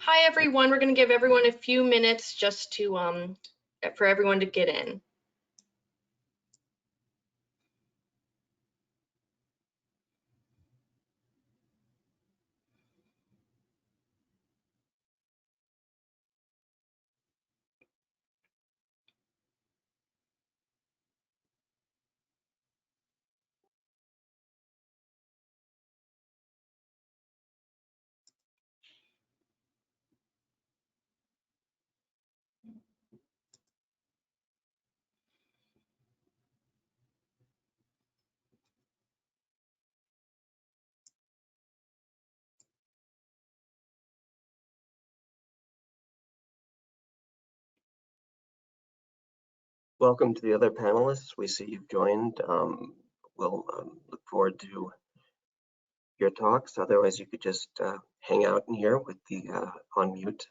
Hi, everyone. We're going to give everyone a few minutes just to for everyone to get in. Welcome to the other panelists. We see you've joined. We'll look forward to your talks. Otherwise, you could just hang out in here with the on mute.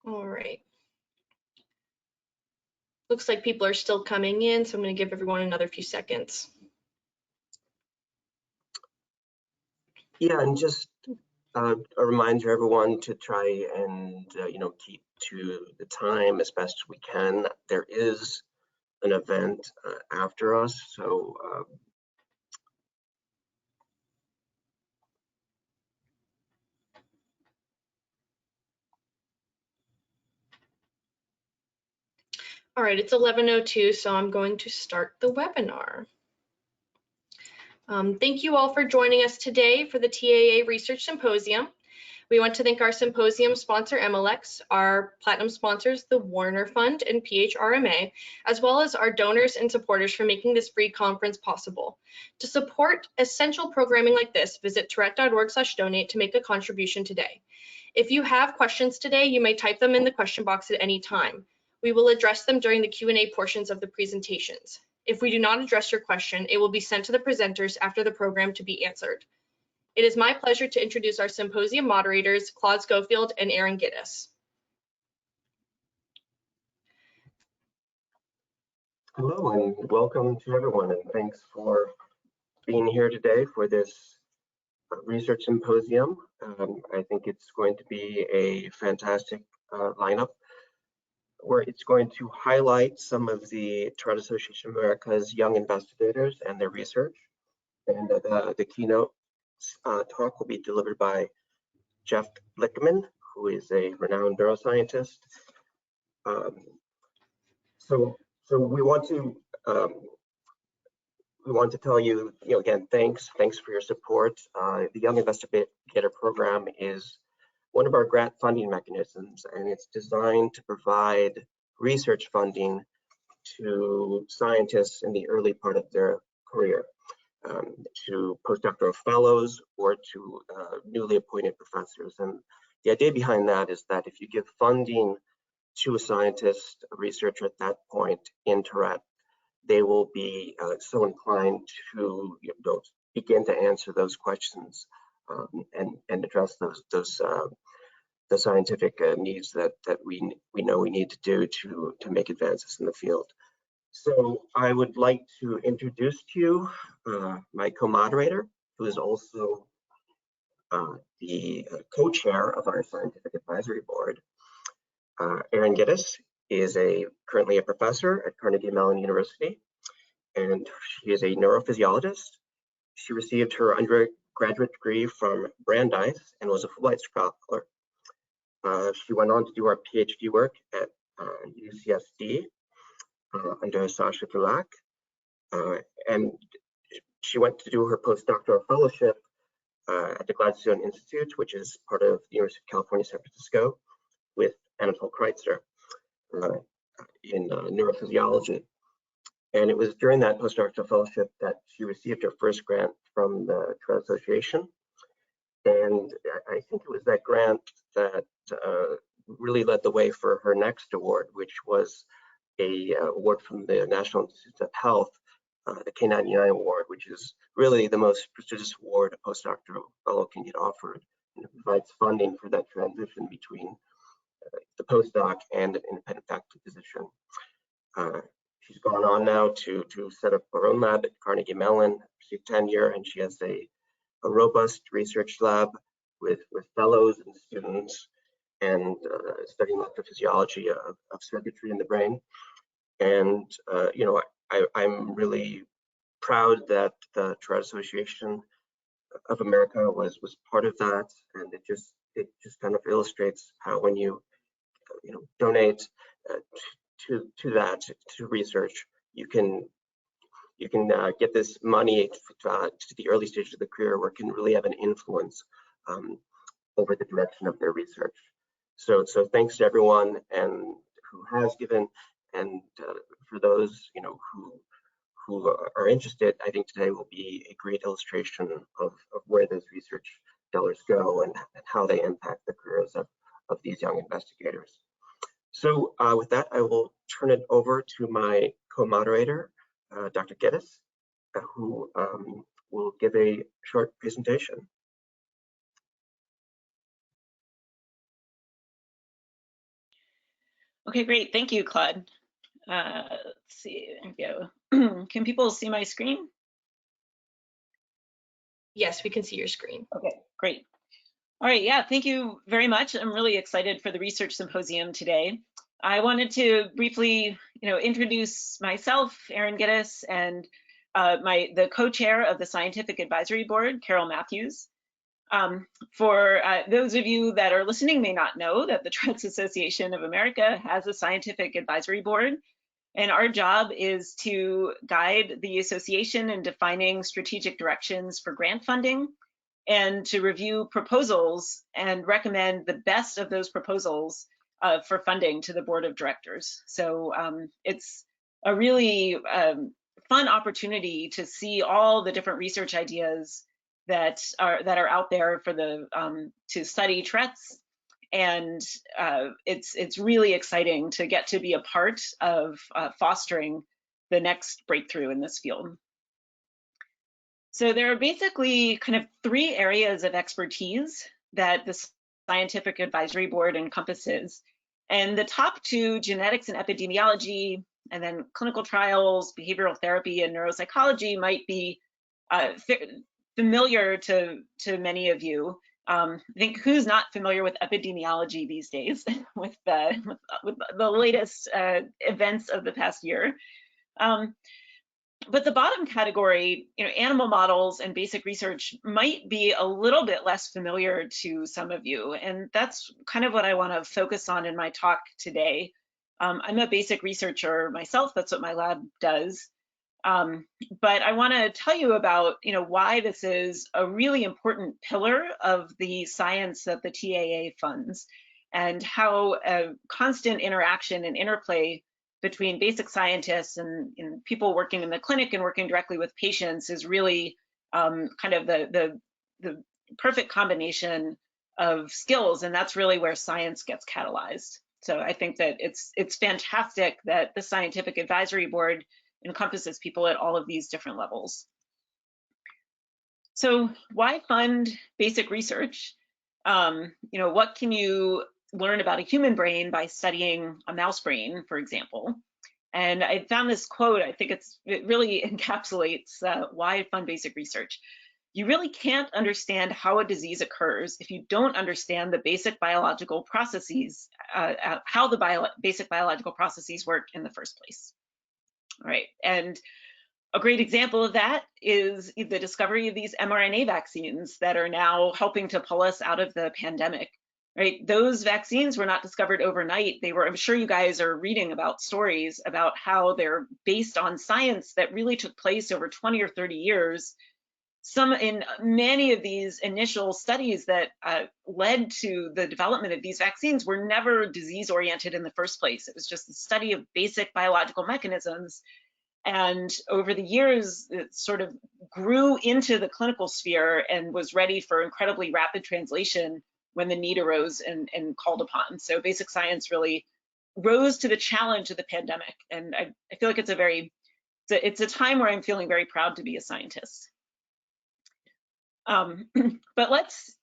All right. Looks like people are still coming in, so I'm going to give everyone another few seconds. Yeah, and just a reminder to everyone to try and keep to the time as best we can. There is an event after us, so All right, it's 11:02, so I'm going to start the webinar. Thank you all for joining us today for the TAA Research Symposium. We want to thank our symposium sponsor, MLX, our platinum sponsors, the Warner Fund and PHRMA, as well as our donors and supporters for making this free conference possible. To support essential programming like this, visit tourette.org/donate to make a contribution today. If you have questions today, you may type them in the question box at any time. We will address them during the Q&A portions of the presentations. If we do not address your question, it will be sent to the presenters after the program to be answered. It is my pleasure to introduce our symposium moderators, Claude Schofield and Aaron Giddis. hello and welcome to everyone, and thanks for being here today for this research symposium. I think it's going to be a fantastic lineup, where it's going to highlight some of the Tourette Association of America's young investigators and their research. And the keynote talk will be delivered by Jeff Lichtman, who is a renowned neuroscientist. So we want to tell you, again, thanks for your support. The Young Investigator program is one of our grant funding mechanisms, and it's designed to provide research funding to scientists in the early part of their career, to postdoctoral fellows or to newly appointed professors. And the idea behind that is that if you give funding to a scientist, a researcher at that point in Tourette, they will be so inclined to begin to answer those questions and address the scientific needs that we know we need to do to make advances in the field. So I would like to introduce to you my co-moderator, who is also the co-chair of our scientific advisory board. Aaron Giddis is currently a professor at Carnegie Mellon University, and she is a neurophysiologist. She received her undergraduate degree from Brandeis and was a Fulbright scholar. She went on to do her PhD work at UCSD under Sasha Tulak, and she went to do her postdoctoral fellowship at the Gladstone Institute, which is part of the University of California, San Francisco, with Anatole Kreitzer in neurophysiology. And it was during that postdoctoral fellowship that she received her first grant from the Tourette Association. And I think it was that grant that really led the way for her next award, which was a award from the National Institutes of Health, the K99 award, which is really the most prestigious award a postdoctoral fellow can get offered. And it provides funding for that transition between the postdoc and an independent faculty position. She's gone on now to set up her own lab at Carnegie Mellon, received tenure, and she has a robust research lab with fellows and students, and studying electrophysiology of circuitry in the brain. And you know, I'm really proud that the Tourette Association of America was part of that, and it just kind of illustrates how when you donate to research, you can get this money to the early stages of the career where it can really have an influence over the direction of their research. So thanks to everyone and who has given, and for those who are interested, I think today will be a great illustration of where those research dollars go and how they impact the careers of these young investigators. So with that, I will turn it over to my co-moderator, Dr. Geddes, who will give a short presentation. Okay, great. Thank you, Claude. Let's see, there we go. Can people see my screen? Yes, we can see your screen. Okay, great. All right, yeah, thank you very much. I'm really excited for the research symposium today. I wanted to briefly, introduce myself, Erin Geddes, and the co-chair of the Scientific Advisory Board, Carol Matthews. For those of you that are listening may not know that the Tourette Association of America has a Scientific Advisory Board, and our job is to guide the association in defining strategic directions for grant funding and to review proposals and recommend the best of those proposals for funding to the board of directors. So it's a really fun opportunity to see all the different research ideas that are out there for the to study Tourette's, and it's really exciting to get to be a part of fostering the next breakthrough in this field. So there are basically kind of 3 areas of expertise that the Scientific Advisory Board encompasses. And the top 2, genetics and epidemiology, and then clinical trials, behavioral therapy, and neuropsychology, might be familiar to many of you. I think who's not familiar with epidemiology these days with the latest events of the past year. But the bottom category, animal models and basic research, might be a little bit less familiar to some of you. And that's kind of what I want to focus on in my talk today. I'm a basic researcher myself. That's what my lab does. But I want to tell you about, why this is a really important pillar of the science that the TAA funds, and how a constant interaction and interplay between basic scientists and people working in the clinic and working directly with patients is really kind of the perfect combination of skills, and that's really where science gets catalyzed. So I think that it's fantastic that the Scientific Advisory Board encompasses people at all of these different levels. So why fund basic research? What can you learn about a human brain by studying a mouse brain, for example? And I found this quote. I think it really encapsulates why fund basic research. You really can't understand how a disease occurs if you don't understand the basic biological processes, how the basic biological processes work in the first place. All right, and a great example of that is the discovery of these mRNA vaccines that are now helping to pull us out of the pandemic. Right, those vaccines were not discovered overnight. They were, I'm sure you guys are reading about stories about how they're based on science that really took place over 20 or 30 years. In many of these initial studies that led to the development of these vaccines were never disease oriented in the first place. It was just the study of basic biological mechanisms. And over the years, it sort of grew into the clinical sphere and was ready for incredibly rapid translation when the need arose and called upon. So basic science really rose to the challenge of the pandemic. And I feel like it's a time where I'm feeling very proud to be a scientist. But let's,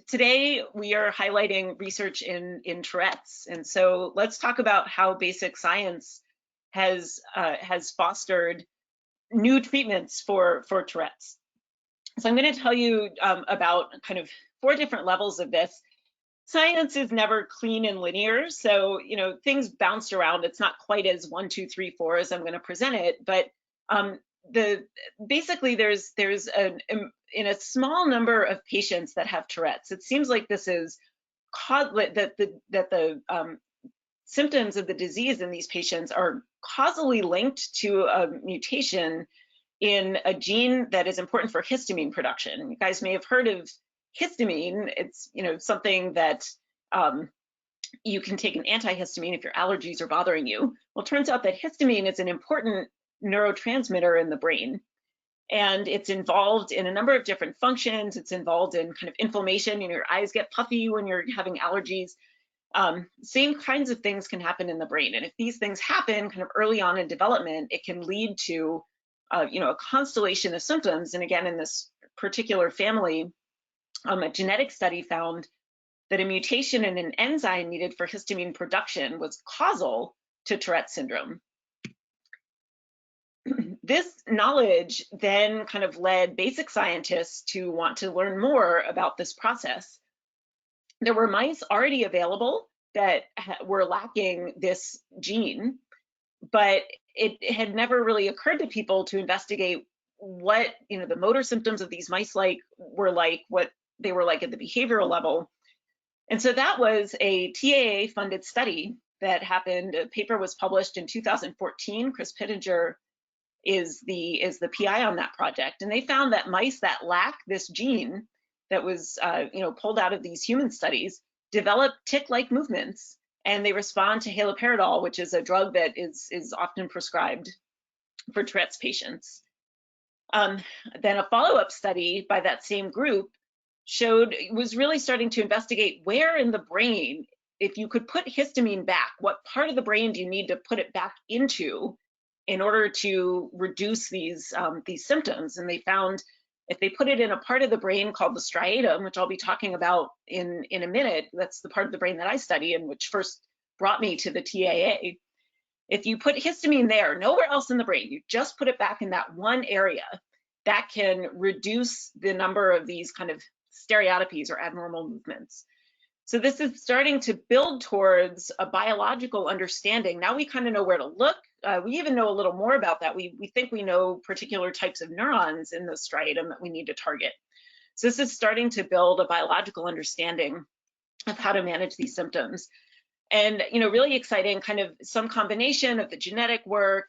today we are highlighting research in Tourette's. And so let's talk about how basic science has fostered new treatments for Tourette's. So I'm going to tell you about kind of 4 different levels of this. Science is never clean and linear, so things bounce around. It's not quite as 1, 2, 3, 4 as I'm going to present it, but basically there's in a small number of patients that have Tourette's, it seems like this is that the symptoms of the disease in these patients are causally linked to a mutation in a gene that is important for histamine production. You guys may have heard of histamine. It's something that you can take an antihistamine if your allergies are bothering you. Well, it turns out that histamine is an important neurotransmitter in the brain, and it's involved in a number of different functions. It's involved in kind of inflammation. Your eyes get puffy when you're having allergies. Same kinds of things can happen in the brain, and if these things happen kind of early on in development, it can lead to a constellation of symptoms. And again, in this particular family, a genetic study found that a mutation in an enzyme needed for histamine production was causal to Tourette syndrome. This knowledge then kind of led basic scientists to want to learn more about this process. There were mice already available that were lacking this gene, but it had never really occurred to people to investigate what the motor symptoms of these mice were like, what they were like at the behavioral level. And so that was a TAA funded study that happened. A paper was published in 2014. Chris Pittenger is the PI on that project, and they found that mice that lack this gene that was pulled out of these human studies develop tick-like movements, and they respond to haloperidol, which is a drug that is often prescribed for Tourette's patients. Then a follow-up study by that same group was really starting to investigate where in the brain, if you could put histamine back, what part of the brain do you need to put it back into in order to reduce these symptoms? And they found if they put it in a part of the brain called the striatum, which I'll be talking about in a minute, that's the part of the brain that I study and which first brought me to the TAA. If you put histamine there, nowhere else in the brain, you just put it back in that one area, that can reduce the number of these kind of stereotypies or abnormal movements. So this is starting to build towards a biological understanding. Now we kind of know where to look. We even know a little more about that. We think we know particular types of neurons in the striatum that we need to target. So this is starting to build a biological understanding of how to manage these symptoms. And really exciting, kind of some combination of the genetic work,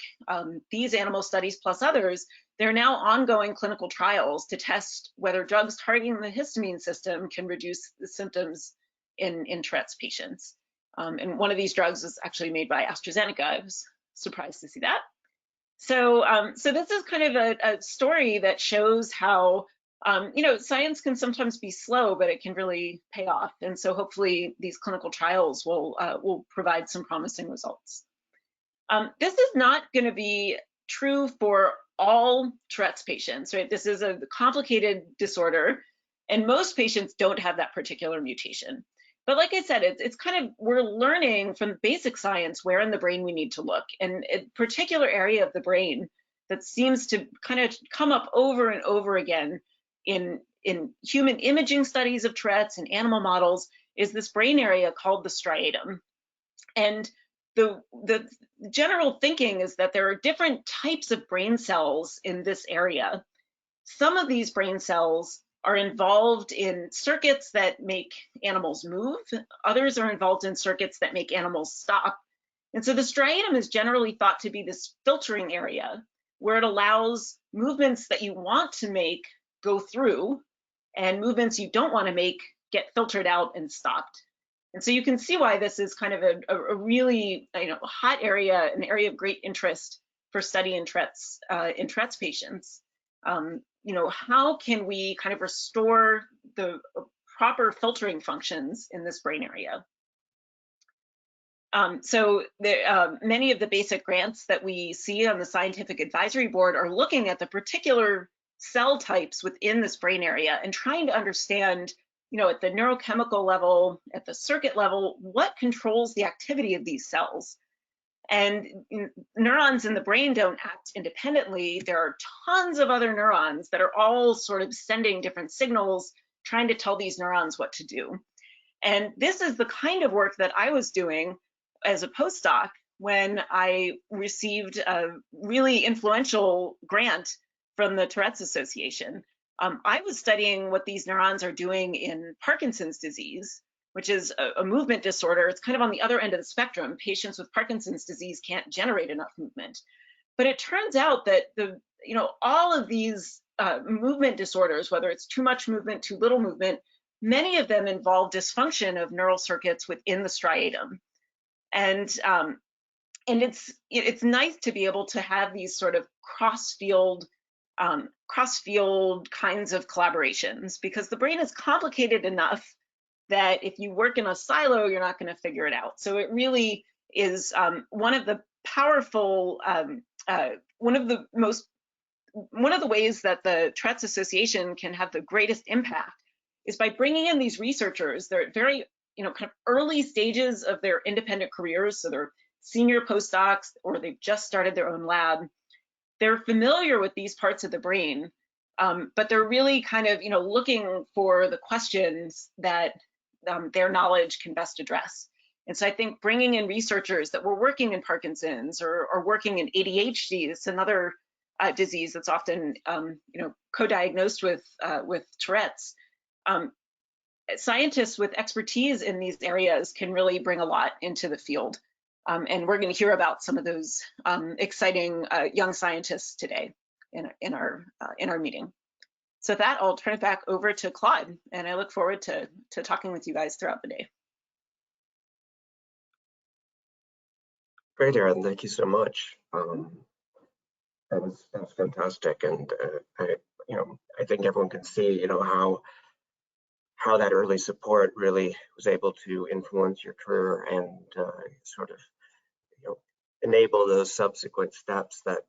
these animal studies plus others. There are now ongoing clinical trials to test whether drugs targeting the histamine system can reduce the symptoms in Tourette's patients. And one of these drugs was actually made by AstraZeneca. I was surprised to see that. So, so this is kind of a story that shows how science can sometimes be slow, but it can really pay off. And so hopefully these clinical trials will provide some promising results. This is not going to be true for all Tourette's patients, right? This is a complicated disorder, and most patients don't have that particular mutation. But like I said, it's kind of, we're learning from basic science where in the brain we need to look. And a particular area of the brain that seems to kind of come up over and over again in human imaging studies of Tourette's and animal models is this brain area called the striatum. And the general thinking is that there are different types of brain cells in this area. Some of these brain cells are involved in circuits that make animals move. Others are involved in circuits that make animals stop. And so the striatum is generally thought to be this filtering area where it allows movements that you want to make go through and movements you don't want to make get filtered out and stopped. And so you can see why this is kind of a really hot area, an area of great interest for study in Tourette's patients. How can we kind of restore the proper filtering functions in this brain area? So many of the basic grants that we see on the scientific advisory board are looking at the particular cell types within this brain area and trying to understand, at the neurochemical level, at the circuit level, what controls the activity of these cells. And neurons in the brain don't act independently. There are tons of other neurons that are all sort of sending different signals, trying to tell these neurons what to do. And this is the kind of work that I was doing as a postdoc when I received a really influential grant from the Tourette's Association. I was studying what these neurons are doing in Parkinson's disease, which is a movement disorder. It's kind of on the other end of the spectrum. Patients with Parkinson's disease can't generate enough movement. But it turns out that all of these movement disorders, whether it's too much movement, too little movement, many of them involve dysfunction of neural circuits within the striatum. And it's nice to be able to have these sort of cross-field kinds of collaborations, because the brain is complicated enough that if you work in a silo, you're not going to figure it out. So it really is one of the powerful, one of the ways that the Tourette's Association can have the greatest impact is by bringing in these researchers. They're at very, kind of early stages of their independent careers. So they're senior postdocs, or they've just started their own lab. They're familiar with these parts of the brain, but they're really kind of, looking for the questions that their knowledge can best address. And so I think bringing in researchers that were working in Parkinson's or working in ADHD, it's another disease that's often, co-diagnosed with Tourette's. Scientists with expertise in these areas can really bring a lot into the field. And we're going to hear about some of those exciting young scientists today in our meeting. So with that, I'll turn it back over to Claude, and I look forward to talking with you guys throughout the day. Great, Erin. Thank you so much. That was fantastic, and I think everyone can see how that early support really was able to influence your career and sort of enable those subsequent steps that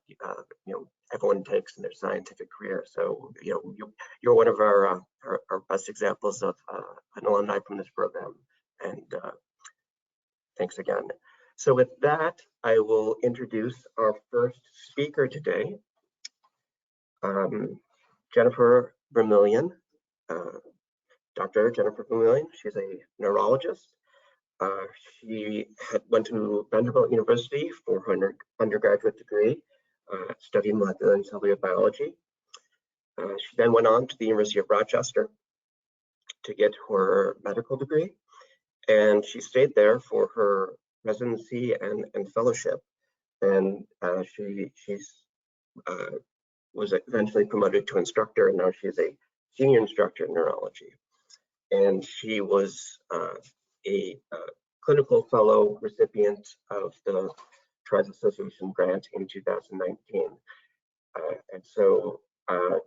everyone takes in their scientific career. So you're one of our best examples of an alumni from this program, and thanks again. So with that, I will introduce our first speaker today, Jennifer Vermillion. Dr. Jennifer Vermillion. She's a neurologist. She went to Vanderbilt University for her undergraduate degree, studying molecular and cellular biology. She then went on to the University of Rochester to get her medical degree, and she stayed there for her residency and fellowship. And she was eventually promoted to instructor, and now she's a senior instructor in neurology. And she was a clinical fellow recipient of the Tourette's Association grant in 2019. And so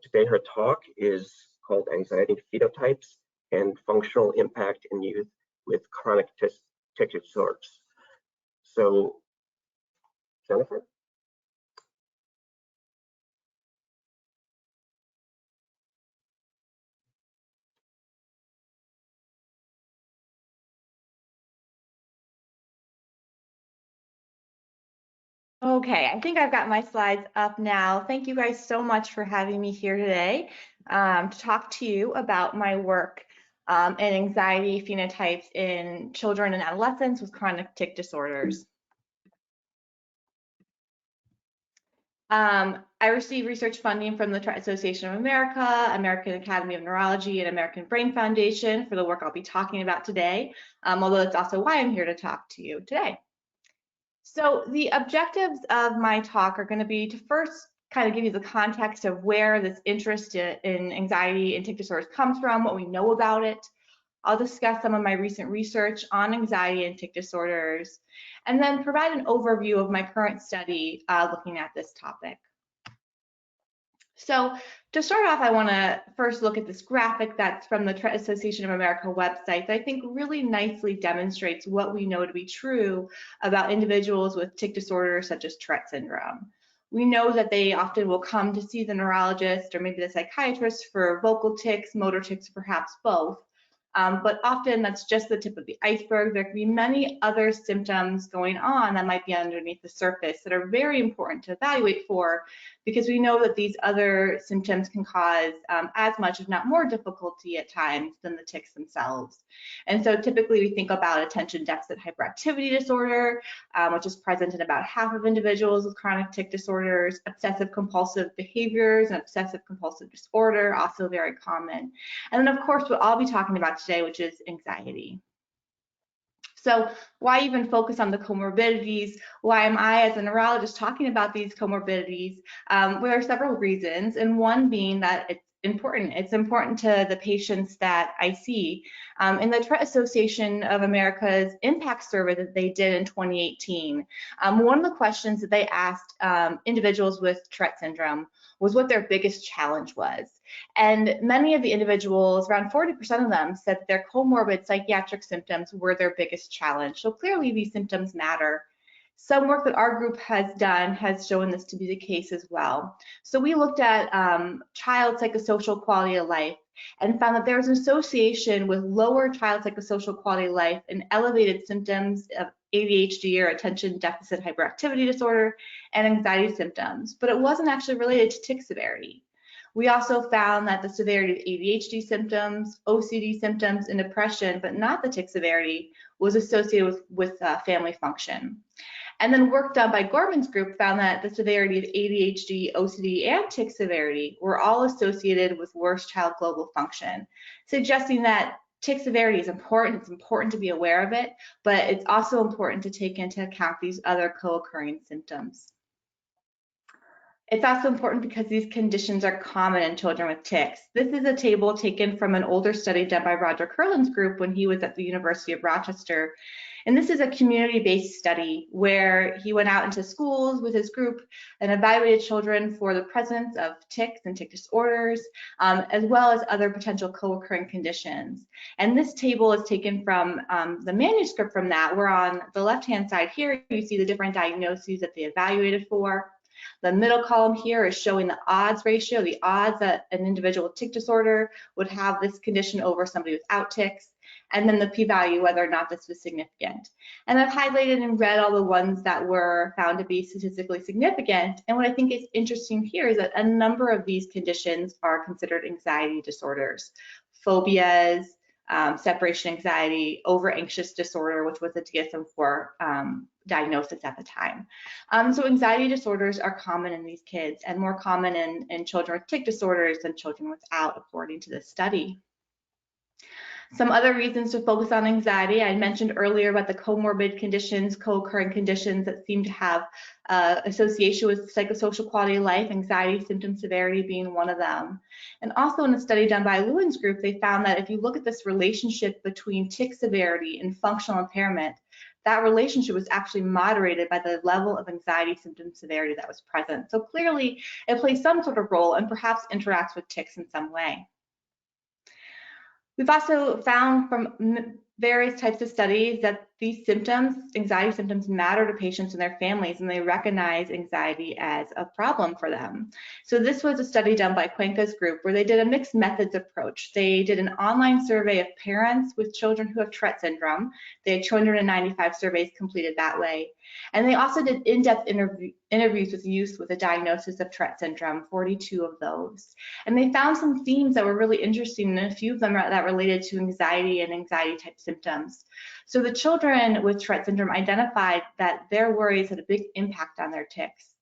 today her talk is called Anxiety Phenotypes and Functional Impact in Youth with Chronic Tic Disorders. So, Jennifer? Okay, I think I've got my slides up now. Thank you guys so much for having me here today to talk to you about my work in anxiety phenotypes in children and adolescents with chronic tic disorders. I received research funding from the Tourette Association of America, American Academy of Neurology, and American Brain Foundation for the work I'll be talking about today, although that's also why I'm here to talk to you today. So the objectives of my talk are going to be to first kind of give you the context of where this interest in anxiety and tic disorders comes from, what we know about it. I'll discuss some of my recent research on anxiety and tic disorders, and then provide an overview of my current study looking at this topic. So to start off, I want to first look at this graphic that's from the Tourette Association of America website that I think really nicely demonstrates what we know to be true about individuals with tic disorders such as Tourette syndrome. We know that they often will come to see the neurologist or maybe the psychiatrist for vocal tics, motor tics, perhaps both. But often that's just the tip of the iceberg. There can be many other symptoms going on that might be underneath the surface that are very important to evaluate for, because we know that these other symptoms can cause as much, if not more, difficulty at times than the tics themselves. And so typically we think about attention deficit hyperactivity disorder, which is present in about half of individuals with chronic tic disorders. Obsessive compulsive behaviors and obsessive compulsive disorder, also very common. And then of course what I'll be talking about today, which is anxiety. So why even focus on the comorbidities? Why am I, as a neurologist, talking about these comorbidities? Well, there are several reasons, and one being that it's important. It's important to the patients that I see. In the Tourette Association of America's impact survey that they did in 2018, one of the questions that they asked individuals with Tourette syndrome was what their biggest challenge was. And many of the individuals, around 40% of them, said that their comorbid psychiatric symptoms were their biggest challenge. So clearly these symptoms matter. Some work that our group has done has shown this to be the case as well. So we looked at child psychosocial quality of life and found that there was an association with lower child psychosocial quality of life and elevated symptoms of ADHD, or attention deficit hyperactivity disorder, and anxiety symptoms, but it wasn't actually related to tic severity. We also found that the severity of ADHD symptoms, OCD symptoms, and depression, but not the tic severity, was associated with family function. And then work done by Gorman's group found that the severity of ADHD, OCD, and tic severity were all associated with worse child global function, suggesting that tic severity is important. It's important to be aware of it, but it's also important to take into account these other co-occurring symptoms. It's also important because these conditions are common in children with tics. This is a table taken from an older study done by Roger Curlin's group when he was at the University of Rochester. And this is a community-based study where he went out into schools with his group and evaluated children for the presence of tics and tic disorders, as well as other potential co-occurring conditions. And this table is taken from the manuscript from that, where on the left-hand side here, you see the different diagnoses that they evaluated for. The middle column here is showing the odds ratio, the odds that an individual with tic disorder would have this condition over somebody without tics, and then the p-value, whether or not this was significant. And I've highlighted in red all the ones that were found to be statistically significant. And what I think is interesting here is that a number of these conditions are considered anxiety disorders, phobias, separation anxiety, over-anxious disorder, which was a DSM-4 diagnosis at the time. So anxiety disorders are common in these kids and more common in children with tic disorders than children without, according to this study. Some other reasons to focus on anxiety, I mentioned earlier about the comorbid conditions, co-occurring conditions that seem to have association with psychosocial quality of life, anxiety symptom severity being one of them. And also in a study done by Lewin's group, they found that if you look at this relationship between tic severity and functional impairment, that relationship was actually moderated by the level of anxiety symptom severity that was present. So clearly it plays some sort of role and perhaps interacts with tics in some way. We've also found from various types of studies that these symptoms, anxiety symptoms, matter to patients and their families, and they recognize anxiety as a problem for them. So this was a study done by Cuenca's group where they did a mixed methods approach. They did an online survey of parents with children who have Tourette syndrome. They had 295 surveys completed that way. And they also did in-depth interviews with youth with a diagnosis of Tourette syndrome, 42 of those. And they found some themes that were really interesting, and a few of them that related to anxiety and anxiety type symptoms. So the children with Tourette syndrome identified that their worries had a big impact on their tics.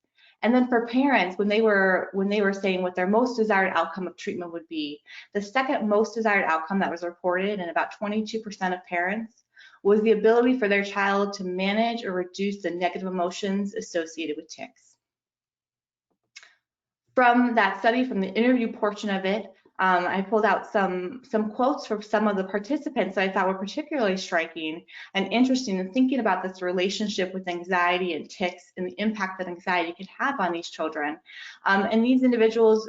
And then for parents, when they were saying what their most desired outcome of treatment would be, the second most desired outcome that was reported in about 22% of parents was the ability for their child to manage or reduce the negative emotions associated with tics. From that study, from the interview portion of it, I pulled out some quotes from some of the participants that I thought were particularly striking and interesting in thinking about this relationship with anxiety and tics and the impact that anxiety can have on these children. And these individuals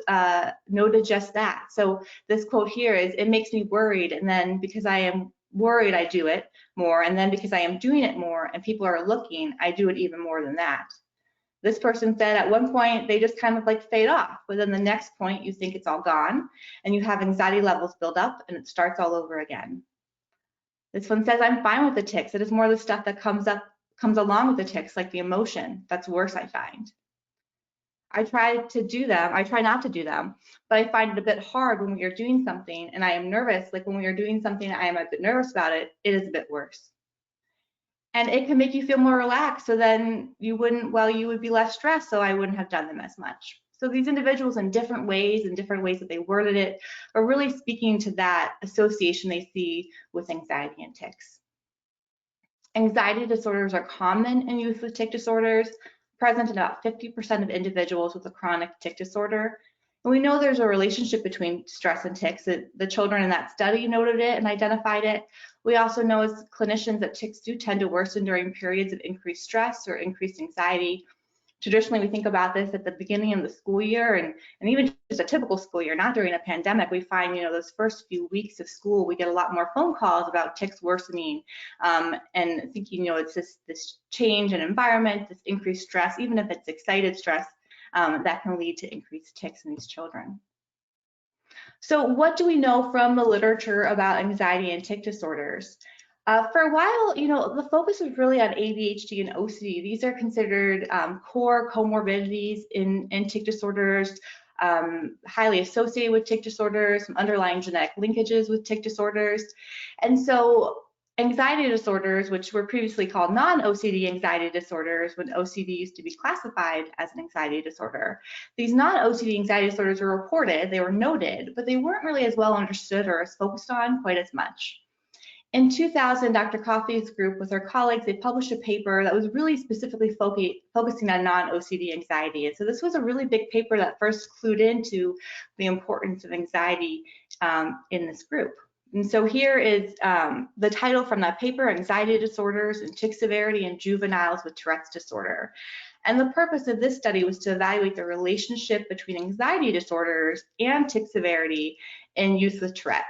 noted just that. So this quote here is, "It makes me worried, and then because I am worried, I do it more, and then because I am doing it more and people are looking, I do it even more than that." This person said at one point they just kind of like fade off, but then the next point you think it's all gone and you have anxiety levels build up and it starts all over again. This one says, I'm fine with the tics. It is more the stuff that comes along with the tics, like the emotion. That's worse, I find. I try not to do them, but I find it a bit hard when we are doing something and I am nervous. Like when we are doing something, I am a bit nervous about it. It is a bit worse. And it can make you feel more relaxed. So then you would be less stressed. So I wouldn't have done them as much. So these individuals in different ways that they worded it are really speaking to that association they see with anxiety and tics. Anxiety disorders are common in youth with tic disorders, present in about 50% of individuals with a chronic tic disorder. And we know there's a relationship between stress and tics. The children in that study noted it and identified it. We also know as clinicians that tics do tend to worsen during periods of increased stress or increased anxiety. Traditionally, we think about this at the beginning of the school year and even just a typical school year, not during a pandemic. We find, those first few weeks of school, we get a lot more phone calls about tics worsening and thinking, it's this change in environment, this increased stress, even if it's excited stress, that can lead to increased tics in these children. So what do we know from the literature about anxiety and tic disorders? For a while, the focus was really on ADHD and OCD. These are considered core comorbidities in tic disorders, highly associated with tic disorders, some underlying genetic linkages with tic disorders. And so anxiety disorders, which were previously called non-OCD anxiety disorders when OCD used to be classified as an anxiety disorder. These non-OCD anxiety disorders were reported, they were noted, but they weren't really as well understood or as focused on quite as much. In 2000, Dr. Coffey's group with her colleagues, they published a paper that was really specifically focusing on non-OCD anxiety. And so this was a really big paper that first clued into the importance of anxiety in this group. And so here is the title from that paper, Anxiety Disorders and Tic Severity in Juveniles with Tourette's Disorder. And the purpose of this study was to evaluate the relationship between anxiety disorders and tic severity in youth with Tourette.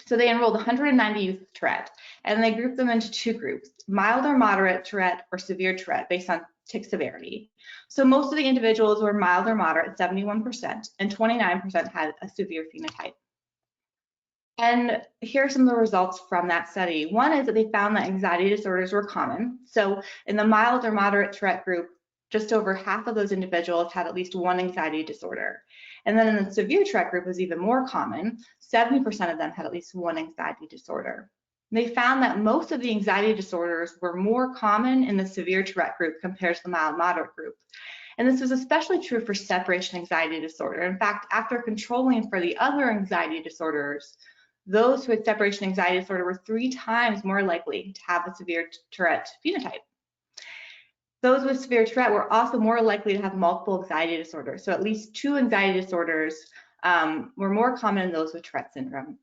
So they enrolled 190 youth with Tourette, and they grouped them into two groups, mild or moderate Tourette or severe Tourette based on tic severity. So most of the individuals were mild or moderate, 71%, and 29% had a severe phenotype. And here are some of the results from that study. One is that they found that anxiety disorders were common. So in the mild or moderate Tourette group, just over half of those individuals had at least one anxiety disorder. And then in the severe Tourette group was even more common. 70% of them had at least one anxiety disorder. And they found that most of the anxiety disorders were more common in the severe Tourette group compared to the mild moderate group. And this was especially true for separation anxiety disorder. In fact, after controlling for the other anxiety disorders, those who had separation anxiety disorder were 3 times more likely to have a severe Tourette phenotype. Those with severe Tourette were also more likely to have multiple anxiety disorders. So at least 2 anxiety disorders were more common in those with Tourette syndrome,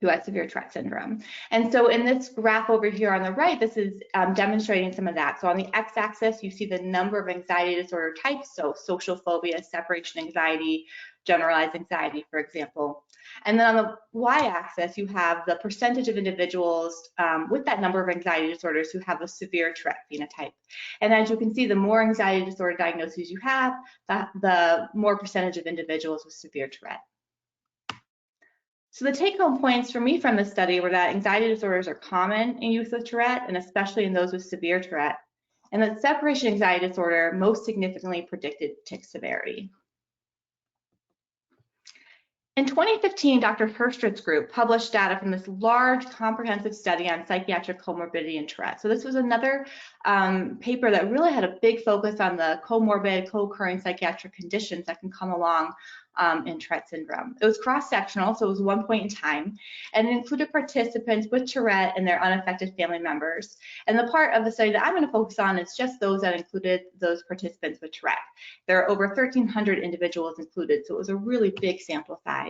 who had severe Tourette syndrome. And so in this graph over here on the right, this is demonstrating some of that. So on the x-axis, you see the number of anxiety disorder types, so social phobia, separation anxiety, generalized anxiety, for example. And then on the y-axis, you have the percentage of individuals with that number of anxiety disorders who have a severe Tourette phenotype. And as you can see, the more anxiety disorder diagnoses you have, the more percentage of individuals with severe Tourette. So the take-home points for me from this study were that anxiety disorders are common in youth with Tourette, and especially in those with severe Tourette, and that separation anxiety disorder most significantly predicted tic severity. In 2015, Dr. Herstred's group published data from this large comprehensive study on psychiatric comorbidity in Tourette. So this was another paper that really had a big focus on the comorbid, co-occurring psychiatric conditions that can come along in Tourette syndrome. It was cross-sectional, so it was one point in time, and it included participants with Tourette and their unaffected family members. And the part of the study that I'm going to focus on is just those that included those participants with Tourette. There are over 1,300 individuals included, so it was a really big sample size.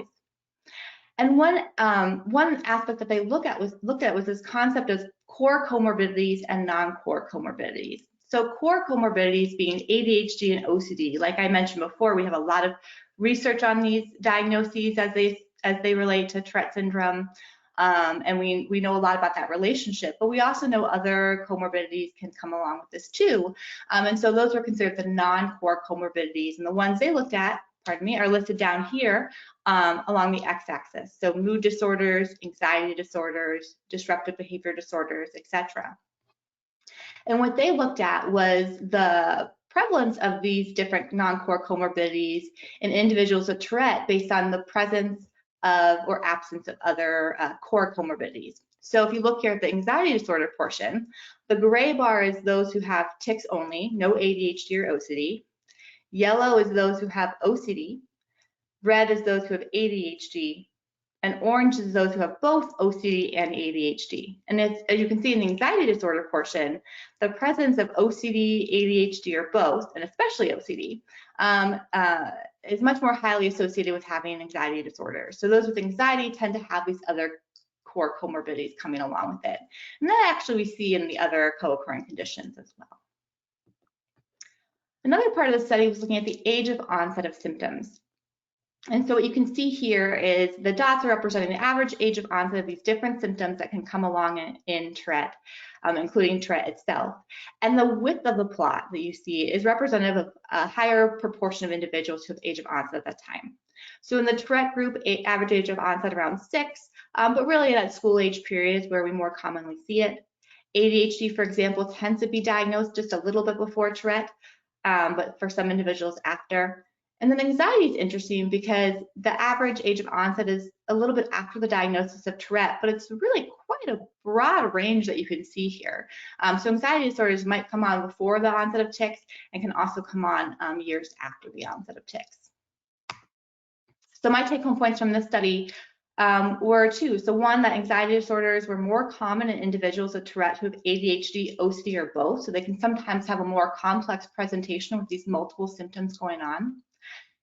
And one aspect that they looked at was this concept of core comorbidities and non-core comorbidities. So core comorbidities being ADHD and OCD. Like I mentioned before, we have a lot of research on these diagnoses as they relate to Tourette syndrome, and we know a lot about that relationship. But we also know other comorbidities can come along with this too. And so those were considered the non-core comorbidities, and the ones they looked at pardon me, are listed down here along the x-axis. So mood disorders, anxiety disorders, disruptive behavior disorders, etc. And what they looked at was the prevalence of these different non-core comorbidities in individuals with Tourette based on the presence of or absence of other core comorbidities. So if you look here at the anxiety disorder portion, the gray bar is those who have tics only, no ADHD or OCD. Yellow is those who have OCD. Red is those who have ADHD. And orange is those who have both OCD and ADHD. And as you can see in the anxiety disorder portion, the presence of OCD, ADHD, or both, and especially OCD, is much more highly associated with having an anxiety disorder. So those with anxiety tend to have these other core comorbidities coming along with it. And that actually we see in the other co-occurring conditions as well. Another part of the study was looking at the age of onset of symptoms. And so what you can see here is the dots are representing the average age of onset of these different symptoms that can come along in Tourette, including Tourette itself. And the width of the plot that you see is representative of a higher proportion of individuals who have age of onset at that time. So in the Tourette group, average age of onset around 6, but really that school age period is where we more commonly see it. ADHD, for example, tends to be diagnosed just a little bit before Tourette, but for some individuals after. And then anxiety is interesting because the average age of onset is a little bit after the diagnosis of Tourette, but it's really quite a broad range that you can see here. So anxiety disorders might come on before the onset of tics and can also come on years after the onset of tics. So my take-home points from this study were two. So one, that anxiety disorders were more common in individuals with Tourette who have ADHD, OCD, or both. So they can sometimes have a more complex presentation with these multiple symptoms going on.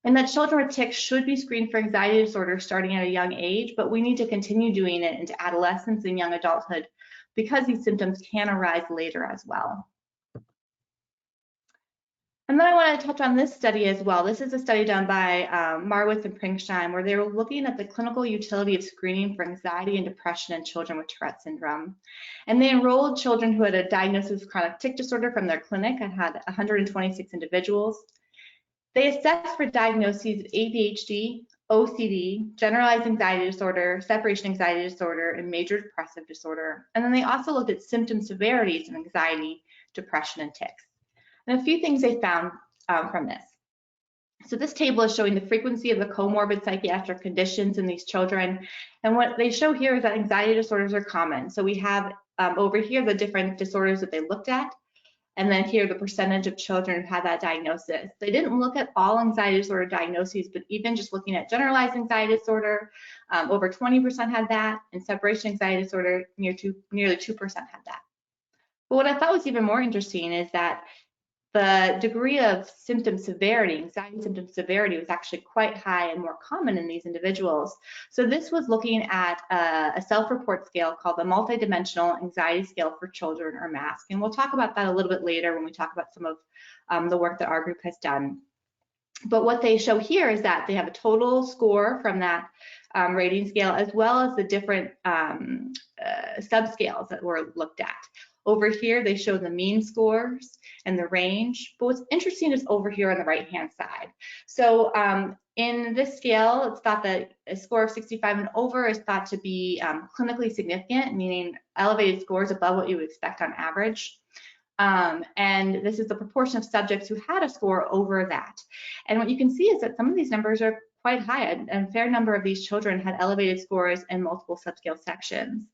And that children with tics should be screened for anxiety disorder starting at a young age, but we need to continue doing it into adolescence and young adulthood because these symptoms can arise later as well. And then I want to touch on this study as well. This is a study done by Marwitz and Pringsheim, where they were looking at the clinical utility of screening for anxiety and depression in children with Tourette syndrome. And they enrolled children who had a diagnosis of chronic tic disorder from their clinic and had 126 individuals. They assessed for diagnoses of ADHD, OCD, generalized anxiety disorder, separation anxiety disorder, and major depressive disorder. And then they also looked at symptom severities of anxiety, depression, and tics. And a few things they found from this. So this table is showing the frequency of the comorbid psychiatric conditions in these children. And what they show here is that anxiety disorders are common. So we have over here the different disorders that they looked at. And then here, the percentage of children who had that diagnosis. They didn't look at all anxiety disorder diagnoses, but even just looking at generalized anxiety disorder, over 20% had that, and separation anxiety disorder, nearly 2% had that. But what I thought was even more interesting is that the degree of symptom severity, anxiety symptom severity, was actually quite high and more common in these individuals. So this was looking at a self-report scale called the Multidimensional Anxiety Scale for Children, or MASC. And we'll talk about that a little bit later when we talk about some of the work that our group has done. But what they show here is that they have a total score from that rating scale, as well as the different subscales that were looked at. Over here, they show the mean scores and the range. But what's interesting is over here on the right-hand side. So in this scale, it's thought that a score of 65 and over is thought to be clinically significant, meaning elevated scores above what you would expect on average. And this is the proportion of subjects who had a score over that. And what you can see is that some of these numbers are quite high, and a fair number of these children had elevated scores in multiple subscale sections.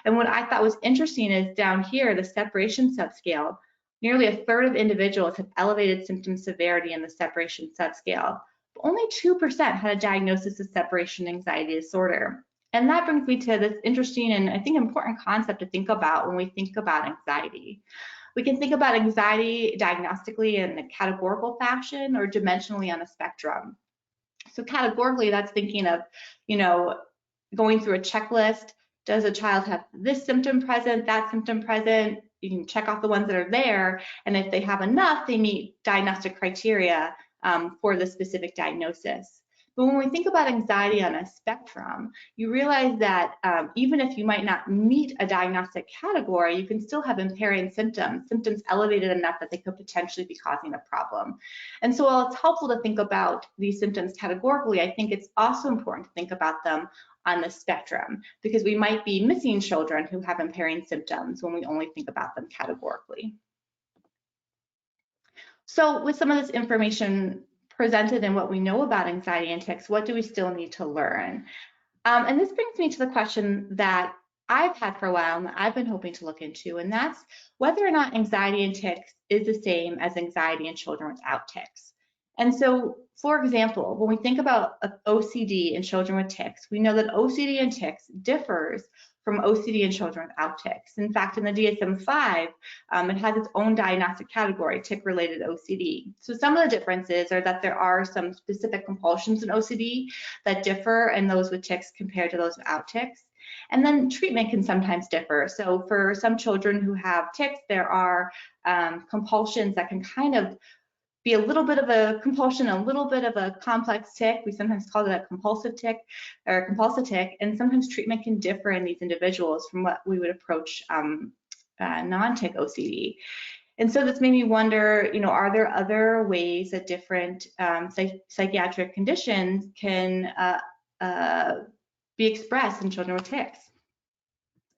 And what I thought was interesting is down here, the separation subscale, nearly a third of individuals have elevated symptom severity in the separation subscale. But only 2% had a diagnosis of separation anxiety disorder. And that brings me to this interesting and I think important concept to think about when we think about anxiety. We can think about anxiety diagnostically in a categorical fashion or dimensionally on a spectrum. So categorically, that's thinking of, going through a checklist. Does a child have this symptom present, that symptom present? You can check off the ones that are there. And if they have enough, they meet diagnostic criteria for the specific diagnosis. But when we think about anxiety on a spectrum, you realize that even if you might not meet a diagnostic category, you can still have impairing symptoms elevated enough that they could potentially be causing a problem. And so while it's helpful to think about these symptoms categorically, I think it's also important to think about them on the spectrum, because we might be missing children who have impairing symptoms when we only think about them categorically. So with some of this information presented and what we know about anxiety and tics, what do we still need to learn? And this brings me to the question that I've had for a while and that I've been hoping to look into, and that's whether or not anxiety and tics is the same as anxiety in children without tics. And so, for example, when we think about OCD in children with tics, we know that OCD and tics differs from OCD in children without tics. In fact, in the DSM-5, it has its own diagnostic category, tic-related OCD. So some of the differences are that there are some specific compulsions in OCD that differ in those with tics compared to those without tics. And then treatment can sometimes differ. So for some children who have tics, there are compulsions that can kind of be a little bit of a compulsion, a little bit of a complex tic. We sometimes call it a compulsive tic or compulsive tic, and sometimes treatment can differ in these individuals from what we would approach non-tic OCD. And so this made me wonder, are there other ways that different psychiatric conditions can be expressed in children with tics?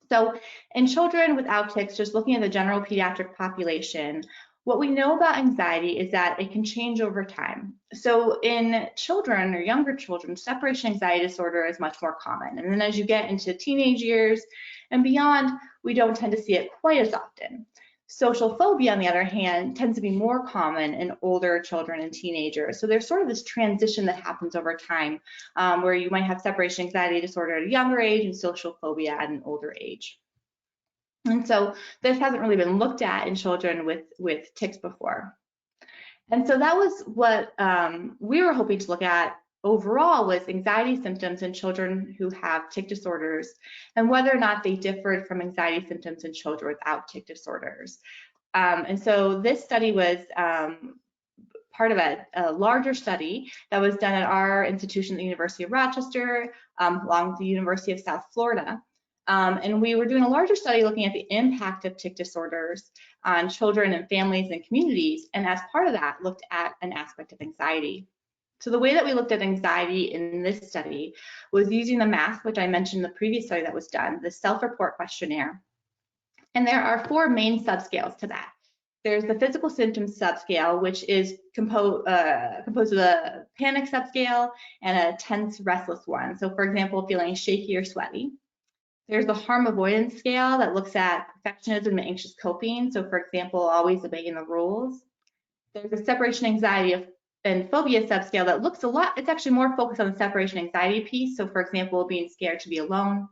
So in children without tics, just looking at the general pediatric population, what we know about anxiety is that it can change over time. So in children or younger children, separation anxiety disorder is much more common. And then as you get into teenage years and beyond, we don't tend to see it quite as often. Social phobia, on the other hand, tends to be more common in older children and teenagers. So there's sort of this transition that happens over time where you might have separation anxiety disorder at a younger age and social phobia at an older age. And so this hasn't really been looked at in children with tics before. And so that was what we were hoping to look at overall, was anxiety symptoms in children who have tic disorders and whether or not they differed from anxiety symptoms in children without tic disorders. And so this study was part of a larger study that was done at our institution at the University of Rochester, along with the University of South Florida. And we were doing a larger study looking at the impact of tic disorders on children and families and communities. And as part of that, looked at an aspect of anxiety. So the way that we looked at anxiety in this study was using the MASK, which I mentioned in the previous study that was done, the self-report questionnaire. And there are 4 main subscales to that. There's the physical symptoms subscale, which is composed of a panic subscale and a tense, restless one. So for example, feeling shaky or sweaty. There's the harm avoidance scale that looks at perfectionism and anxious coping. So for example, always obeying the rules. There's the separation anxiety and phobia subscale that looks a lot, it's actually more focused on the separation anxiety piece. So for example, being scared to be alone.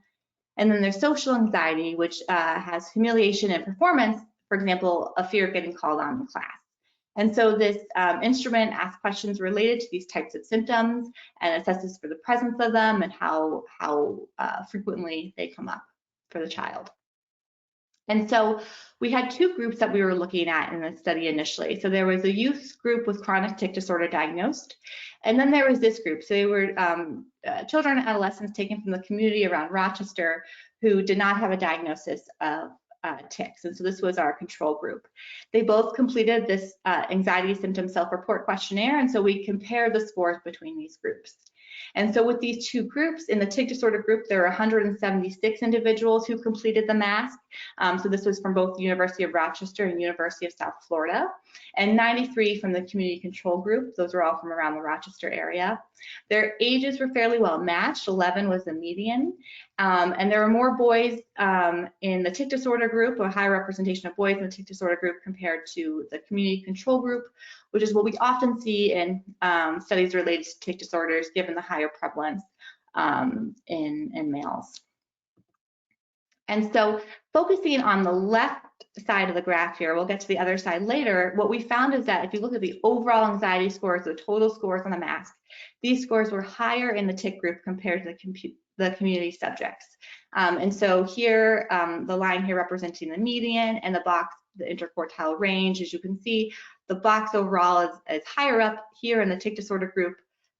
And then there's social anxiety, which has humiliation and performance, for example, a fear of getting called on in class. And so this instrument asks questions related to these types of symptoms and assesses for the presence of them and how frequently they come up for the child. And so we had 2 groups that we were looking at in the study initially. So there was a youth group with chronic tic disorder diagnosed, and then there was this group. So they were children and adolescents taken from the community around Rochester who did not have a diagnosis of tics, and so this was our control group. They both completed this anxiety symptom self-report questionnaire, and so we compared the scores between these groups. And so with these 2 groups, in the tic disorder group, there were 176 individuals who completed the MASK. So this was from both the University of Rochester and University of South Florida, and 93 from the community control group. Those were all from around the Rochester area. Their ages were fairly well matched. 11 was the median. And there were more boys in the tic disorder group, a higher representation of boys in the tic disorder group compared to the community control group, which is what we often see in studies related to tic disorders, given the higher prevalence in males. And so focusing on the left side of the graph here, we'll get to the other side later, what we found is that if you look at the overall anxiety scores, the total scores on the MASK, these scores were higher in the tic group compared to the community subjects. And so here, the line here representing the median and the box, the interquartile range, as you can see, the box overall is higher up here in the tic disorder group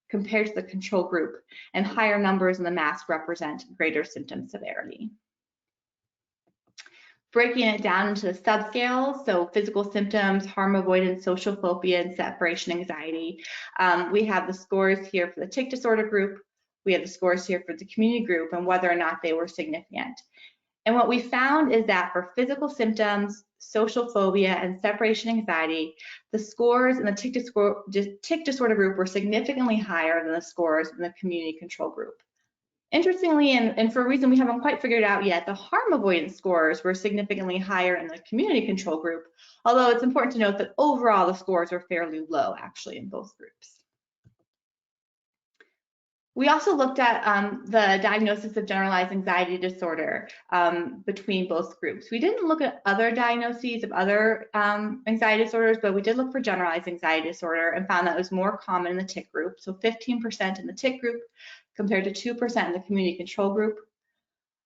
compared to the control group, and higher numbers in the mask represent greater symptom severity. Breaking it down into the subscales, so physical symptoms, harm avoidance, social phobia, and separation anxiety. We have the scores here for the tic disorder group. We have the scores here for the community group and whether or not they were significant. And what we found is that for physical symptoms, social phobia, and separation anxiety, the scores in the tic disorder group were significantly higher than the scores in the community control group. Interestingly, and for a reason we haven't quite figured out yet, the harm avoidance scores were significantly higher in the community control group, although it's important to note that overall the scores were fairly low actually in both groups. We also looked at the diagnosis of generalized anxiety disorder between both groups. We didn't look at other diagnoses of other anxiety disorders, but we did look for generalized anxiety disorder and found that it was more common in the tic group, so 15% in the tic group compared to 2% in the community control group.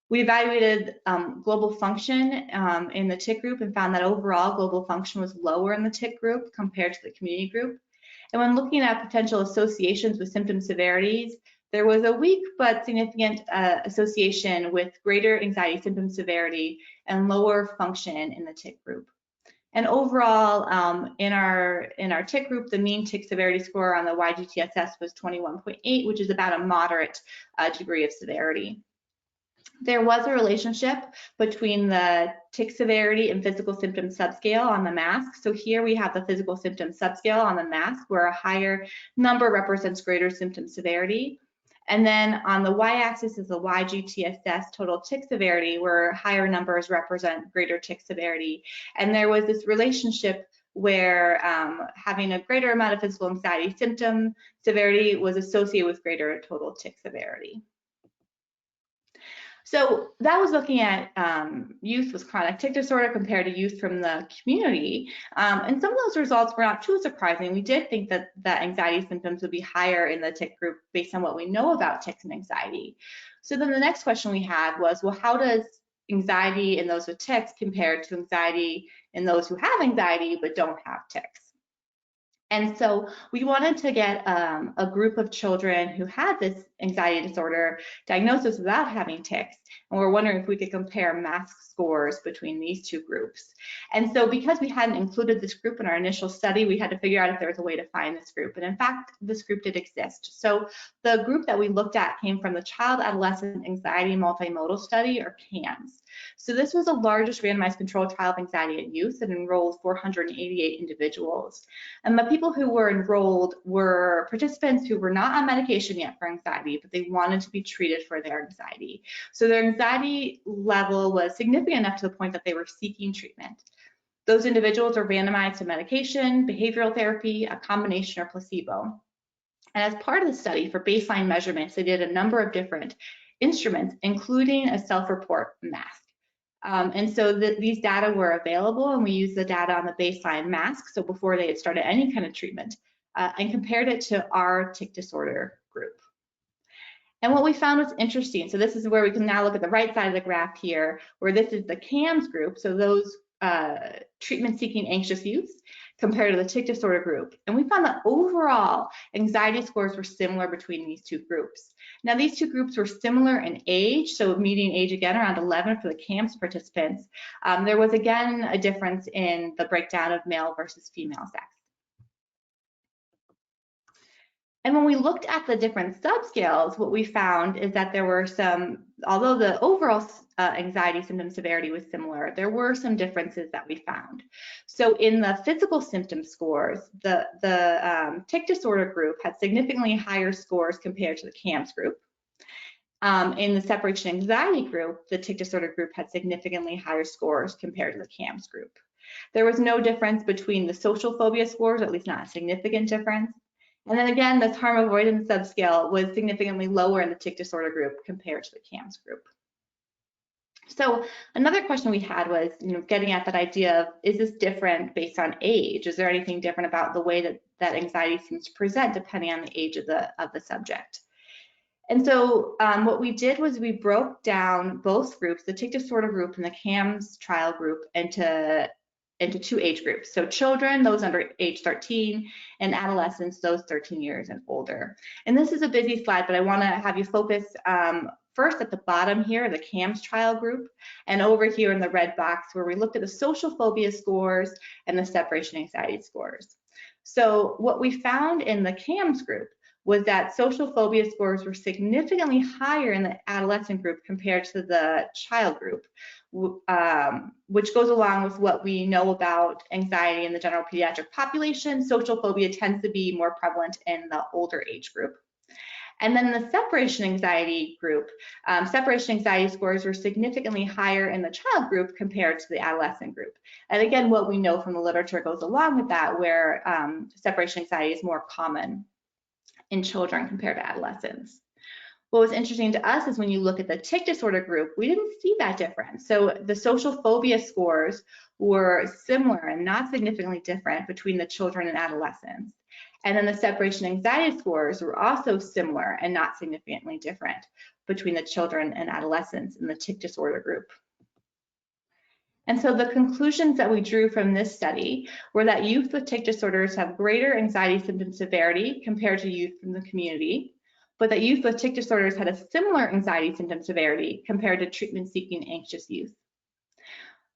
We evaluated global function in the tic group and found that overall global function was lower in the tic group compared to the community group. And when looking at potential associations with symptom severities, there was a weak but significant association with greater anxiety symptom severity and lower function in the tic group. And overall, in our tic group, the mean tic severity score on the YGTSS was 21.8, which is about a moderate degree of severity. There was a relationship between the tic severity and physical symptom subscale on the mask. So here we have the physical symptom subscale on the mask, where a higher number represents greater symptom severity. And then on the y-axis is the YGTSS total tic severity, where higher numbers represent greater tic severity. And there was this relationship where having a greater amount of physical anxiety symptom severity was associated with greater total tic severity. So that was looking at youth with chronic tic disorder compared to youth from the community. And some of those results were not too surprising. We did think that the anxiety symptoms would be higher in the tic group based on what we know about tics and anxiety. So then the next question we had was, well, how does anxiety in those with tics compare to anxiety in those who have anxiety but don't have tics? And so we wanted to get a group of children who had this anxiety disorder diagnosis without having tics, and we're wondering if we could compare mask scores between these two groups. And so because we hadn't included this group in our initial study, we had to figure out if there was a way to find this group. And in fact, this group did exist. So the group that we looked at came from the Child Adolescent Anxiety Multimodal Study, or CAMS. So this was the largest randomized controlled trial of anxiety in youth that enrolled 488 individuals. And the people who were enrolled were participants who were not on medication yet for anxiety, but they wanted to be treated for their anxiety. So their anxiety level was significant enough to the point that they were seeking treatment. Those individuals are randomized to medication, behavioral therapy, a combination, or placebo. And as part of the study, for baseline measurements, they did a number of different instruments, including a self-report mask. And so these data were available, and we used the data on the baseline mask, so before they had started any kind of treatment, and compared it to our tic disorder group. And what we found was interesting. So this is where we can now look at the right side of the graph here, where this is the CAMS group, so those treatment-seeking anxious youth, compared to the tic disorder group. And we found that overall anxiety scores were similar between these two groups. Now these two groups were similar in age, so median age again around 11 for the CAMS participants. There was again a difference in the breakdown of male versus female sex. And when we looked at the different subscales, what we found is that there were some, although the overall anxiety symptom severity was similar, there were some differences that we found. So in the physical symptom scores, the tic disorder group had significantly higher scores compared to the CAMS group. In the separation anxiety group, the tic disorder group had significantly higher scores compared to the CAMS group. There was no difference between the social phobia scores, or at least not a significant difference. And then again, this harm avoidance subscale was significantly lower in the tic disorder group compared to the CAMS group. So another question we had was, getting at that idea of, is this different based on age? Is there anything different about the way that anxiety seems to present depending on the age of the subject? And so what we did was we broke down both groups, the tic disorder group and the CAMS trial group, into into two age groups. So children, those under age 13, and adolescents, those 13 years and older. And this is a busy slide, but I want to have you focus first at the bottom here, the CAMS trial group, and over here in the red box where we looked at the social phobia scores and the separation anxiety scores. So what we found in the CAMS group was that social phobia scores were significantly higher in the adolescent group compared to the child group, which goes along with what we know about anxiety in the general pediatric population. Social phobia tends to be more prevalent in the older age group. And then the separation anxiety group, separation anxiety scores were significantly higher in the child group compared to the adolescent group. And again, what we know from the literature goes along with that, where separation anxiety is more common in children compared to adolescents. What was interesting to us is when you look at the tic disorder group, we didn't see that difference. So the social phobia scores were similar and not significantly different between the children and adolescents. And then the separation anxiety scores were also similar and not significantly different between the children and adolescents in the tic disorder group. And so the conclusions that we drew from this study were that youth with tic disorders have greater anxiety symptom severity compared to youth from the community, but that youth with tic disorders had a similar anxiety symptom severity compared to treatment-seeking anxious youth.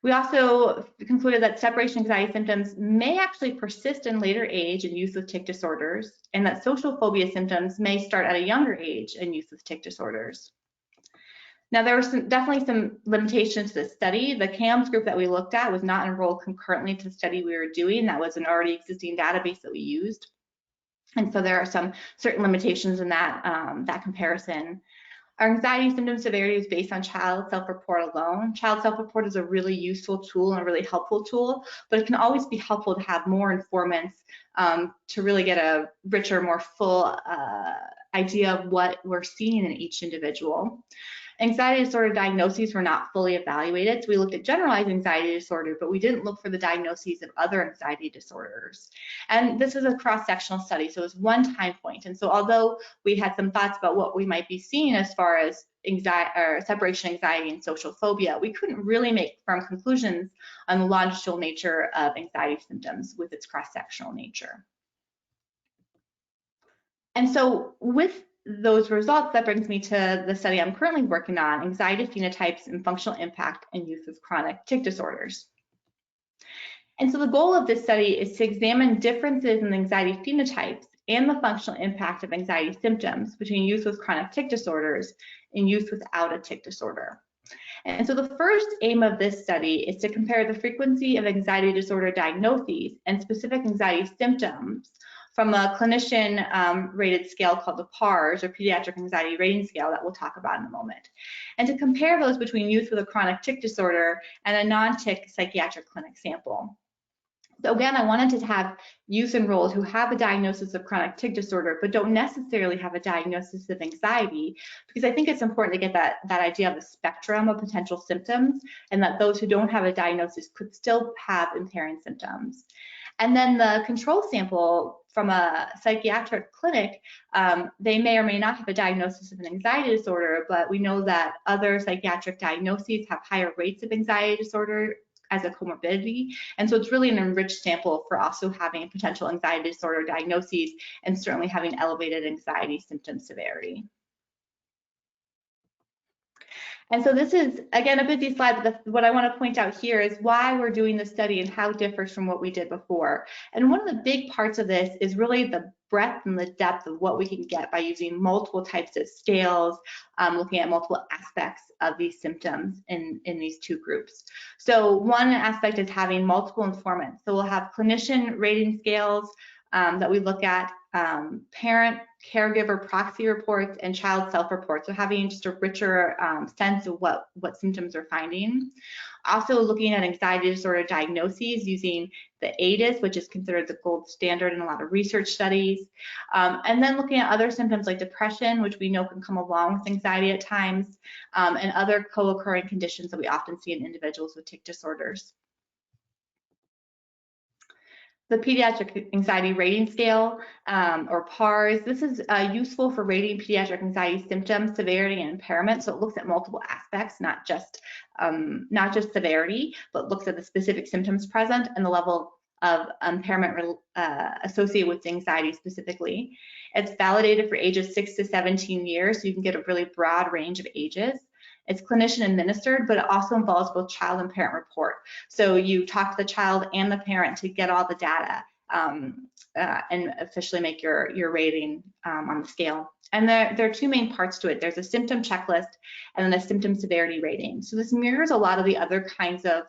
We also concluded that separation anxiety symptoms may actually persist in later age in youth with tic disorders, and that social phobia symptoms may start at a younger age in youth with tic disorders. Now, there were definitely some limitations to the study. The CAMS group that we looked at was not enrolled concurrently to the study we were doing. That was an already existing database that we used. And so there are some certain limitations in that, that comparison. Our anxiety symptom severity is based on child self-report alone. Child self-report is a really useful tool and a really helpful tool, but it can always be helpful to have more informants to really get a richer, more full idea of what we're seeing in each individual. Anxiety disorder diagnoses were not fully evaluated. So we looked at generalized anxiety disorder, but we didn't look for the diagnoses of other anxiety disorders. And this is a cross-sectional study, so it was one time point. And so although we had some thoughts about what we might be seeing as far as anxiety or separation anxiety and social phobia, we couldn't really make firm conclusions on the longitudinal nature of anxiety symptoms with its cross-sectional nature. And so with those results, that brings me to the study I'm currently working on, anxiety phenotypes and functional impact in youth with chronic tic disorders. And so the goal of this study is to examine differences in anxiety phenotypes and the functional impact of anxiety symptoms between youth with chronic tic disorders and youth without a tic disorder. And so the first aim of this study is to compare the frequency of anxiety disorder diagnoses and specific anxiety symptoms from a clinician rated scale called the PARS, or Pediatric Anxiety Rating Scale, that we'll talk about in a moment, and to compare those between youth with a chronic tic disorder and a non-tic psychiatric clinic sample. So again, I wanted to have youth enrolled who have a diagnosis of chronic tic disorder, but don't necessarily have a diagnosis of anxiety, because I think it's important to get that idea of the spectrum of potential symptoms, and that those who don't have a diagnosis could still have impairing symptoms. And then the control sample from a psychiatric clinic, they may or may not have a diagnosis of an anxiety disorder, but we know that other psychiatric diagnoses have higher rates of anxiety disorder as a comorbidity. And so it's really an enriched sample for also having potential anxiety disorder diagnoses and certainly having elevated anxiety symptom severity. And so this is, again, a busy slide, but what I want to point out here is why we're doing this study and how it differs from what we did before. And one of the big parts of this is really the breadth and the depth of what we can get by using multiple types of scales, looking at multiple aspects of these symptoms in these two groups. So one aspect is having multiple informants. So we'll have clinician rating scales that we look at, parent, caregiver proxy reports, and child self-reports. So having just a richer sense of what symptoms we're finding. Also looking at anxiety disorder diagnoses using the ADIS, which is considered the gold standard in a lot of research studies. And then looking at other symptoms like depression, which we know can come along with anxiety at times, and other co-occurring conditions that we often see in individuals with tic disorders. The Pediatric Anxiety Rating Scale, or PARS, this is useful for rating pediatric anxiety symptoms, severity, and impairment. So it looks at multiple aspects, not just not just severity, but looks at the specific symptoms present and the level of impairment associated with anxiety specifically. It's validated for ages 6 to 17 years, so you can get a really broad range of ages. It's clinician administered, but it also involves both child and parent report. So you talk to the child and the parent to get all the data and officially make your rating on the scale. And there are two main parts to it. There's a symptom checklist and then a symptom severity rating. So this mirrors a lot of the other kinds of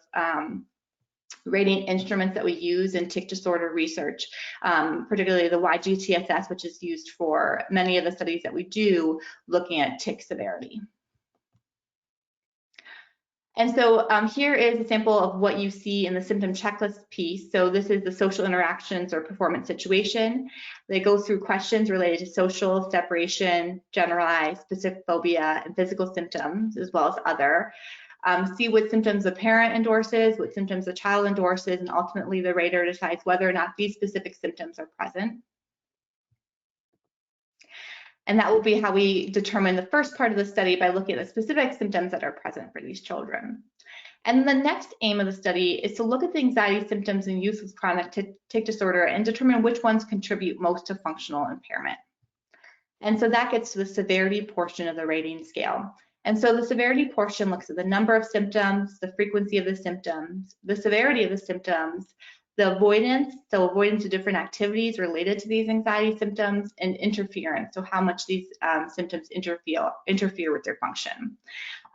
rating instruments that we use in tic disorder research, particularly the YGTSS, which is used for many of the studies that we do looking at tic severity. And so here is a sample of what you see in the symptom checklist piece. So this is the social interactions or performance situation. They go through questions related to social, separation, generalized, specific phobia, and physical symptoms, as well as other. See what symptoms the parent endorses, what symptoms the child endorses, and ultimately the rater decides whether or not these specific symptoms are present. And that will be how we determine the first part of the study, by looking at the specific symptoms that are present for these children. And the next aim of the study is to look at the anxiety symptoms in youth with chronic tic disorder and determine which ones contribute most to functional impairment. And so that gets to the severity portion of the rating scale. And so the severity portion looks at the number of symptoms, the frequency of the symptoms, the severity of the symptoms, the avoidance, so avoidance of different activities related to these anxiety symptoms, and interference, so how much these symptoms interfere with their function.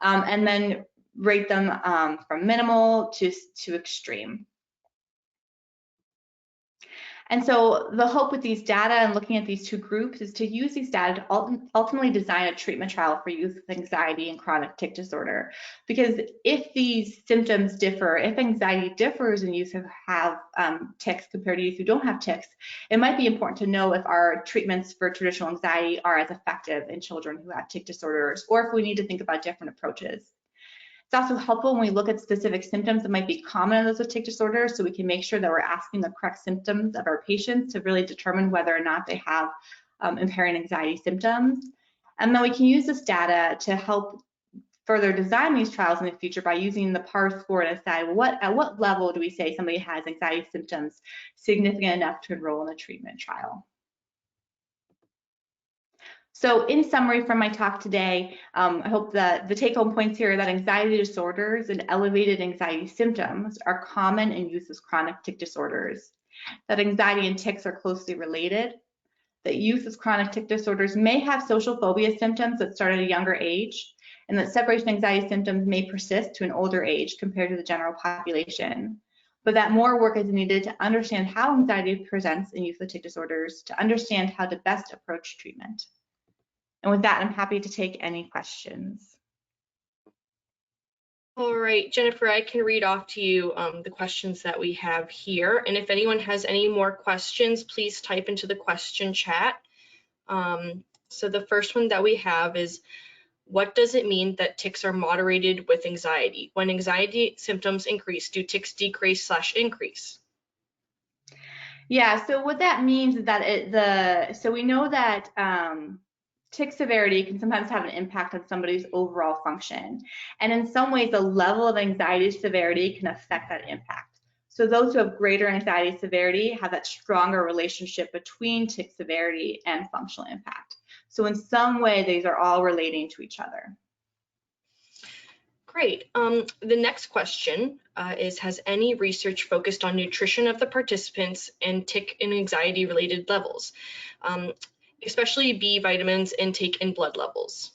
And then rate them from minimal to extreme. And so the hope with these data and looking at these two groups is to use these data to ultimately design a treatment trial for youth with anxiety and chronic tic disorder. Because if these symptoms differ, if anxiety differs in youth who have tics compared to youth who don't have tics, it might be important to know if our treatments for traditional anxiety are as effective in children who have tic disorders, or if we need to think about different approaches. It's also helpful when we look at specific symptoms that might be common in those with tic disorders, so we can make sure that we're asking the correct symptoms of our patients to really determine whether or not they have impairing anxiety symptoms. And then we can use this data to help further design these trials in the future by using the PAR score to decide at what level do we say somebody has anxiety symptoms significant enough to enroll in a treatment trial. So in summary from my talk today, I hope that the take-home points here are that anxiety disorders and elevated anxiety symptoms are common in youth with chronic tic disorders, that anxiety and tics are closely related, that youth with chronic tic disorders may have social phobia symptoms that start at a younger age, and that separation anxiety symptoms may persist to an older age compared to the general population, but that more work is needed to understand how anxiety presents in youth with tic disorders, to understand how to best approach treatment. And with that, I'm happy to take any questions. All right, Jennifer, I can read off to you the questions that we have here. And if anyone has any more questions, please type into the question chat. So the first one that we have is, what does it mean that tics are moderated with anxiety? When anxiety symptoms increase, do tics decrease/increase? Yeah, so what that means is that so we know that tic severity can sometimes have an impact on somebody's overall function. And in some ways, the level of anxiety severity can affect that impact. So those who have greater anxiety severity have that stronger relationship between tic severity and functional impact. So in some way, these are all relating to each other. Great. The next question is, has any research focused on nutrition of the participants and tic and anxiety related levels? Especially B vitamins intake and blood levels?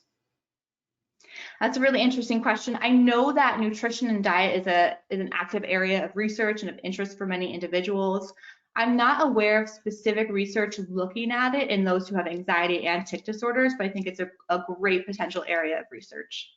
That's a really interesting question. I know that nutrition and diet is an active area of research and of interest for many individuals. I'm not aware of specific research looking at it in those who have anxiety and tic disorders, but I think it's a great potential area of research.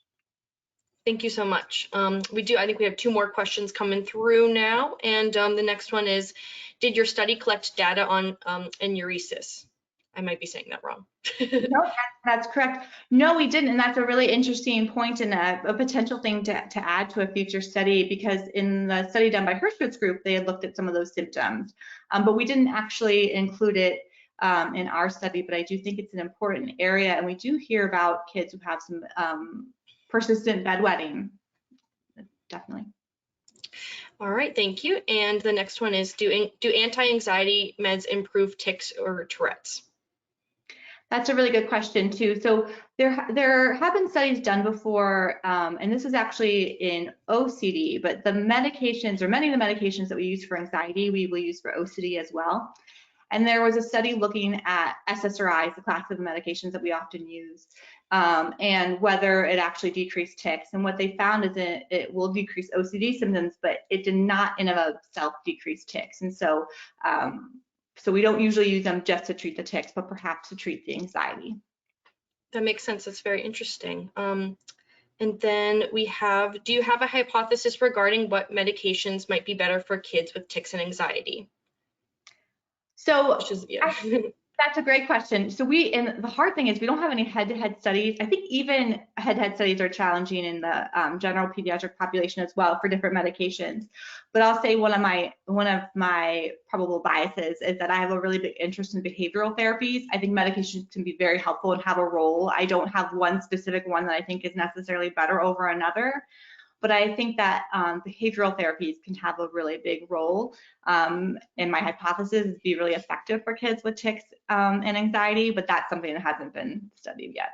Thank you so much. I think we have two more questions coming through now. And the next one is, did your study collect data on enuresis? I might be saying that wrong. No, that's correct. No, we didn't, and that's a really interesting point and a potential thing to add to a future study, because in the study done by Hirschfield's group, they had looked at some of those symptoms, but we didn't actually include it in our study, but I do think it's an important area, and we do hear about kids who have some persistent bedwetting All right, thank you. And the next one is, do anti-anxiety meds improve tics or Tourette's? That's a really good question too. So there have been studies done before, and this is actually in OCD, but the medications, or many of the medications that we use for anxiety, we will use for OCD as well. And there was a study looking at SSRIs, the class of medications that we often use, and whether it actually decreased tics. And what they found is that it will decrease OCD symptoms, but it did not in and of itself decrease tics. And so, so we don't usually use them just to treat the tics, but perhaps to treat the anxiety. That makes sense. That's very interesting. And then we have, do you have a hypothesis regarding what medications might be better for kids with tics and anxiety? So Yeah. That's a great question. So and the hard thing is we don't have any head-to-head studies. I think even head-to-head studies are challenging in the general pediatric population as well for different medications. But I'll say one of my probable biases is that I have a really big interest in behavioral therapies. I think medications can be very helpful and have a role. I don't have one specific one that I think is necessarily better over another. But I think that behavioral therapies can have a really big role. And my hypothesis is be really effective for kids with tics and anxiety, but that's something that hasn't been studied yet.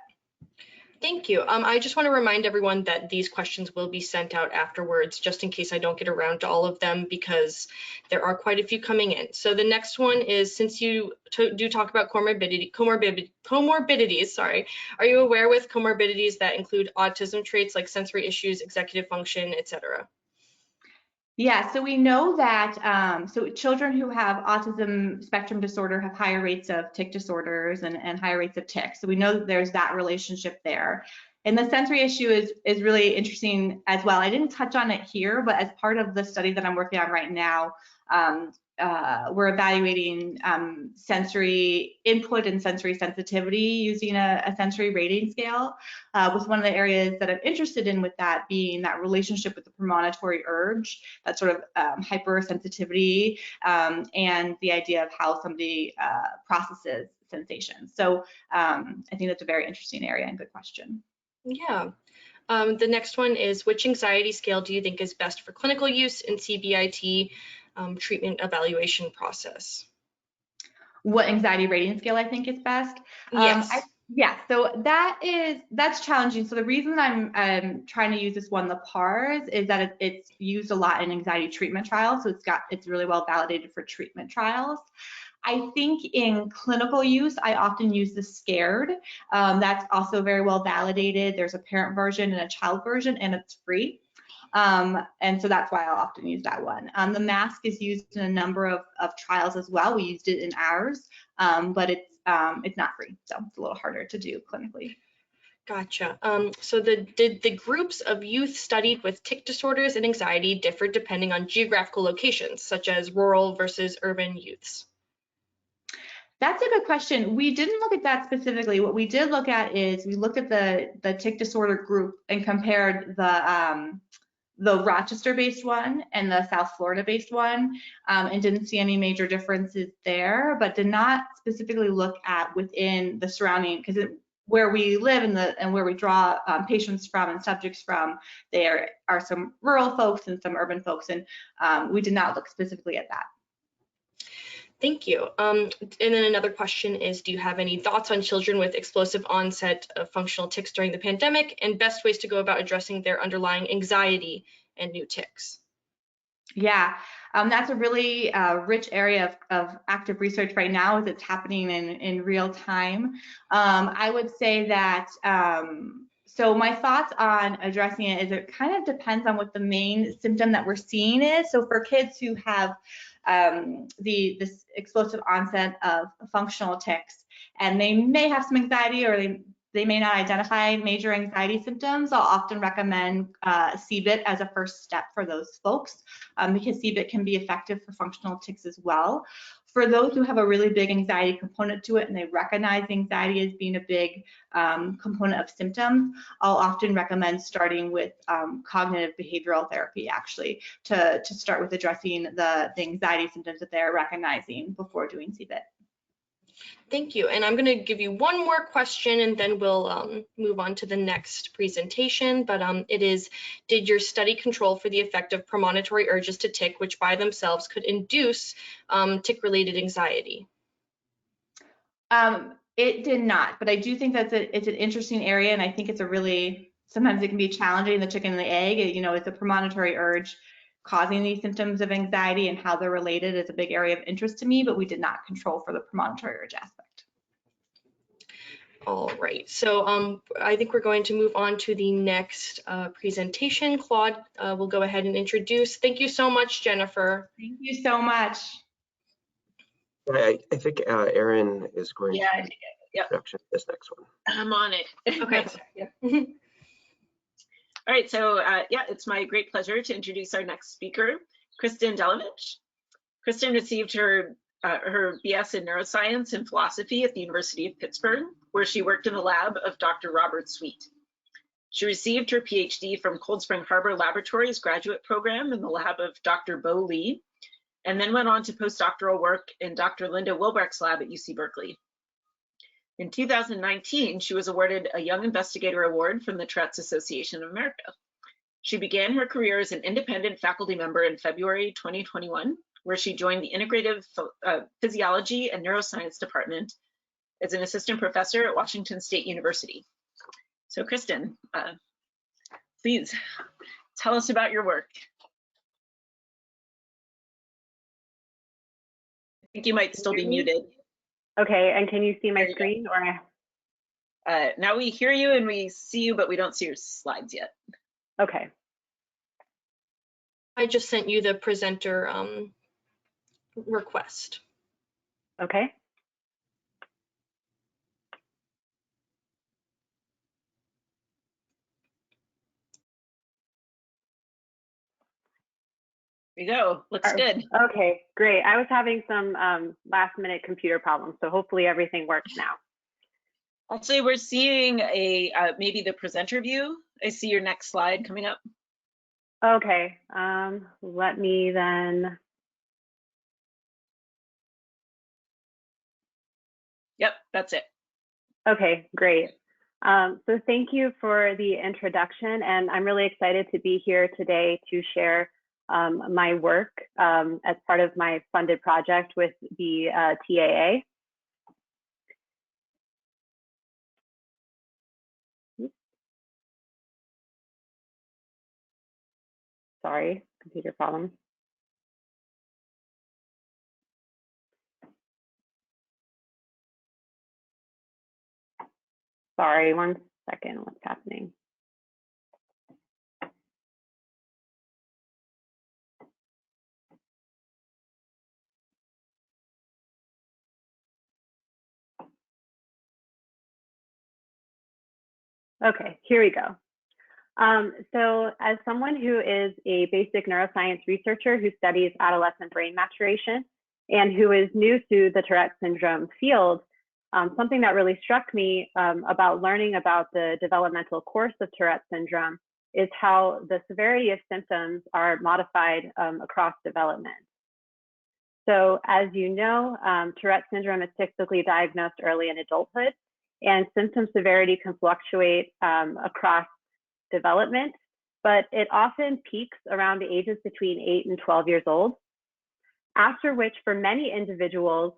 Thank you. I just want to remind everyone that these questions will be sent out afterwards, just in case I don't get around to all of them, because there are quite a few coming in. So the next one is, since you do talk about comorbidities, sorry, are you aware with comorbidities that include autism traits like sensory issues, executive function, etc.? Yeah, so we know that so children who have autism spectrum disorder have higher rates of tic disorders and higher rates of tics. So we know that there's that relationship there. And the sensory issue is really interesting as well. I didn't touch on it here, but as part of the study that I'm working on right now, we're evaluating sensory input and sensory sensitivity using a sensory rating scale, with one of the areas that I'm interested in with that being that relationship with the premonitory urge, that sort of hypersensitivity, and the idea of how somebody processes sensations. So I think that's a very interesting area and good question. Yeah. The next one is, which anxiety scale do you think is best for clinical use in CBIT treatment evaluation process? What anxiety rating scale I think is best? Yes. So that's challenging. So the reason I'm trying to use this one, the PARS, is that it's used a lot in anxiety treatment trials. So it's really well validated for treatment trials. I think in clinical use, I often use the SCARED. That's also very well validated. There's a parent version and a child version, and it's free. And so that's why I'll often use that one. The mask is used in a number of trials as well. We used it in ours, but it's not free, so it's a little harder to do clinically. Gotcha. So did the groups of youth studied with tic disorders and anxiety differ depending on geographical locations, such as rural versus urban youths? That's a good question. We didn't look at that specifically. What we did look at is we looked at the tic disorder group and compared the Rochester-based one and the South Florida-based one, and didn't see any major differences there, but did not specifically look at within the surrounding, because where we live and where we draw patients from and subjects from, there are some rural folks and some urban folks, and we did not look specifically at that. Thank you. And then another question is, do you have any thoughts on children with explosive onset of functional tics during the pandemic and best ways to go about addressing their underlying anxiety and new tics? Yeah, that's a really rich area of active research right now as it's happening in real time. I would say that, so my thoughts on addressing it is it kind of depends on what the main symptom that we're seeing is. So for kids who have this explosive onset of functional tics, and they may have some anxiety or they may not identify major anxiety symptoms, I'll often recommend CBIT as a first step for those folks, because CBIT can be effective for functional tics as well. For those who have a really big anxiety component to it and they recognize anxiety as being a big component of symptoms, I'll often recommend starting with cognitive behavioral therapy, actually, to start with addressing the anxiety symptoms that they're recognizing before doing CBIT. Thank you. And I'm going to give you one more question and then we'll move on to the next presentation. But it is, did your study control for the effect of premonitory urges to tic, which by themselves could induce tic-related anxiety? It did not, but I do think that it's an interesting area, and I think it's a really, sometimes it can be challenging, the chicken and the egg. You know, it's a premonitory urge causing these symptoms of anxiety, and how they're related is a big area of interest to me, but we did not control for the premonitory urge aspect. All right, so I think we're going to move on to the next presentation. Claude will go ahead and introduce. Thank you so much, Jennifer. Thank you so much. I think Erin is going to Yep. introduction this next one. I'm on it. Okay. All right, so yeah, it's my great pleasure to introduce our next speaker, Kristen Delovich. Kristen received her BS in neuroscience and philosophy at the University of Pittsburgh, where she worked in the lab of Dr. Robert Sweet. She received her PhD from Cold Spring Harbor Laboratories graduate program in the lab of Dr. Bo Lee, and then went on to postdoctoral work in Dr. Linda Wilbrecht's lab at UC Berkeley. In 2019, she was awarded a Young Investigator Award from the Tourette Association of America. She began her career as an independent faculty member in February 2021, where she joined the Integrative Physiology and Neuroscience Department as an assistant professor at Washington State University. So Kristen, please tell us about your work. I think you might still be muted. Okay, and can you see my screen or? Now we hear you and we see you, but we don't see your slides yet. Okay. I just sent you the presenter request. Okay. There you go. Looks good. Okay, great. I was having some last minute computer problems, so hopefully everything works now. I'll say we're seeing a maybe the presenter view. I see your next slide coming up. Okay, let me then. Yep, that's it. Okay, great. So thank you for the introduction, and I'm really excited to be here today to share my work as part of my funded project with the TAA. Sorry, computer problem. Sorry, one second, what's happening? Okay, here we go. So as someone who is a basic neuroscience researcher who studies adolescent brain maturation and who is new to the Tourette syndrome field, something that really struck me about learning about the developmental course of Tourette syndrome is how the severity of symptoms are modified across development. So as you know, Tourette syndrome is typically diagnosed early in adulthood, and symptom severity can fluctuate across development, but it often peaks around the ages between 8 and 12 years old, after which for many individuals,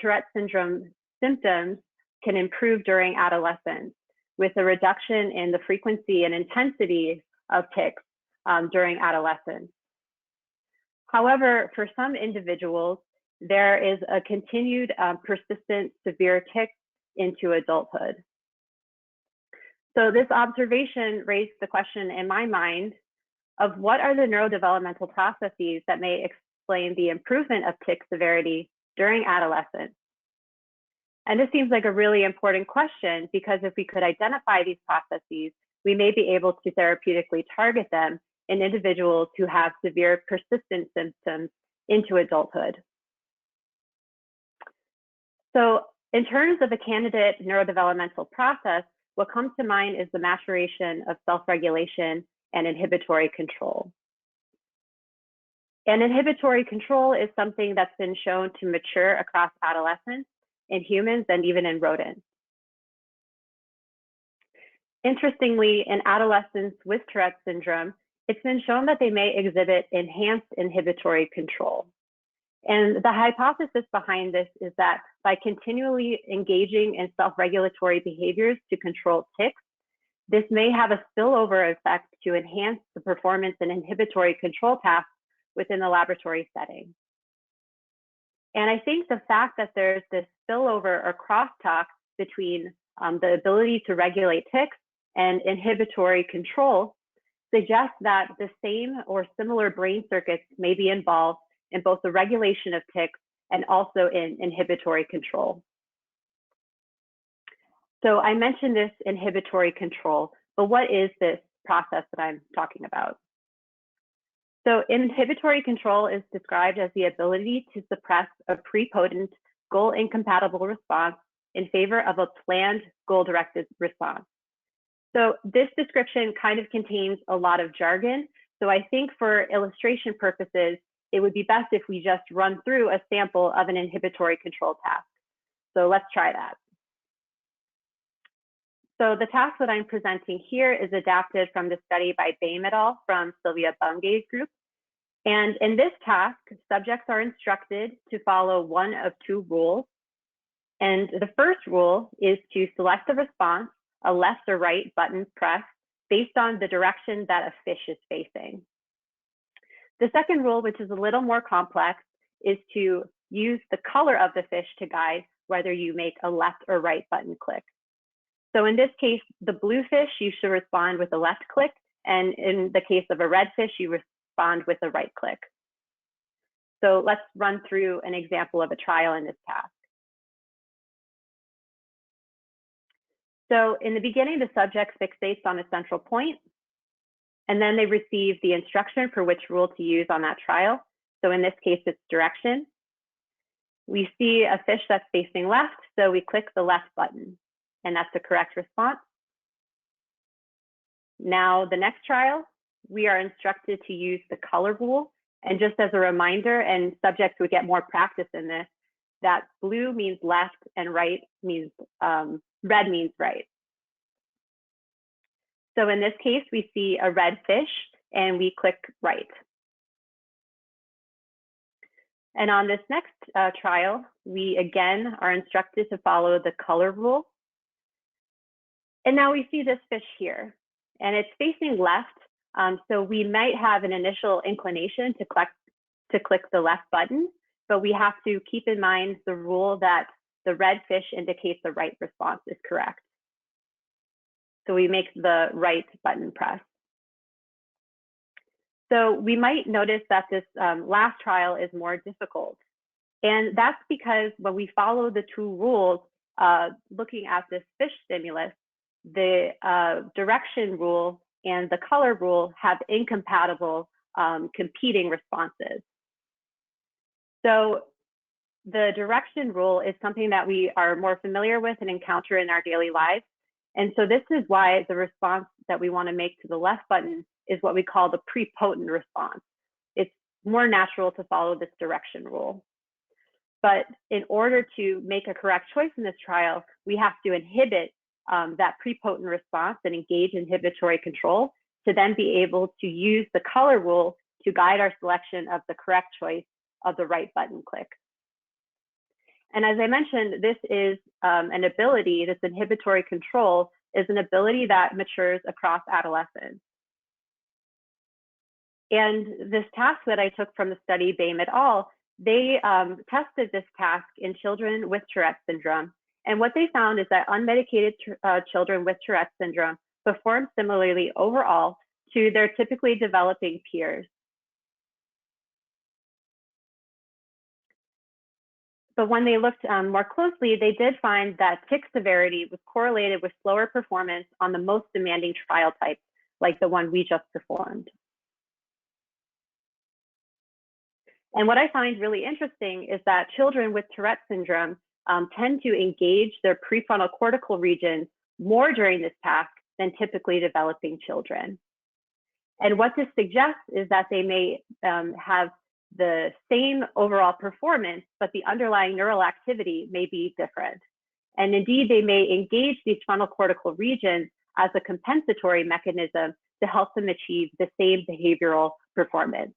Tourette syndrome symptoms can improve during adolescence with a reduction in the frequency and intensity of tics during adolescence. However, for some individuals, there is a continued persistent severe tic into adulthood. So this observation raised the question in my mind of what are the neurodevelopmental processes that may explain the improvement of tic severity during adolescence. And this seems like a really important question because if we could identify these processes, we may be able to therapeutically target them in individuals who have severe persistent symptoms into adulthood. So in terms of a candidate neurodevelopmental process, what comes to mind is the maturation of self-regulation and inhibitory control. And inhibitory control is something that's been shown to mature across adolescence in humans and even in rodents. Interestingly, in adolescents with Tourette syndrome, it's been shown that they may exhibit enhanced inhibitory control. And the hypothesis behind this is that by continually engaging in self-regulatory behaviors to control tics, this may have a spillover effect to enhance the performance and inhibitory control tasks within the laboratory setting. And I think the fact that there's this spillover or crosstalk between the ability to regulate tics and inhibitory control suggests that the same or similar brain circuits may be involved in both the regulation of tics and also in inhibitory control. So I mentioned this inhibitory control, but what is this process that I'm talking about? So inhibitory control is described as the ability to suppress a prepotent goal-incompatible response in favor of a planned goal-directed response. So this description kind of contains a lot of jargon. So I think for illustration purposes, it would be best if we just run through a sample of an inhibitory control task. So let's try that. So the task that I'm presenting here is adapted from the study by Bain et al. From Sylvia Bungay's group. And in this task, subjects are instructed to follow one of two rules. And the first rule is to select a response, a left or right button press, based on the direction that a fish is facing. The second rule, which is a little more complex, is to use the color of the fish to guide whether you make a left or right button click. So in this case, the blue fish, you should respond with a left click. And in the case of a red fish, you respond with a right click. So let's run through an example of a trial in this task. So in the beginning, the subject fixates on a central point, and then they receive the instruction for which rule to use on that trial. So in this case, it's direction. We see a fish that's facing left, so we click the left button, and that's the correct response. Now, the next trial, we are instructed to use the color rule. And just as a reminder, and subjects would get more practice in this, that blue means left and right means, red means right. So in this case, we see a red fish and we click right. And on this next trial, we again are instructed to follow the color rule. And now we see this fish here, and it's facing left. So we might have an initial inclination to click the left button, but we have to keep in mind the rule that the red fish indicates the right response is correct. So we make the right button press. So we might notice that this last trial is more difficult. And that's because when we follow the two rules, looking at this fish stimulus, the direction rule and the color rule have incompatible competing responses. So the direction rule is something that we are more familiar with and encounter in our daily lives. And so this is why the response that we want to make to the left button is what we call the prepotent response. It's more natural to follow this direction rule. But in order to make a correct choice in this trial, we have to inhibit that prepotent response and engage inhibitory control to then be able to use the color rule to guide our selection of the correct choice of the right button click. And as I mentioned, this is an ability, this inhibitory control is an ability that matures across adolescence. And this task that I took from the study, Bain et al., they tested this task in children with Tourette syndrome. And what they found is that unmedicated children with Tourette syndrome perform similarly overall to their typically developing peers. But when they looked more closely, they did find that tic severity was correlated with slower performance on the most demanding trial types, like the one we just performed. And what I find really interesting is that children with Tourette syndrome tend to engage their prefrontal cortical regions more during this task than typically developing children. And what this suggests is that they may have the same overall performance, but the underlying neural activity may be different. And indeed, they may engage these frontal cortical regions as a compensatory mechanism to help them achieve the same behavioral performance.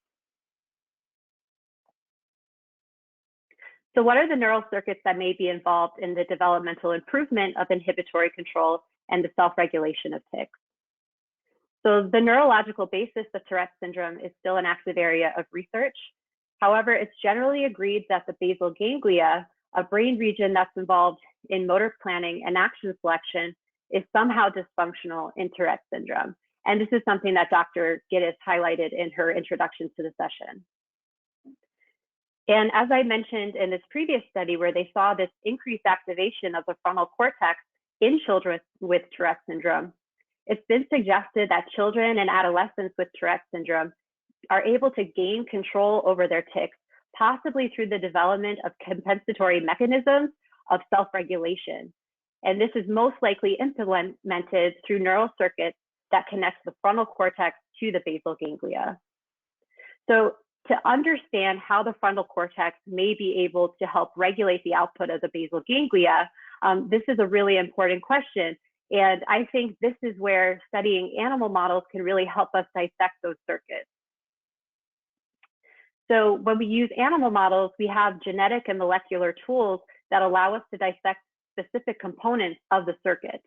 So what are the neural circuits that may be involved in the developmental improvement of inhibitory control and the self-regulation of tics? So the neurological basis of Tourette syndrome is still an active area of research. However, it's generally agreed that the basal ganglia, a brain region that's involved in motor planning and action selection, is somehow dysfunctional in Tourette syndrome. And this is something that Dr. Gittes highlighted in her introduction to the session. And as I mentioned in this previous study where they saw this increased activation of the frontal cortex in children with Tourette syndrome, it's been suggested that children and adolescents with Tourette syndrome are able to gain control over their tics, possibly through the development of compensatory mechanisms of self-regulation. And this is most likely implemented through neural circuits that connect the frontal cortex to the basal ganglia. So to understand how the frontal cortex may be able to help regulate the output of the basal ganglia, this is a really important question. And I think this is where studying animal models can really help us dissect those circuits. So when we use animal models, we have genetic and molecular tools that allow us to dissect specific components of the circuit.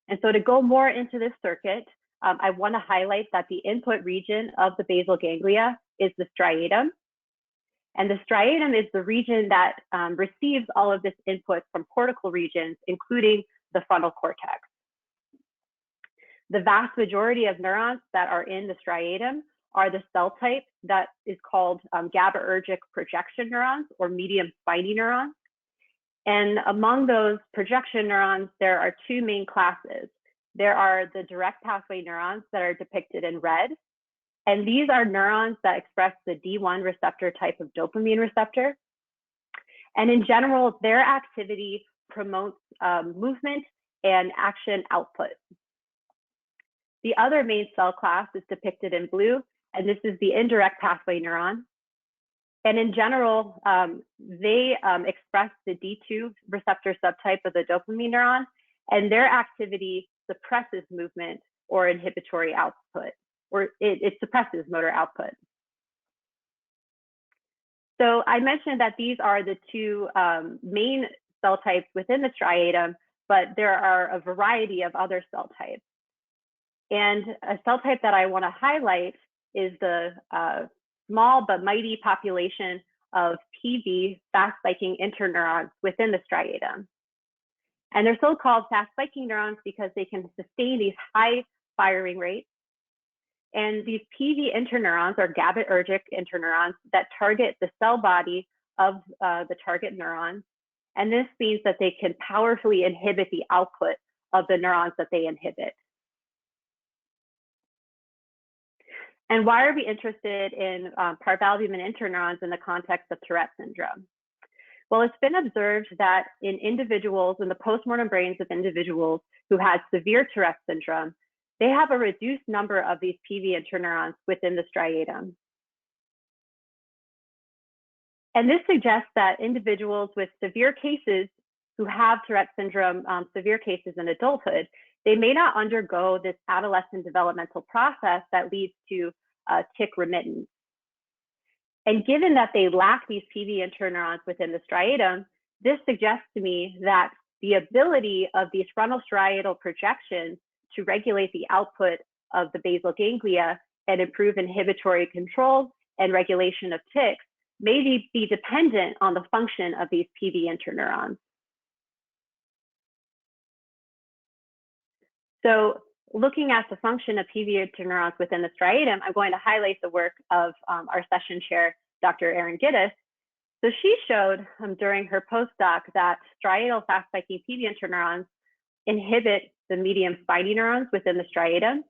And so to go more into this circuit, I want to highlight that the input region of the basal ganglia is the striatum. And the striatum is the region that receives all of this input from cortical regions, including the frontal cortex. The vast majority of neurons that are in the striatum are the cell type that is called GABAergic projection neurons or medium spiny neurons. And among those projection neurons, there are two main classes. There are the direct pathway neurons that are depicted in red. And these are neurons that express the D1 receptor type of dopamine receptor. And in general, their activity promotes movement and action output. The other main cell class is depicted in blue, and this is the indirect pathway neuron. And in general, they express the D2 receptor subtype of the dopamine neuron, and their activity suppresses movement or inhibitory output, or it suppresses motor output. So I mentioned that these are the two main cell types within the striatum, but there are a variety of other cell types. And a cell type that I want to highlight is the small but mighty population of PV, fast spiking interneurons within the striatum. And they're so-called fast spiking neurons because they can sustain these high firing rates. And these PV interneurons are GABAergic interneurons that target the cell body of the target neuron. And this means that they can powerfully inhibit the output of the neurons that they inhibit. And why are we interested in parvalbumin interneurons in the context of Tourette syndrome? Well, it's been observed that in individuals, in the postmortem brains of individuals who had severe Tourette syndrome, they have a reduced number of these PV interneurons within the striatum. And this suggests that individuals with severe cases who have Tourette syndrome, severe cases in adulthood, they may not undergo this adolescent developmental process that leads to tic remittance. And given that they lack these PV interneurons within the striatum, this suggests to me that the ability of these frontal striatal projections to regulate the output of the basal ganglia and improve inhibitory control and regulation of tics may be dependent on the function of these PV interneurons. So looking at the function of PV interneurons within the striatum, I'm going to highlight the work of our session chair, Dr. Erin Gittes. So she showed during her postdoc that striatal fast spiking PV interneurons inhibit the medium spiny neurons within the striatum.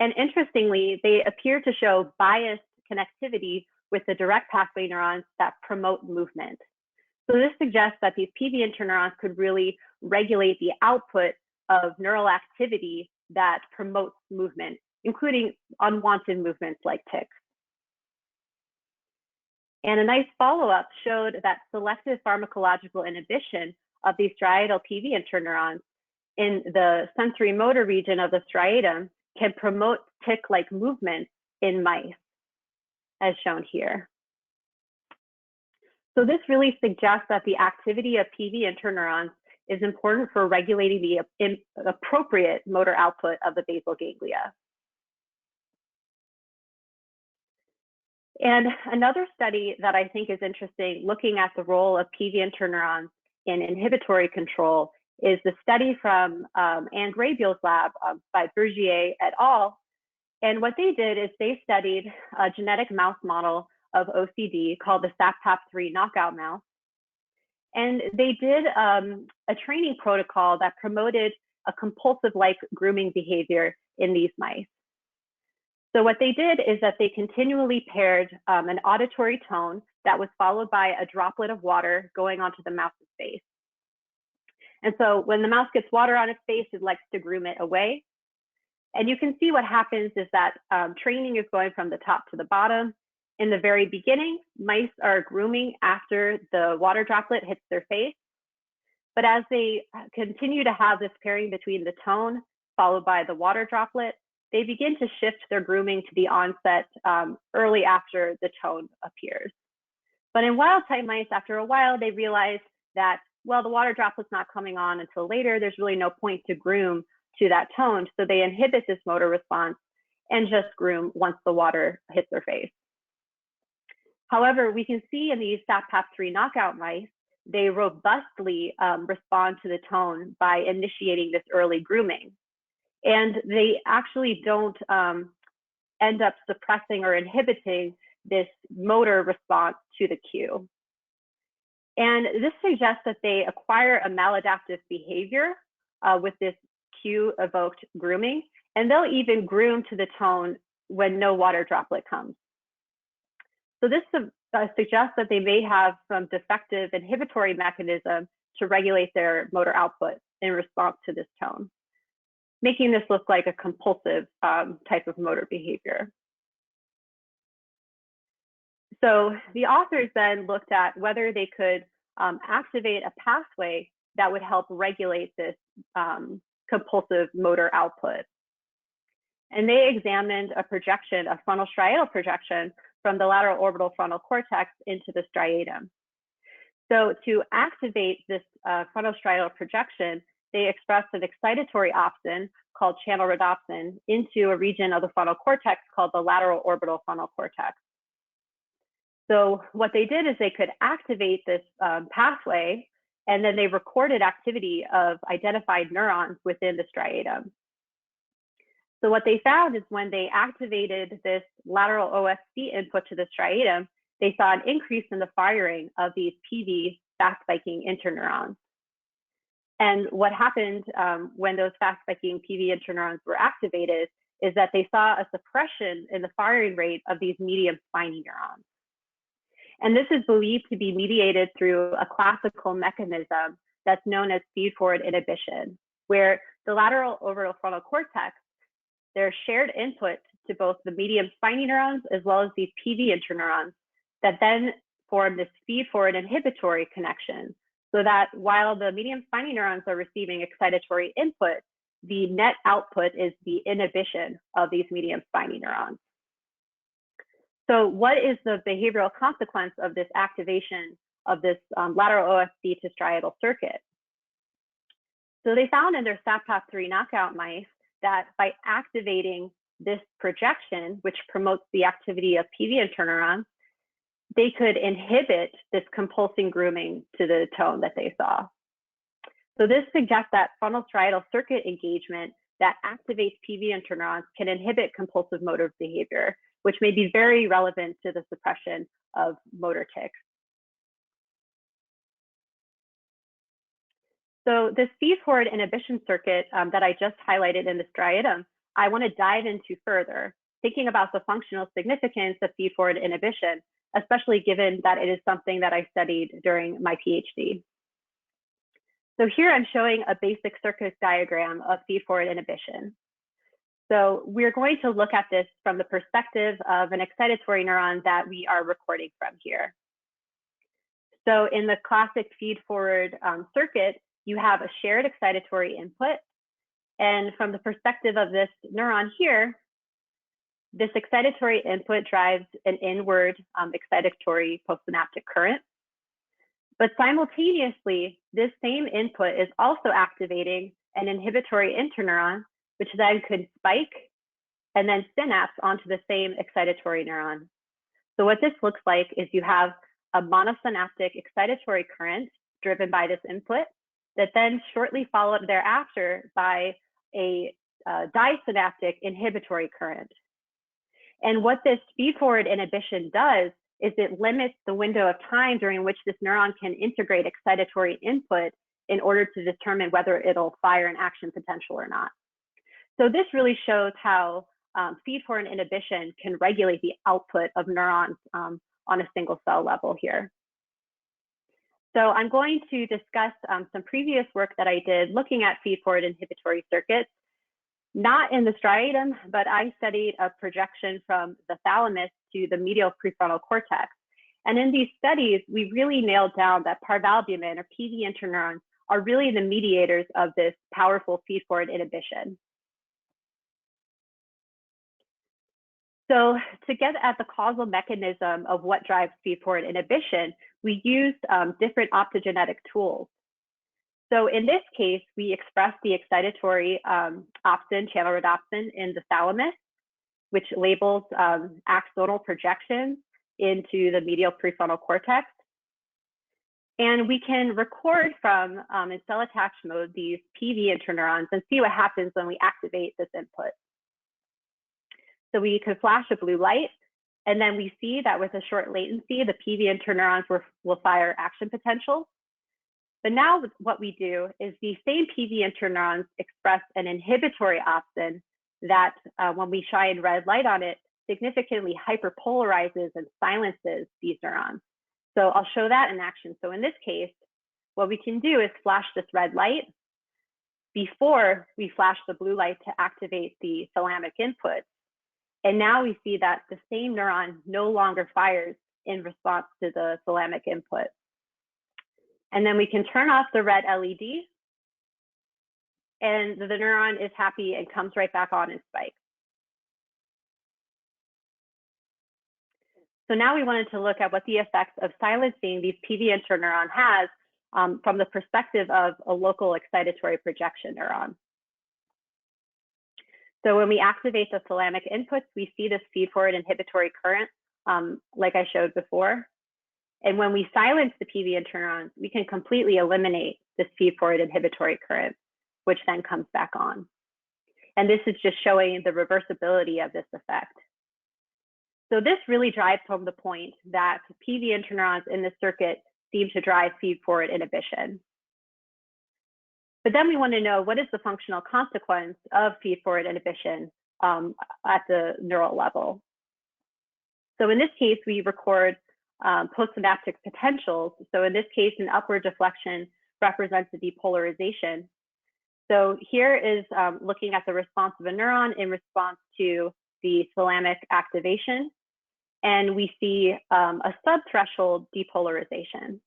And interestingly, they appear to show biased connectivity with the direct pathway neurons that promote movement. So this suggests that these PV interneurons could really regulate the output of neural activity that promotes movement, including unwanted movements like tics. And a nice follow-up showed that selective pharmacological inhibition of these striatal PV interneurons in the sensory motor region of the striatum can promote tick-like movement in mice, as shown here. So this really suggests that the activity of PV interneurons is important for regulating the appropriate motor output of the basal ganglia. And another study that I think is interesting, looking at the role of PV interneurons in inhibitory control, is the study from Anne Graybiel's lab by Bergier et al. And what they did is they studied a genetic mouse model of OCD called the SAPTAP3 knockout mouse. And they did a training protocol that promoted a compulsive-like grooming behavior in these mice. So what they did is that they continually paired an auditory tone that was followed by a droplet of water going onto the mouse's face. And so when the mouse gets water on its face, it likes to groom it away. And you can see what happens is that training is going from the top to the bottom. In the very beginning, mice are grooming after the water droplet hits their face. But as they continue to have this pairing between the tone followed by the water droplet, they begin to shift their grooming to the onset early after the tone appears. But in wild-type mice, after a while, they realize that, well, the water droplet's not coming on until later. There's really no point to groom to that tone. So they inhibit this motor response and just groom once the water hits their face. However, we can see in these SAPTAP3 knockout mice, they robustly respond to the tone by initiating this early grooming. And they actually don't end up suppressing or inhibiting this motor response to the cue. And this suggests that they acquire a maladaptive behavior with this cue evoked grooming, and they'll even groom to the tone when no water droplet comes. So this suggests that they may have some defective inhibitory mechanism to regulate their motor output in response to this tone, making this look like a compulsive type of motor behavior. So the authors then looked at whether they could activate a pathway that would help regulate this compulsive motor output. And they examined a projection, a frontal striatal projection from the lateral orbital frontal cortex into the striatum. So to activate this frontal striatal projection, they expressed an excitatory opsin called channel rhodopsin into a region of the frontal cortex called the lateral orbital frontal cortex. So what they did is they could activate this pathway, and then they recorded activity of identified neurons within the striatum. So what they found is when they activated this lateral OFC input to the striatum, they saw an increase in the firing of these PV fast-spiking interneurons. And what happened when those fast-spiking PV interneurons were activated is that they saw a suppression in the firing rate of these medium spiny neurons. And this is believed to be mediated through a classical mechanism that's known as feed-forward inhibition, where the lateral orbital frontal cortex, there's shared input to both the medium spiny neurons as well as these PV interneurons that then form this feed-forward inhibitory connection, so that while the medium spiny neurons are receiving excitatory input, the net output is the inhibition of these medium spiny neurons. So what is the behavioral consequence of this activation of this lateral OFC to striatal circuit? So they found in their SAPTAP3 knockout mice that by activating this projection, which promotes the activity of PV interneurons, they could inhibit this compulsing grooming to the tone that they saw. So this suggests that frontal striatal circuit engagement that activates PV interneurons can inhibit compulsive motor behavior, which may be very relevant to the suppression of motor tics. So this feed-forward inhibition circuit that I just highlighted in the striatum, I want to dive into further, thinking about the functional significance of feed-forward inhibition, especially given that it is something that I studied during my PhD. So here I'm showing a basic circuit diagram of feed-forward inhibition. So we're going to look at this from the perspective of an excitatory neuron that we are recording from here. So in the classic feed-forward circuit, you have a shared excitatory input. And from the perspective of this neuron here, this excitatory input drives an inward excitatory postsynaptic current. But simultaneously, this same input is also activating an inhibitory interneuron, which then could spike and then synapse onto the same excitatory neuron. So what this looks like is you have a monosynaptic excitatory current driven by this input that then shortly followed thereafter by a disynaptic inhibitory current. And what this feed-forward inhibition does is it limits the window of time during which this neuron can integrate excitatory input in order to determine whether it'll fire an action potential or not. So this really shows how feed-forward inhibition can regulate the output of neurons on a single cell level here. So I'm going to discuss some previous work that I did looking at feed-forward inhibitory circuits, not in the striatum, but I studied a projection from the thalamus to the medial prefrontal cortex. And in these studies, we really nailed down that parvalbumin or PV interneurons are really the mediators of this powerful feed-forward inhibition. So to get at the causal mechanism of what drives feed-forward inhibition, we used different optogenetic tools. So in this case, we expressed the excitatory opsin, channel rhodopsin, in the thalamus, which labels axonal projections into the medial prefrontal cortex. And we can record from, in cell attached mode, these PV interneurons and see what happens when we activate this input. So we can flash a blue light, and then we see that with a short latency, the PV interneurons will fire action potential. But now what we do is the same PV interneurons express an inhibitory opsin that when we shine red light on it, significantly hyperpolarizes and silences these neurons. So I'll show that in action. So in this case, what we can do is flash this red light before we flash the blue light to activate the thalamic input. And now we see that the same neuron no longer fires in response to the thalamic input. And then we can turn off the red LED, and the neuron is happy and comes right back on and spikes. So now we wanted to look at what the effects of silencing these PV interneuron has from the perspective of a local excitatory projection neuron. So when we activate the thalamic inputs, we see this feed-forward inhibitory current, like I showed before. And when we silence the PV interneurons, we can completely eliminate this feed-forward inhibitory current, which then comes back on. And this is just showing the reversibility of this effect. So this really drives home the point that PV interneurons in this circuit seem to drive feed-forward inhibition. But then we want to know, what is the functional consequence of feed-forward inhibition at the neural level? So in this case, we record postsynaptic potentials. So in this case, an upward deflection represents a depolarization. So here is looking at the response of a neuron in response to the thalamic activation. And we see a subthreshold depolarization.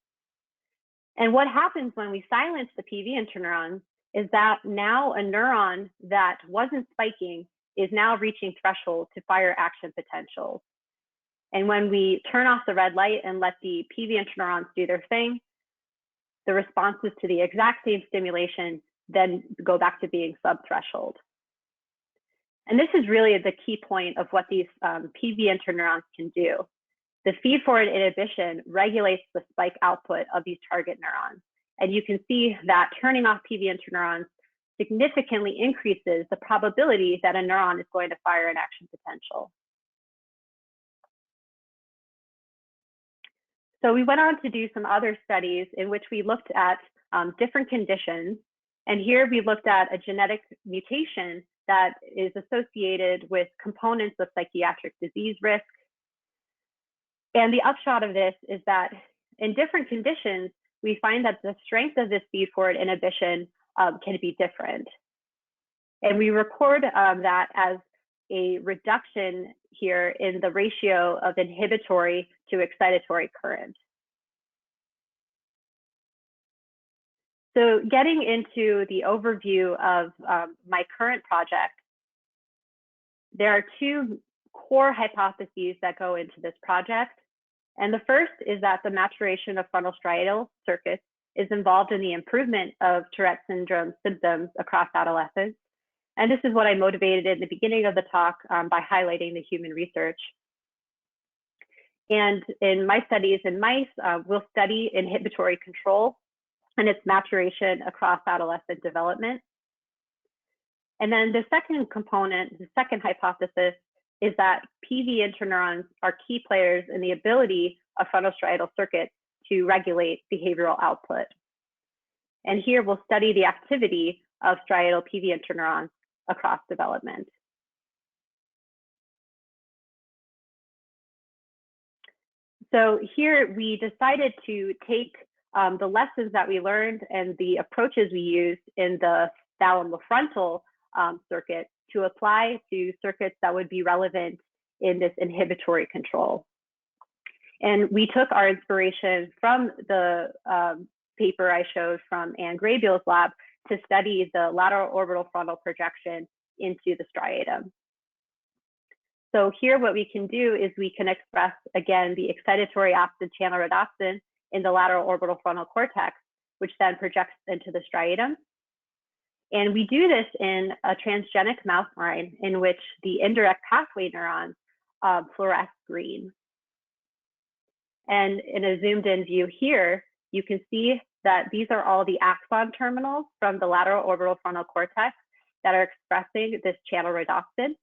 And what happens when we silence the PV interneurons is that now a neuron that wasn't spiking is now reaching threshold to fire action potential. And when we turn off the red light and let the PV interneurons do their thing, the responses to the exact same stimulation then go back to being subthreshold. And this is really the key point of what these PV interneurons can do. The feed-forward inhibition regulates the spike output of these target neurons. And you can see that turning off PV interneurons significantly increases the probability that a neuron is going to fire an action potential. So we went on to do some other studies in which we looked at different conditions. And here we looked at a genetic mutation that is associated with components of psychiatric disease risk. And the upshot of this is that in different conditions, we find that the strength of this feed-forward inhibition can be different. And we record that as a reduction here in the ratio of inhibitory to excitatory current. So getting into the overview of my current project, there are two core hypotheses that go into this project. And the first is that the maturation of frontal striatal circuits is involved in the improvement of Tourette syndrome symptoms across adolescence. And this is what I motivated in the beginning of the talk by highlighting the human research. And in my studies in mice, we'll study inhibitory control and its maturation across adolescent development. And then the second component, the second hypothesis, is that PV interneurons are key players in the ability of frontal striatal circuits to regulate behavioral output. And here we'll study the activity of striatal PV interneurons across development. So here we decided to take the lessons that we learned and the approaches we used in the thalamo-frontal circuit to apply to circuits that would be relevant in this inhibitory control. And we took our inspiration from the paper I showed from Anne Graybiel's lab to study the lateral orbital frontal projection into the striatum. So here what we can do is we can express, again, the excitatory opsin channel rhodopsin in the lateral orbital frontal cortex, which then projects into the striatum. And we do this in a transgenic mouse line in which the indirect pathway neurons fluoresce green. And in a zoomed in view here, you can see that these are all the axon terminals from the lateral orbital frontal cortex that are expressing this channel rhodopsin.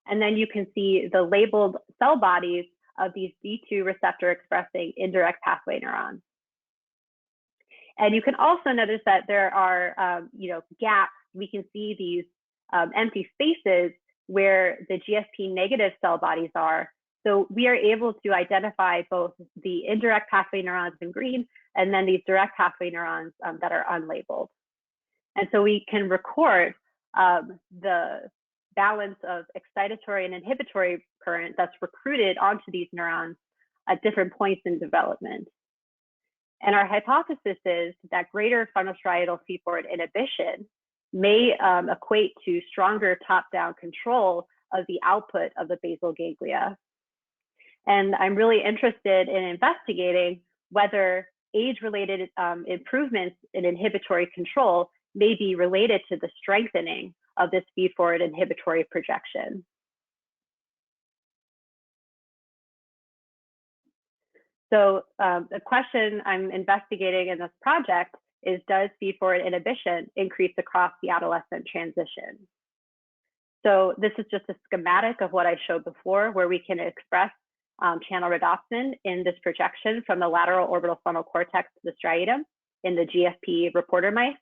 And then you can see the labeled cell bodies of these D2 receptor expressing indirect pathway neurons. And you can also notice that there are gaps. We can see these empty spaces where the GFP negative cell bodies are. So we are able to identify both the indirect pathway neurons in green and then these direct pathway neurons that are unlabeled. And so we can record the balance of excitatory and inhibitory current that's recruited onto these neurons at different points in development. And our hypothesis is that greater frontal striatal feed-forward inhibition may equate to stronger top-down control of the output of the basal ganglia. And I'm really interested in investigating whether age-related improvements in inhibitory control may be related to the strengthening of this feed-forward inhibitory projection. So the question I'm investigating in this project is, does feed-forward inhibition increase across the adolescent transition? So this is just a schematic of what I showed before, where we can express channel rhodopsin in this projection from the lateral orbital frontal cortex to the striatum in the GFP reporter mice.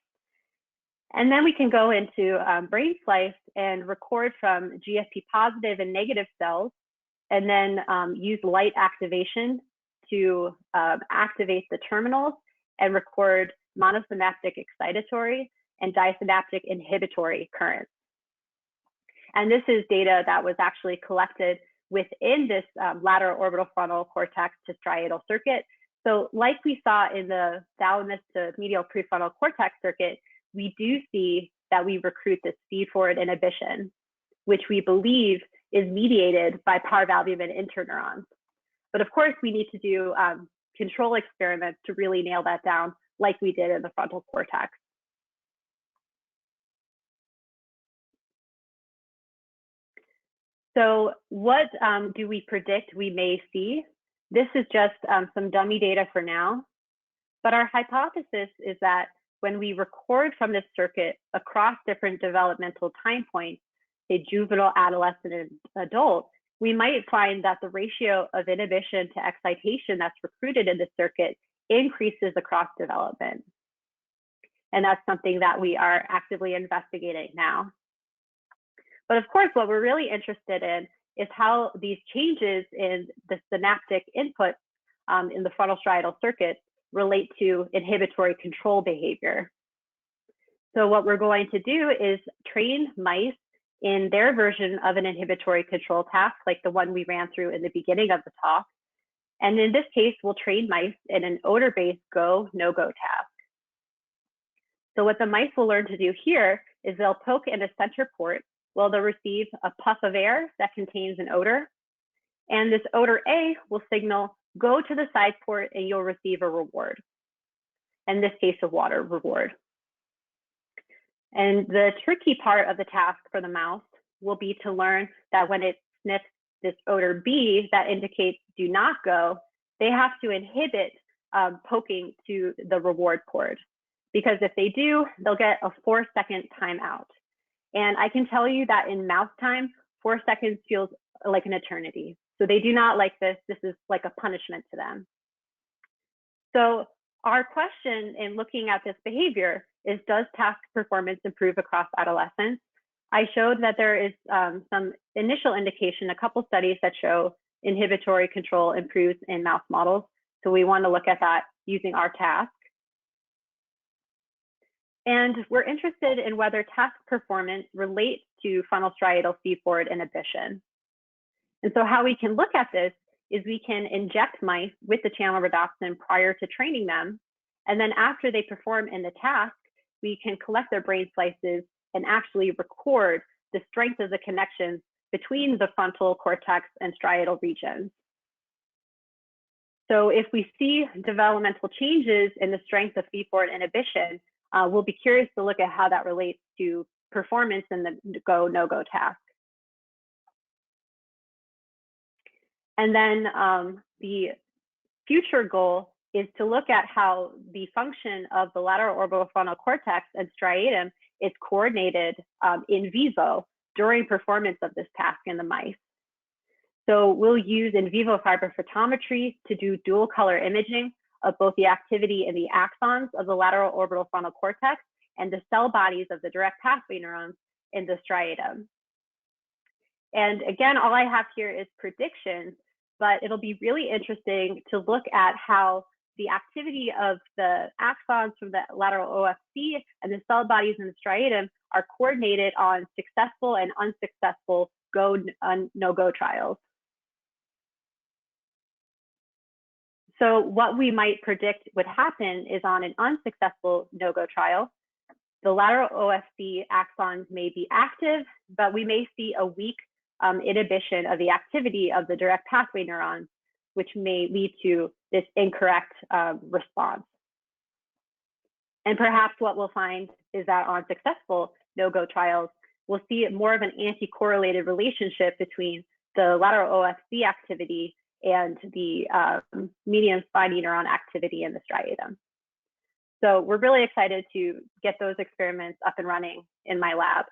And then we can go into brain slice and record from GFP positive and negative cells, and then use light activation to activate the terminals and record monosynaptic excitatory and disynaptic inhibitory currents. And this is data that was actually collected within this lateral orbital frontal cortex to striatal circuit. So like we saw in the thalamus to medial prefrontal cortex circuit, we do see that we recruit this feed-forward inhibition, which we believe is mediated by parvalbumin interneurons. But of course, we need to do control experiments to really nail that down, like we did in the frontal cortex. So what do we predict we may see? This is just some dummy data for now, but our hypothesis is that when we record from this circuit across different developmental time points, say juvenile, adolescent, and adult, we might find that the ratio of inhibition to excitation that's recruited in this circuit increases across development. And that's something that we are actively investigating now. But of course, what we're really interested in is how these changes in the synaptic input in the frontal striatal circuit relate to inhibitory control behavior. So what we're going to do is train mice in their version of an inhibitory control task, like the one we ran through in the beginning of the talk. And in this case, we'll train mice in an odor-based go, no-go task. So what the mice will learn to do here is they'll poke in a center port. Well, they'll receive a puff of air that contains an odor. And this odor A will signal, go to the side port and you'll receive a reward. In this case, a water reward. And the tricky part of the task for the mouse will be to learn that when it sniffs this odor B that indicates do not go, they have to inhibit poking to the reward port. Because if they do, they'll get a 4-second timeout. And I can tell you that in mouse time, 4 seconds feels like an eternity. So they do not like this. This is like a punishment to them. So our question in looking at this behavior is, does task performance improve across adolescents? I showed that there is some initial indication, a couple studies that show inhibitory control improves in mouse models. So we want to look at that using our task. And we're interested in whether task performance relates to funnel striatal feed-forward inhibition. And so how we can look at this is we can inject mice with the channel rhodopsin prior to training them. And then after they perform in the task, we can collect their brain slices and actually record the strength of the connections between the frontal cortex and striatal regions. So if we see developmental changes in the strength of feed-forward inhibition, we'll be curious to look at how that relates to performance in the go, no-go task. And then the future goal is to look at how the function of the lateral orbitofrontal cortex and striatum is coordinated in vivo during performance of this task in the mice. So we'll use in vivo fiber photometry to do dual color imaging of both the activity in the axons of the lateral orbitofrontal cortex and the cell bodies of the direct pathway neurons in the striatum. And again, all I have here is predictions, but it'll be really interesting to look at how the activity of the axons from the lateral OFC and the cell bodies in the striatum are coordinated on successful and unsuccessful go, no-go trials. So what we might predict would happen is on an unsuccessful no-go trial, the lateral OFC axons may be active, but we may see a weak inhibition of the activity of the direct pathway neurons, which may lead to this incorrect response. And perhaps what we'll find is that on successful no-go trials, we'll see more of an anti-correlated relationship between the lateral OFC activity and the median spiny neuron activity in the striatum. So we're really excited to get those experiments up and running in my lab.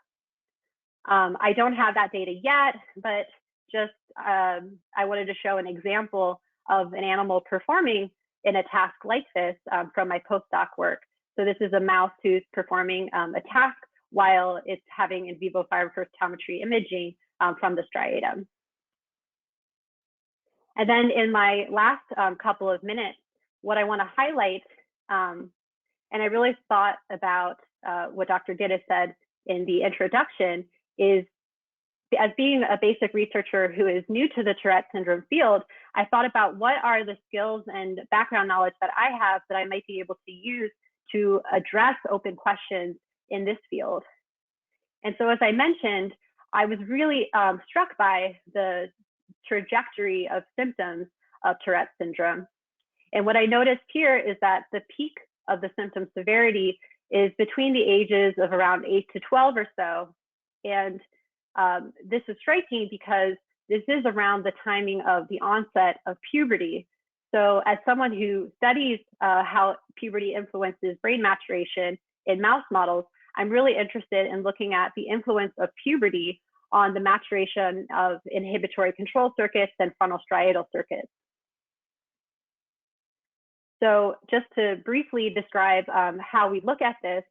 I don't have that data yet, but just I wanted to show an example of an animal performing in a task like this from my postdoc work. So this is a mouse who's performing a task while it's having in vivo fiber photometry imaging from the striatum. And then in my last couple of minutes, what I want to highlight, and I really thought about what Dr. Gittes said in the introduction, is as being a basic researcher who is new to the Tourette syndrome field, I thought about what are the skills and background knowledge that I have that I might be able to use to address open questions in this field. And so as I mentioned, I was really struck by the trajectory of symptoms of Tourette syndrome. And what I noticed here is that the peak of the symptom severity is between the ages of around 8 to 12 or so. And this is striking because this is around the timing of the onset of puberty. So as someone who studies how puberty influences brain maturation in mouse models, I'm really interested in looking at the influence of puberty on the maturation of inhibitory control circuits and frontal striatal circuits. So just to briefly describe how we look at this,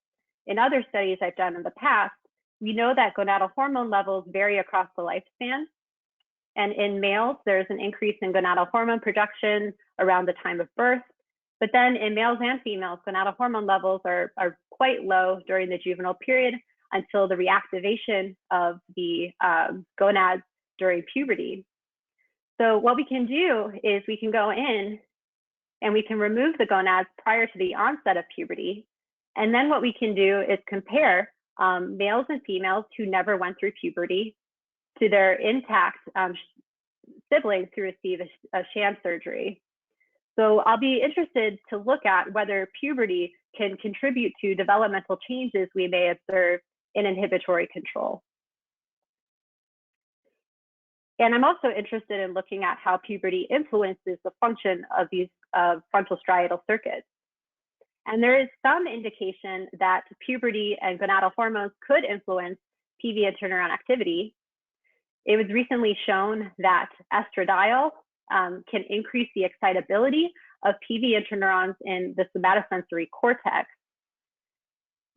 in other studies I've done in the past, we know that gonadal hormone levels vary across the lifespan. And in males, there's an increase in gonadal hormone production around the time of birth. But then in males and females, gonadal hormone levels are quite low during the juvenile period until the reactivation of the gonads during puberty. So what we can do is we can go in and we can remove the gonads prior to the onset of puberty. And then what we can do is compare males and females who never went through puberty to their intact siblings who received a sham surgery. So I'll be interested to look at whether puberty can contribute to developmental changes we may observe in inhibitory control. And I'm also interested in looking at how puberty influences the function of these frontal striatal circuits. And there is some indication that puberty and gonadal hormones could influence PV interneuron activity. It was recently shown that estradiol can increase the excitability of PV interneurons in the somatosensory cortex.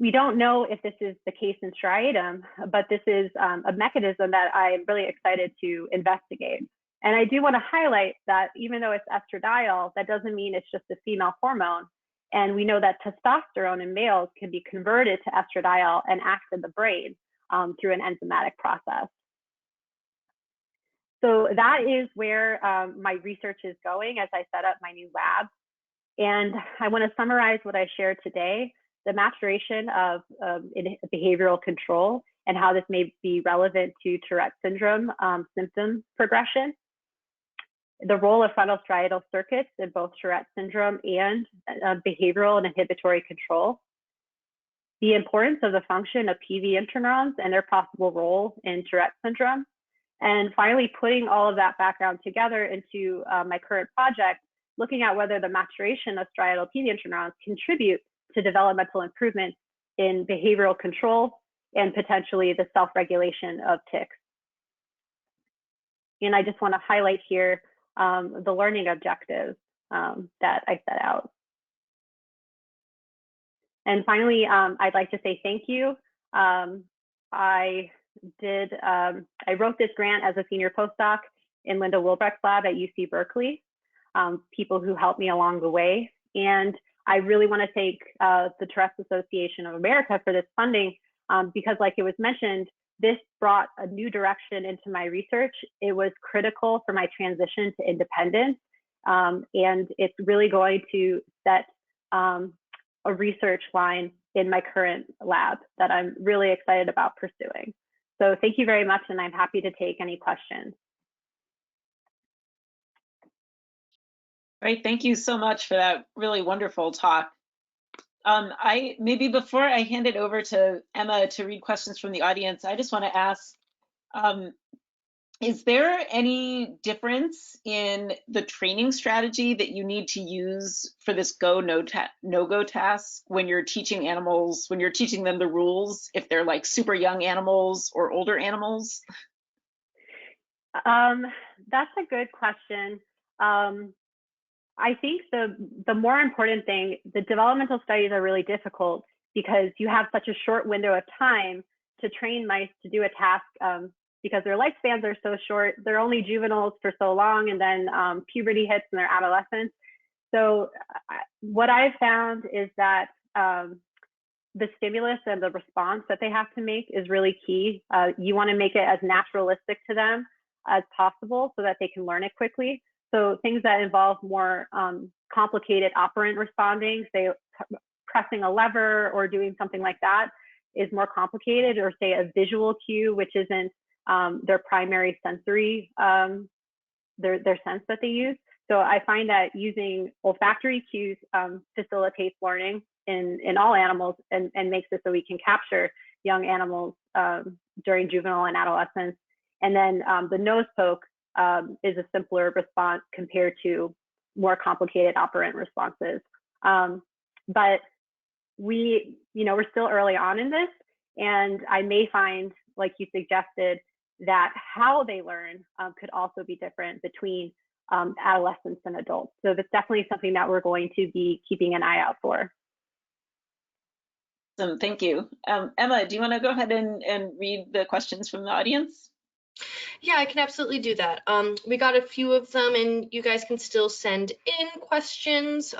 We don't know if this is the case in striatum, but this is a mechanism that I'm really excited to investigate. And I do want to highlight that even though it's estradiol, that doesn't mean it's just a female hormone. And we know that testosterone in males can be converted to estradiol and act in the brain through an enzymatic process. So that is where my research is going as I set up my new lab. And I want to summarize what I shared today, the maturation of behavioral control and how this may be relevant to Tourette syndrome symptom progression, the role of frontal striatal circuits in both Tourette syndrome and behavioral and inhibitory control, the importance of the function of PV interneurons and their possible role in Tourette syndrome, and finally putting all of that background together into my current project, looking at whether the maturation of striatal PV interneurons contribute to developmental improvements in behavioral control and potentially the self-regulation of tics. And I just want to highlight here the learning objectives that I set out. And finally, I'd like to say thank you. I wrote this grant as a senior postdoc in Linda Wilbrecht's lab at UC Berkeley, people who helped me along the way. And I really want to thank the Tourette Association of America for this funding because, like it was mentioned, this brought a new direction into my research. It was critical for my transition to independence, and it's really going to set a research line in my current lab that I'm really excited about pursuing. So thank you very much, and I'm happy to take any questions. Great, thank you so much for that really wonderful talk. Maybe before I hand it over to Emma to read questions from the audience, I just want to ask, is there any difference in the training strategy that you need to use for this go, no-go task when you're teaching animals, when you're teaching them the rules, if they're like super young animals or older animals? That's a good question. I think the more important thing, the developmental studies are really difficult because you have such a short window of time to train mice to do a task because their lifespans are so short. They're only juveniles for so long, and then puberty hits in their adolescence. So what I've found is that the stimulus and the response that they have to make is really key. You want to make it as naturalistic to them as possible so that they can learn it quickly. So things that involve more complicated operant responding, say pressing a lever or doing something like that, is more complicated, or say a visual cue, which isn't their primary sensory, their sense that they use. So I find that using olfactory cues facilitates learning in all animals and makes it so we can capture young animals during juvenile and adolescence. And then the nose poke is a simpler response compared to more complicated operant responses. But we're still early on in this, and I may find, like you suggested, that how they learn could also be different between adolescents and adults. So that's definitely something that we're going to be keeping an eye out for. Awesome, thank you. Emma, do you want to go ahead and read the questions from the audience? Yeah, I can absolutely do that. We got a few of them, and you guys can still send in questions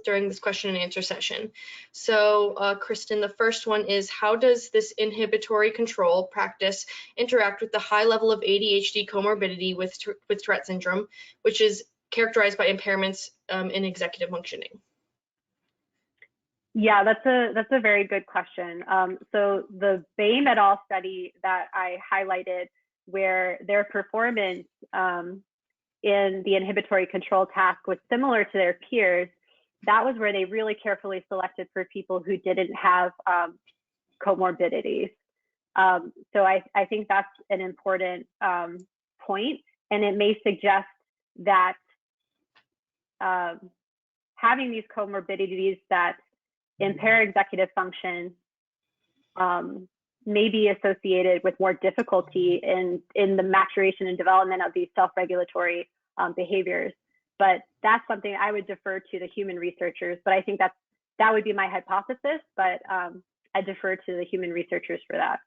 during this question and answer session. So, Kristen, the first one is, how does this inhibitory control practice interact with the high level of ADHD comorbidity with Tourette syndrome, which is characterized by impairments in executive functioning? Yeah, that's a very good question. So the Bain et al. Study that I highlighted, where their performance in the inhibitory control task was similar to their peers, that was where they really carefully selected for people who didn't have comorbidities. So I think that's an important point, and it may suggest that having these comorbidities that impair executive function may be associated with more difficulty in the maturation and development of these self-regulatory behaviors. But that's something I would defer to the human researchers. But I think that would be my hypothesis, but I defer to the human researchers for that.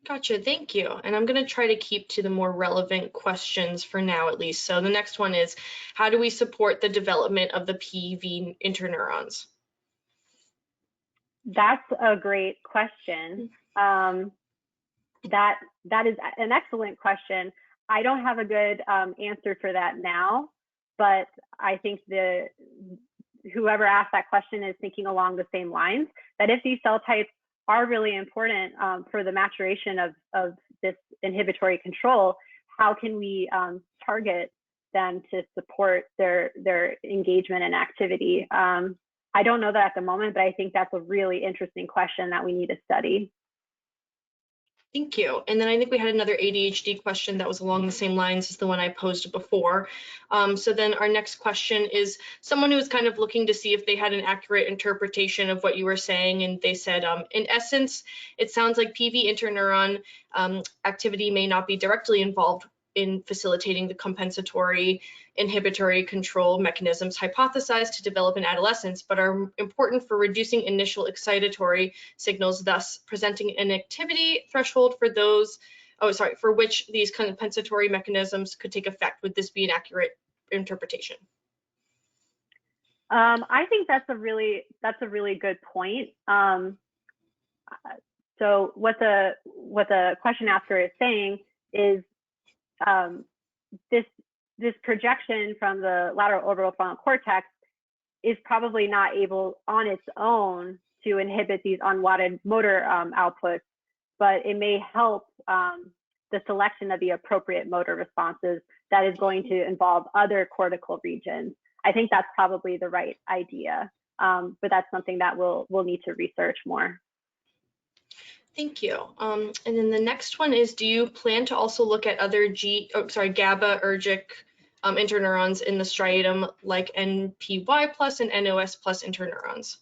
Gotcha, thank you. And I'm going to try to keep to the more relevant questions for now, at least. So the next one is, how do we support the development of the PV interneurons? That's a great question. That is an excellent question. I don't have a good answer for that now, but I think whoever asked that question is thinking along the same lines, that if these cell types are really important for the maturation of this inhibitory control, how can we target them to support their engagement and activity? I don't know that at the moment, but I think that's a really interesting question that we need to study. Thank you. And then I think we had another ADHD question that was along the same lines as the one I posed before. So then our next question is someone who was kind of looking to see if they had an accurate interpretation of what you were saying. And they said, in essence, it sounds like PV interneuron activity may not be directly involved in facilitating the compensatory inhibitory control mechanisms hypothesized to develop in adolescence, but are important for reducing initial excitatory signals, thus presenting an activity threshold for for which these compensatory mechanisms could take effect. Would this be an accurate interpretation? I think that's a really good point. So what the question asker is saying is, this projection from the lateral orbital frontal cortex is probably not able on its own to inhibit these unwanted motor outputs, but it may help the selection of the appropriate motor responses that is going to involve other cortical regions. I think that's probably the right idea, but that's something that we'll need to research more. Thank you. And then the next one is, do you plan to also look at other GABAergic interneurons in the striatum, like NPY plus and NOS plus interneurons?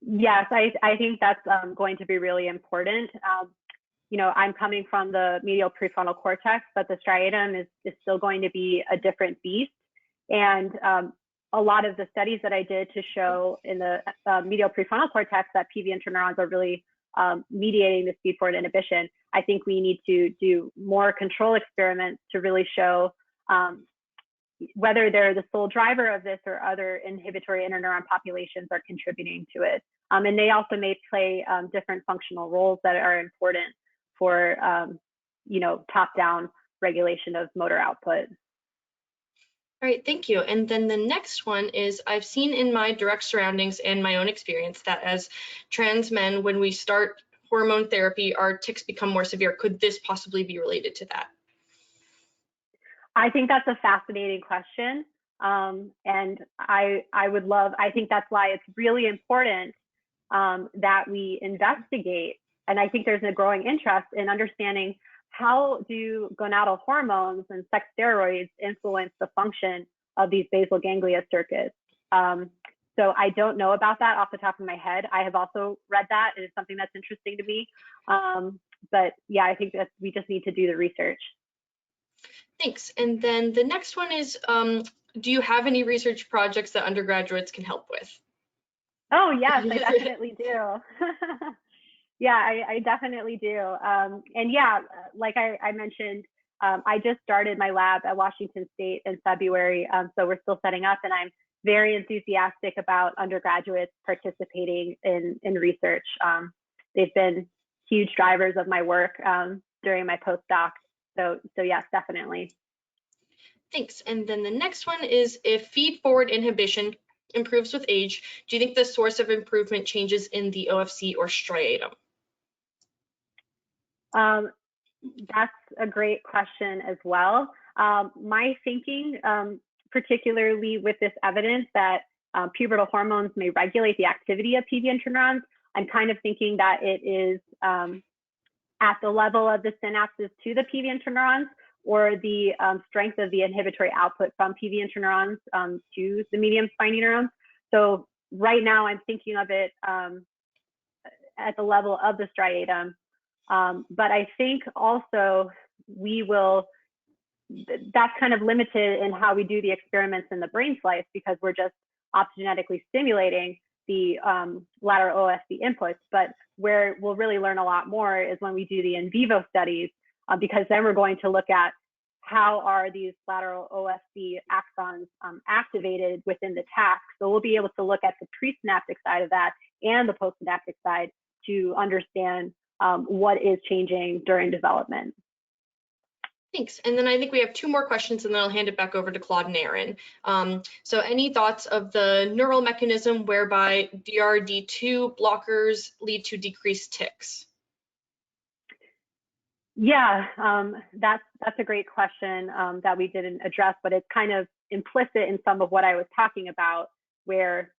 Yes, I think that's going to be really important. You know, I'm coming from the medial prefrontal cortex, but the striatum is still going to be a different beast. And a lot of the studies that I did to show in the medial prefrontal cortex that PV interneurons are really mediating the speed-forward inhibition, I think we need to do more control experiments to really show whether they're the sole driver of this or other inhibitory interneuron populations are contributing to it. And they also may play different functional roles that are important for, you know, top-down regulation of motor output. All right, thank you. And then the next one is, I've seen in my direct surroundings and my own experience that as trans men, when we start hormone therapy, our tics become more severe. Could this possibly be related to that? I think that's a fascinating question. And I think that's why it's really important that we investigate. And I think there's a growing interest in understanding, how do gonadal hormones and sex steroids influence the function of these basal ganglia circuits? So I don't know about that off the top of my head. I have also read that. It is something that's interesting to me. But yeah, I think that we just need to do the research. Thanks. And then the next one is, do you have any research projects that undergraduates can help with? Oh yes, I definitely do. Yeah, I definitely do. And yeah, like I mentioned, I just started my lab at Washington State in February, so we're still setting up, and I'm very enthusiastic about undergraduates participating in research. They've been huge drivers of my work during my postdoc. So yes, definitely. Thanks. And then the next one is, if feed-forward inhibition improves with age, do you think the source of improvement changes in the OFC or striatum? That's a great question as well. My thinking, particularly with this evidence that pubertal hormones may regulate the activity of PV interneurons, I'm kind of thinking that it is at the level of the synapses to the PV interneurons, or the strength of the inhibitory output from PV interneurons to the medium spiny neurons. So right now I'm thinking of it at the level of the striatum. But I think also that's kind of limited in how we do the experiments in the brain slice, because we're just optogenetically stimulating the lateral OSC inputs. But where we'll really learn a lot more is when we do the in vivo studies, because then we're going to look at how are these lateral OSC axons activated within the task. So we'll be able to look at the presynaptic side of that and the postsynaptic side to understand what is changing during development. Thanks. And then I think we have two more questions, and then I'll hand it back over to Claude and Aaron. So any thoughts of the neural mechanism whereby DRD2 blockers lead to decreased tics? Yeah, that's a great question that we didn't address, but it's kind of implicit in some of what I was talking about, where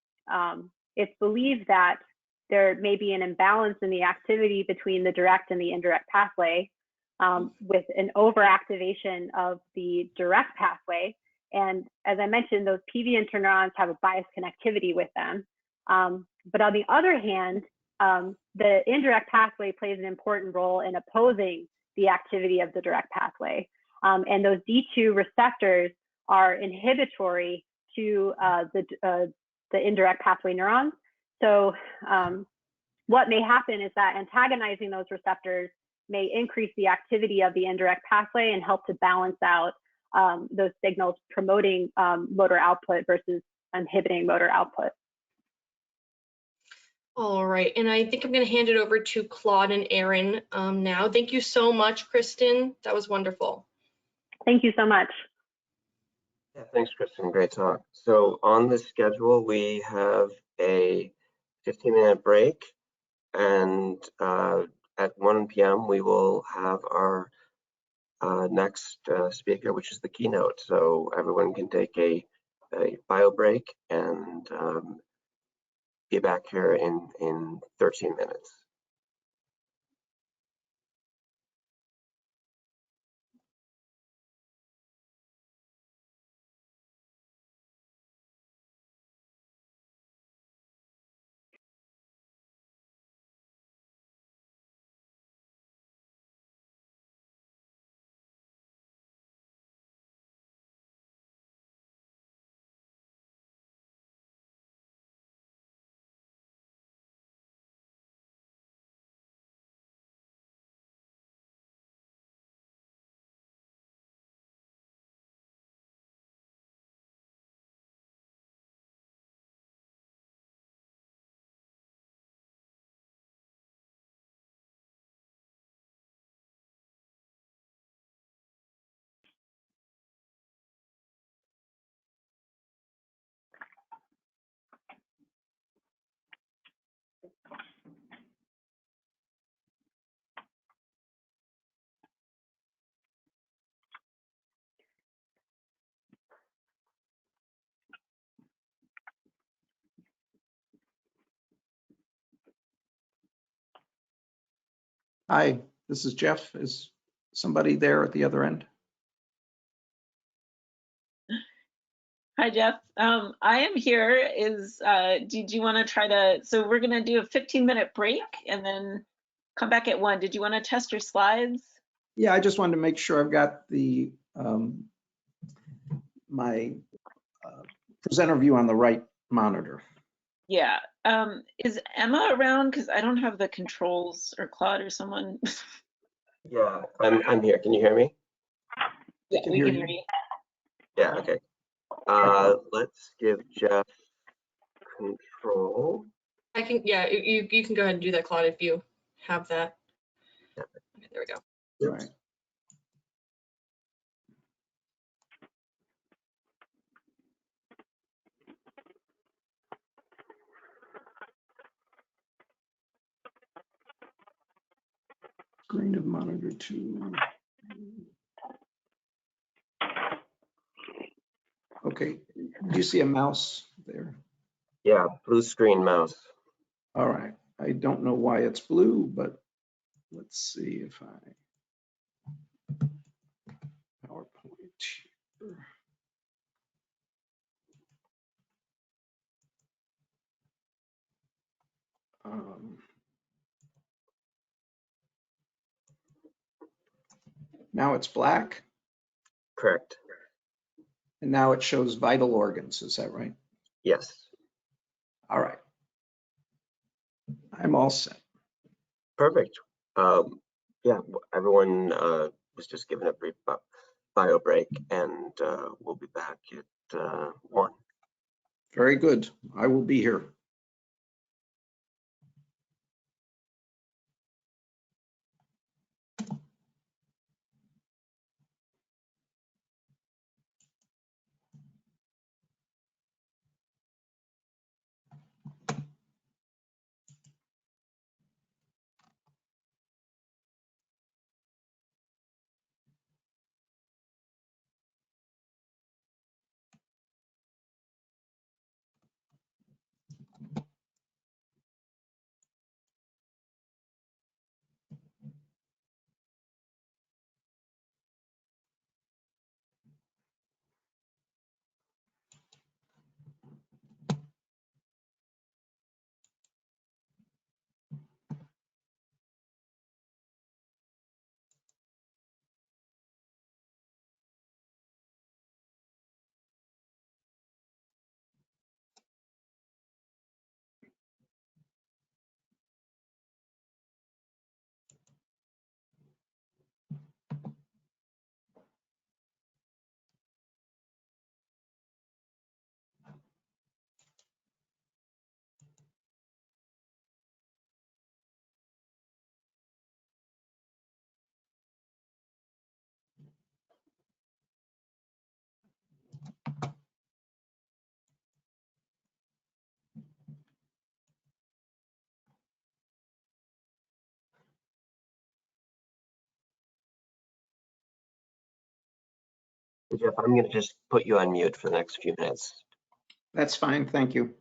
it's believed that there may be an imbalance in the activity between the direct and the indirect pathway, with an overactivation of the direct pathway. And as I mentioned, those PV interneurons have a biased connectivity with them. But on the other hand, the indirect pathway plays an important role in opposing the activity of the direct pathway. And those D2 receptors are inhibitory to the indirect pathway neurons. So what may happen is that antagonizing those receptors may increase the activity of the indirect pathway and help to balance out those signals promoting motor output versus inhibiting motor output. All right, and I think I'm going to hand it over to Claude and Aaron now. Thank you so much, Kristen. That was wonderful. Thank you so much. Yeah, thanks, Kristen. Great talk. So on the schedule, we have a 15-minute break, and at 1 p.m. we will have our next speaker, which is the keynote. So everyone can take a bio break and be back here in 13 minutes. Hi, this is Jeff. Is somebody there at the other end? Hi, Jeff. I am here. Did you want to try to, so we're going to do a 15-minute break and then come back at 1. Did you want to test your slides? Yeah, I just wanted to make sure I've got the my presenter view on the right monitor. Yeah. Is Emma around? Because I don't have the controls, or Claude or someone. Yeah, I'm here. Can you hear me? Yeah, can we hear can you. hear you. Yeah, okay. Let's give Jeff control. I can, yeah, you can go ahead and do that, Claude, if you have that. Yeah. Okay, there we go. All right. Screen of monitor 2. Okay, do you see a mouse there? Yeah, blue screen mouse. All right, I don't know why it's blue, but let's see if I PowerPoint here. Now it's black, Correct. and now it shows vital organs. Is that right? Yes. All right. I'm all set. Perfect. Yeah, everyone was just given a brief bio break, and we'll be back at 1. Very good. I will be here. Jeff, I'm going to just put you on mute for the next few minutes. That's fine. Thank you.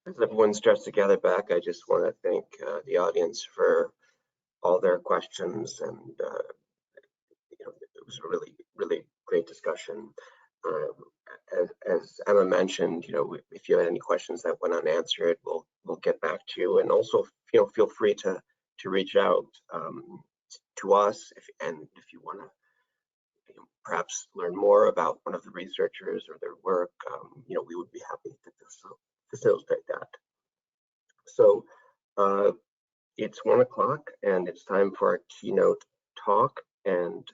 As everyone starts to gather back, I just want to thank the audience for all their questions, and it was a really great discussion. As Emma mentioned, if you had any questions that went unanswered, we'll get back to you, and also feel free to reach out to us if you want to perhaps learn more about one of the researchers or their work. We would be happy to facilitate that. So it's 1 o'clock and it's time for our keynote talk. And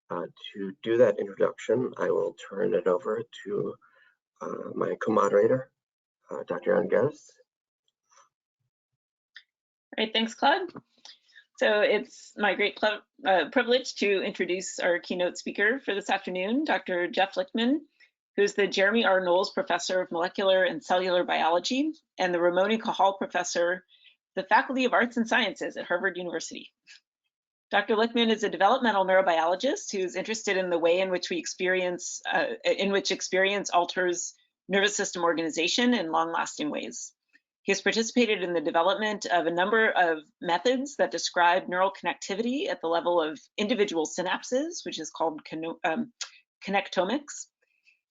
to do that introduction, I will turn it over to my co-moderator, Dr. Angeris. Great, thanks, Claude. So it's my great privilege to introduce our keynote speaker for this afternoon, Dr. Jeff Lichtman, who's the Jeremy R. Knowles Professor of Molecular and Cellular Biology and the Ramoni Cajal Professor, the Faculty of Arts and Sciences at Harvard University. Dr. Lichtman is a developmental neurobiologist who's interested in the way in which experience alters nervous system organization in long-lasting ways. He has participated in the development of a number of methods that describe neural connectivity at the level of individual synapses, which is called connectomics,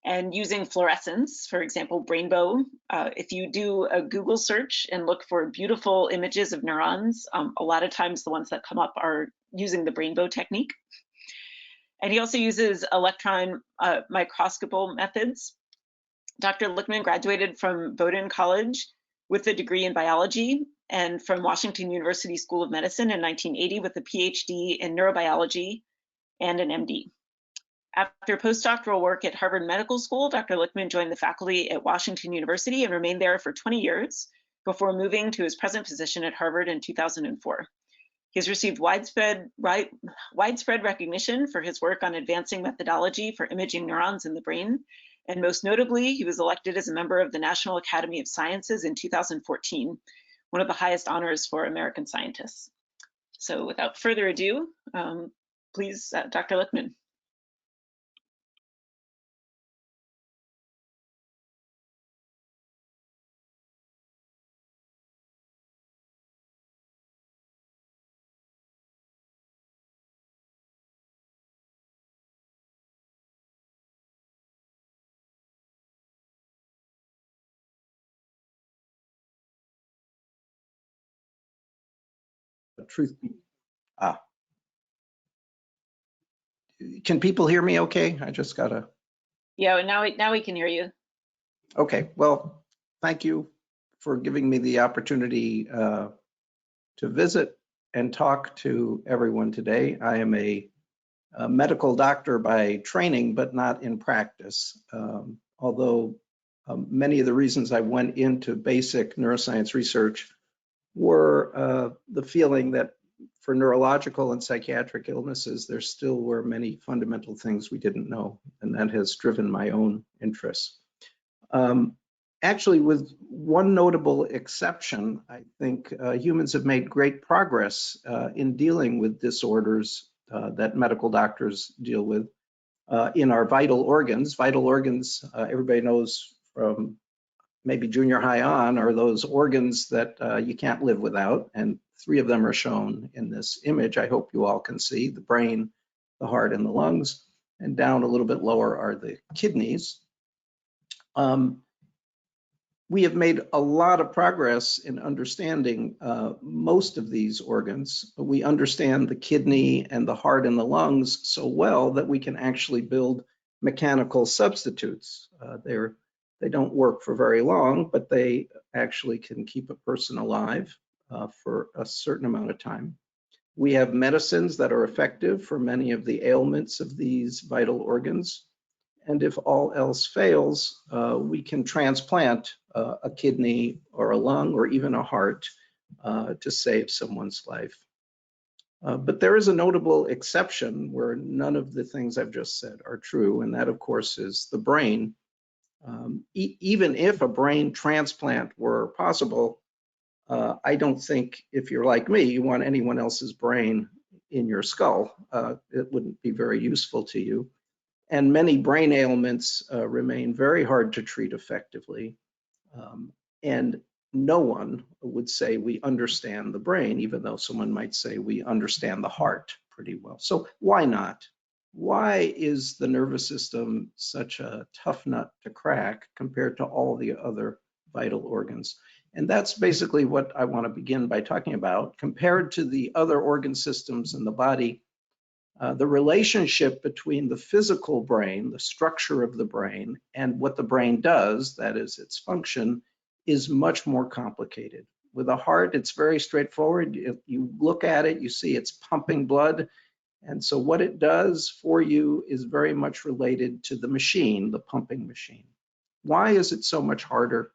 and using fluorescence, for example, rainbow. If you do a Google search and look for beautiful images of neurons, a lot of times the ones that come up are using the rainbow technique. And he also uses electron microscopical methods. Dr. Lichtman graduated from Bowdoin College with a degree in biology and from Washington University School of Medicine in 1980 with a PhD in neurobiology and an MD. After postdoctoral work at Harvard Medical School, Dr. Lichtman joined the faculty at Washington University and remained there for 20 years before moving to his present position at Harvard in 2004. He has received widespread recognition for his work on advancing methodology for imaging neurons in the brain, and most notably, he was elected as a member of the National Academy of Sciences in 2014, one of the highest honors for American scientists. So without further ado, please, Dr. Lichtman. Truth be, can people hear me okay? I just gotta. Yeah, now we can hear you. Okay, well, thank you for giving me the opportunity to visit and talk to everyone today. I am a medical doctor by training, but not in practice. Although many of the reasons I went into basic neuroscience research were the feeling that for neurological and psychiatric illnesses, there still were many fundamental things we didn't know, and that has driven my own interests. Actually, with one notable exception, I think humans have made great progress in dealing with disorders that medical doctors deal with in our vital organs. Vital organs, everybody knows from maybe junior high on, are those organs that you can't live without, and 3 of them are shown in this image. I hope you all can see the brain, the heart, and the lungs, and down a little bit lower are the kidneys. We have made a lot of progress in understanding most of these organs. We understand the kidney and the heart and the lungs so well that we can actually build mechanical substitutes. They don't work for very long, but they actually can keep a person alive for a certain amount of time. We have medicines that are effective for many of the ailments of these vital organs. And if all else fails, we can transplant a kidney or a lung or even a heart to save someone's life. But there is a notable exception where none of the things I've just said are true, and that, of course, is the brain. Even if a brain transplant were possible, I don't think, if you're like me, you want anyone else's brain in your skull. It wouldn't be very useful to you. And many brain ailments remain very hard to treat effectively. And no one would say we understand the brain, even though someone might say we understand the heart pretty well. So why not? Why is the nervous system such a tough nut to crack compared to all the other vital organs? And that's basically what I want to begin by talking about. Compared to the other organ systems in the body, the relationship between the physical brain, the structure of the brain, and what the brain does, that is its function, is much more complicated. With a heart, it's very straightforward. You look at it, you see it's pumping blood. And so what it does for you is very much related to the machine, the pumping machine. Why is it so much harder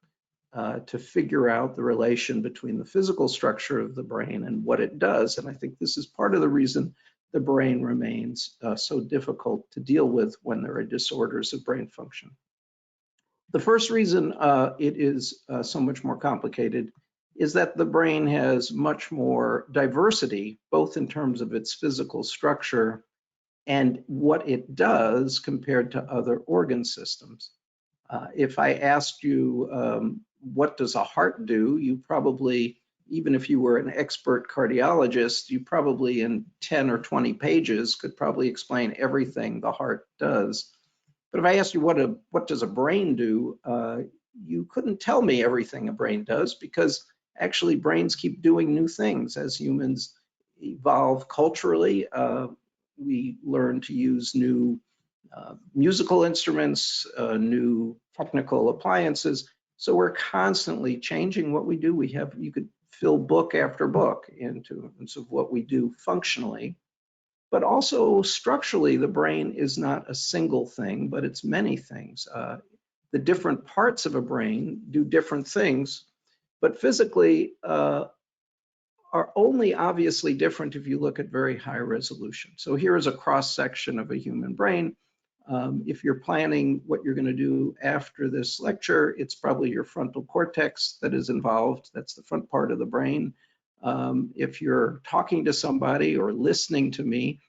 to figure out the relation between the physical structure of the brain and what it does? And I think this is part of the reason the brain remains so difficult to deal with when there are disorders of brain function. The first reason it is so much more complicated is that the brain has much more diversity, both in terms of its physical structure and what it does compared to other organ systems. If I asked you, what does a heart do, you probably, even if you were an expert cardiologist, you probably in 10 or 20 pages could probably explain everything the heart does. But if I asked you what does a brain do, you couldn't tell me everything a brain does, because actually brains keep doing new things as humans evolve culturally. We learn to use new musical instruments, new technical appliances. So we're constantly changing what we do. You could fill book after book in terms of what we do functionally, but also structurally, the brain is not a single thing, but it's many things. The different parts of a brain do different things, but physically are only obviously different if you look at very high resolution. So here is a cross section of a human brain. If you're planning what you're going to do after this lecture, it's probably your frontal cortex that is involved. That's the front part of the brain. If you're talking to somebody or listening to me,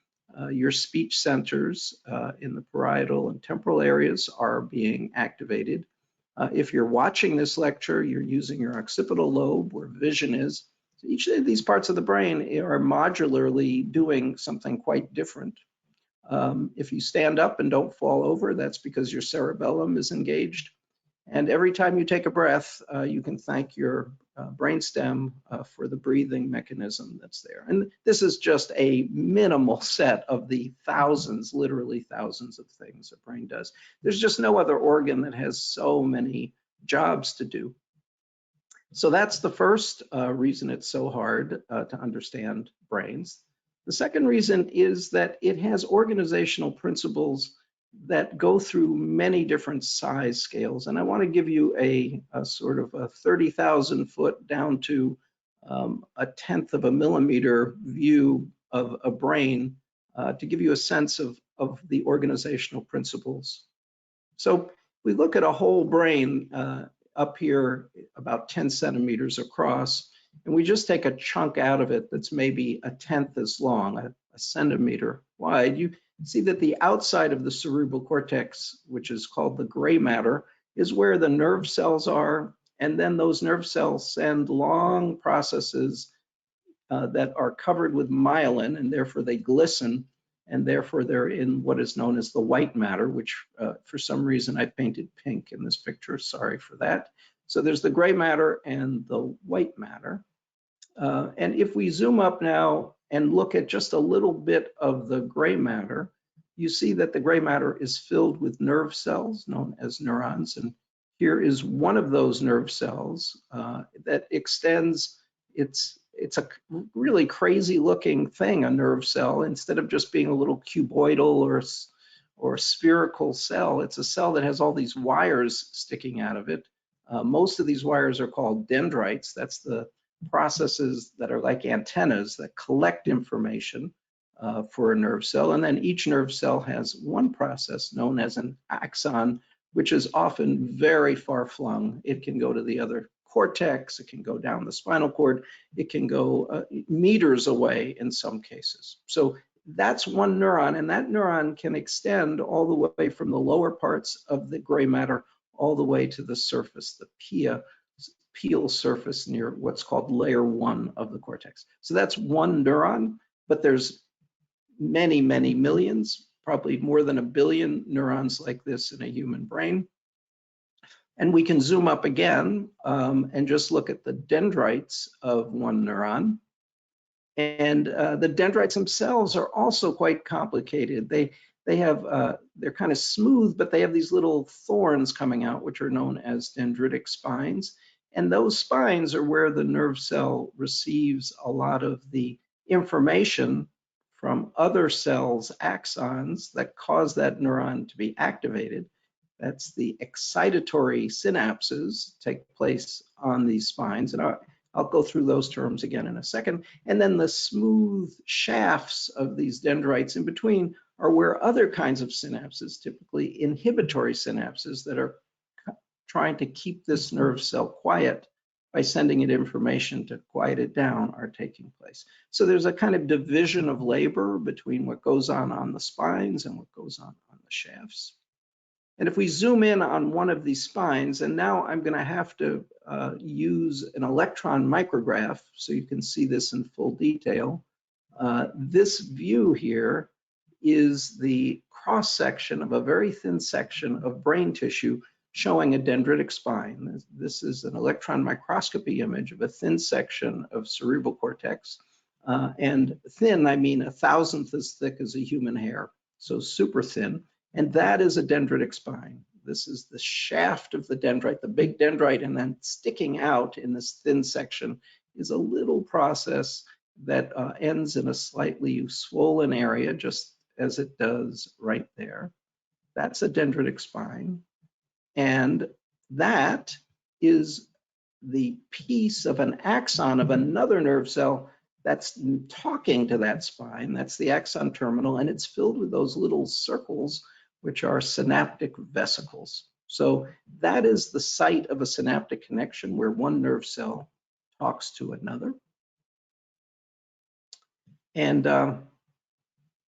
your speech centers in the parietal and temporal areas are being activated. If you're watching this lecture, you're using your occipital lobe where vision is. So each of these parts of the brain are modularly doing something quite different. If you stand up and don't fall over, that's because your cerebellum is engaged. And every time you take a breath, you can thank your brainstem for the breathing mechanism that's there. And this is just a minimal set of the thousands, literally thousands of things a brain does. There's just no other organ that has so many jobs to do. So that's the first reason it's so hard to understand brains. The second reason is that it has organizational principles that go through many different size scales. And I want to give you a sort of a 30,000 foot down to a tenth of a millimeter view of a brain to give you a sense of the organizational principles. So we look at a whole brain up here about 10 centimeters across, and we just take a chunk out of it that's maybe a tenth as long, a centimeter wide. You see that the outside of the cerebral cortex, which is called the gray matter, is where the nerve cells are, and then those nerve cells send long processes that are covered with myelin, and therefore they glisten, and therefore they're in what is known as the white matter, which for some reason I painted pink in this picture, sorry for that. So there's the gray matter and the white matter. And if we zoom up now and look at just a little bit of the gray matter, you see that the gray matter is filled with nerve cells known as neurons. And here is one of those nerve cells that extends. It's a really crazy looking thing, a nerve cell. Instead of just being a little cuboidal or spherical cell, it's a cell that has all these wires sticking out of it. Most of these wires are called dendrites. That's the processes that are like antennas that collect information for a nerve cell. And then each nerve cell has one process known as an axon, which is often very far flung. It can go to the other cortex, it can go down the spinal cord, it can go meters away in some cases. So that's one neuron, and that neuron can extend all the way from the lower parts of the gray matter all the way to the surface, the pia. peel surface near what's called layer 1 of the cortex. So that's one neuron, but there's many, many millions, probably more than 1 billion neurons like this in a human brain. And we can zoom up again and just look at the dendrites of one neuron. And the dendrites themselves are also quite complicated. They have, they're kind of smooth, but they have these little thorns coming out, which are known as dendritic spines. And those spines are where the nerve cell receives a lot of the information from other cells' axons that cause that neuron to be activated. That's the excitatory synapses take place on these spines. And I'll go through those terms again in a second. And then the smooth shafts of these dendrites in between are where other kinds of synapses, typically inhibitory synapses that are trying to keep this nerve cell quiet by sending it information to quiet it down, are taking place. So there's a kind of division of labor between what goes on the spines and what goes on the shafts. And if we zoom in on one of these spines, and now I'm going to have to use an electron micrograph so you can see this in full detail. This view here is the cross section of a very thin section of brain tissue showing a dendritic spine. This is an electron microscopy image of a thin section of cerebral cortex. And thin, I mean 1,000th as thick as a human hair, so super thin. And that is a dendritic spine. This is the shaft of the dendrite, the big dendrite, and then sticking out in this thin section is a little process that ends in a slightly swollen area, just as it does right there. That's a dendritic spine. And that is the piece of an axon of another nerve cell that's talking to that spine. That's the axon terminal, and it's filled with those little circles, which are synaptic vesicles. So that is the site of a synaptic connection where one nerve cell talks to another. And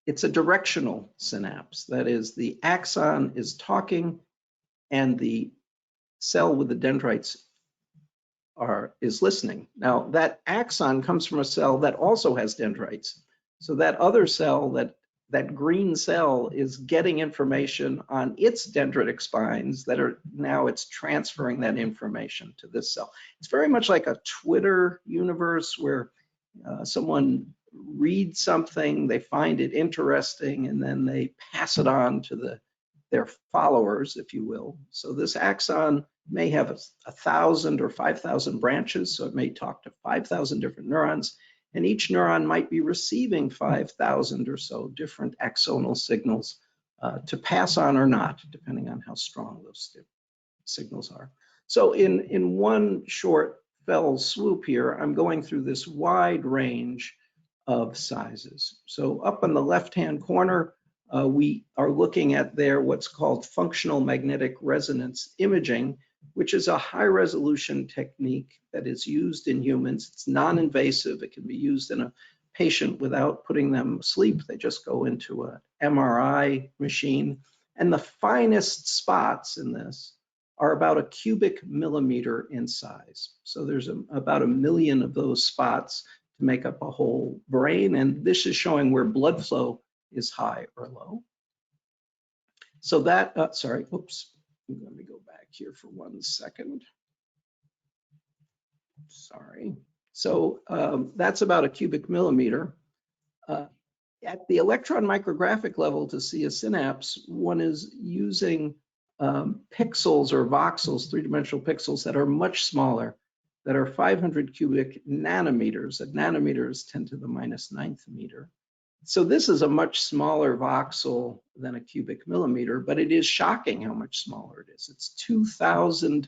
it's a directional synapse. That is, the axon is talking and the cell with the dendrites is listening. Now, that axon comes from a cell that also has dendrites. So that other cell, that green cell, is getting information on its dendritic spines that are now it's transferring that information to this cell. It's very much like a Twitter universe where someone reads something, they find it interesting, and then they pass it on to their followers, if you will. So this axon may have 1,000 or 5,000 branches, so it may talk to 5,000 different neurons, and each neuron might be receiving 5,000 or so different axonal signals to pass on or not, depending on how strong those signals are. So in one short fell swoop here, I'm going through this wide range of sizes. So up in the left-hand corner, we are looking at what's called functional magnetic resonance imaging, which is a high-resolution technique that is used in humans. It's non-invasive. It can be used in a patient without putting them asleep. They just go into an MRI machine. And the finest spots in this are about a cubic millimeter in size. So there's about 1 million of those spots to make up a whole brain. And this is showing where blood flow is high or low. So that, sorry, oops, let me go back here for 1 second. Sorry. So that's about a cubic millimeter. At the electron micrographic level, to see a synapse, one is using pixels or voxels, three-dimensional pixels that are much smaller, that are 500 cubic nanometers. A nanometer is 10 to the -9th meter. So this is a much smaller voxel than a cubic millimeter, but it is shocking how much smaller it is. It's 2,000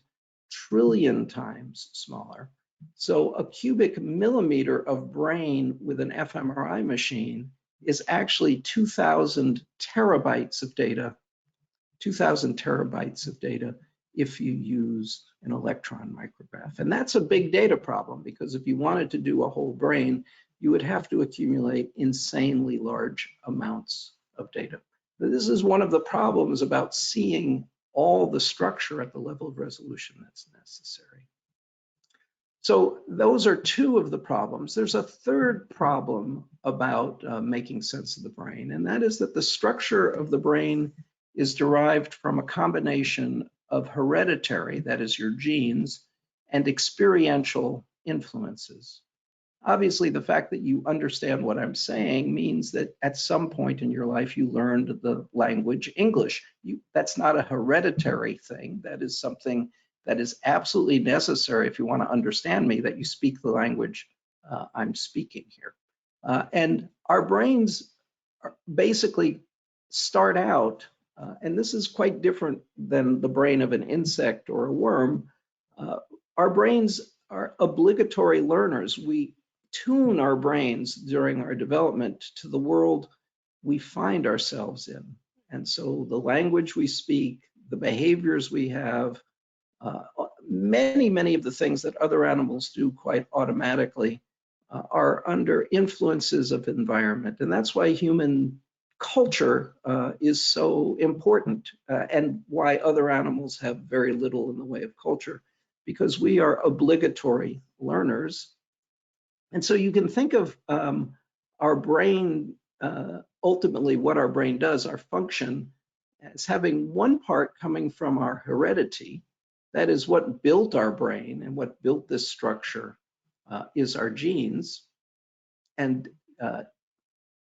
trillion times smaller. So a cubic millimeter of brain with an fMRI machine is actually 2,000 terabytes of data, 2,000 terabytes of data if you use an electron micrograph. And that's a big data problem, because if you wanted to do a whole brain, you would have to accumulate insanely large amounts of data. This is one of the problems about seeing all the structure at the level of resolution that's necessary. So those are two of the problems. There's a third problem about making sense of the brain, and that is that the structure of the brain is derived from a combination of hereditary, that is your genes, and experiential influences. Obviously, the fact that you understand what I'm saying means that at some point in your life you learned the language English. That's not a hereditary thing. That is something that is absolutely necessary if you want to understand me, that you speak the language I'm speaking here. And our brains basically start out, and this is quite different than the brain of an insect or a worm. Our brains are obligatory learners. We tune our brains during our development to the world we find ourselves in. And so the language we speak, the behaviors we have, many of the things that other animals do quite automatically are under influences of environment. And that's why human culture is so important and why other animals have very little in the way of culture, because we are obligatory learners. And so you can think of our brain, ultimately what our brain does, our function, as having one part coming from our heredity. That is what built our brain, and what built this structure is our genes. And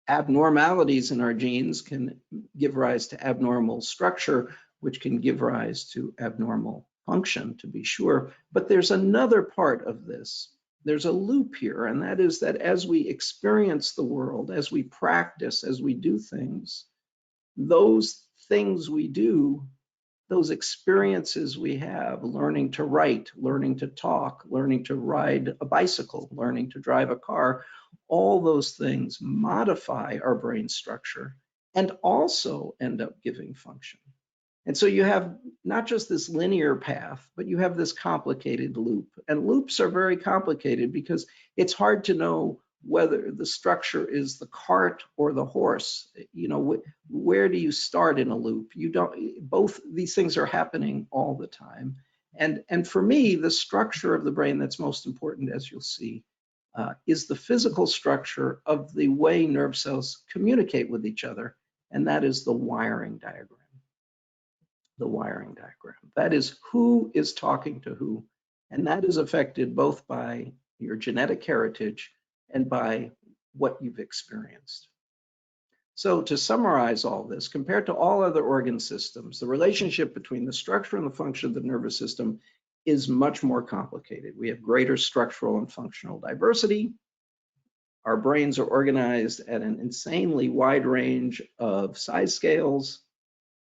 abnormalities in our genes can give rise to abnormal structure, which can give rise to abnormal function, to be sure. But there's another part of this. There's a loop here, and that is that as we experience the world, as we practice, as we do things, those things we do, those experiences we have, learning to write, learning to talk, learning to ride a bicycle, learning to drive a car, all those things modify our brain structure and also end up giving function. And so you have not just this linear path, but you have this complicated loop. And loops are very complicated because it's hard to know whether the structure is the cart or the horse. You know, where do you start in a loop? You don't, both these things are happening all the time. And for me, the structure of the brain that's most important, as you'll see, is the physical structure of the way nerve cells communicate with each other. And that is the wiring diagram. The wiring diagram. That is who is talking to who. And that is affected both by your genetic heritage and by what you've experienced. So to summarize all this, compared to all other organ systems, the relationship between the structure and the function of the nervous system is much more complicated. We have greater structural and functional diversity. Our brains are organized at an insanely wide range of size scales.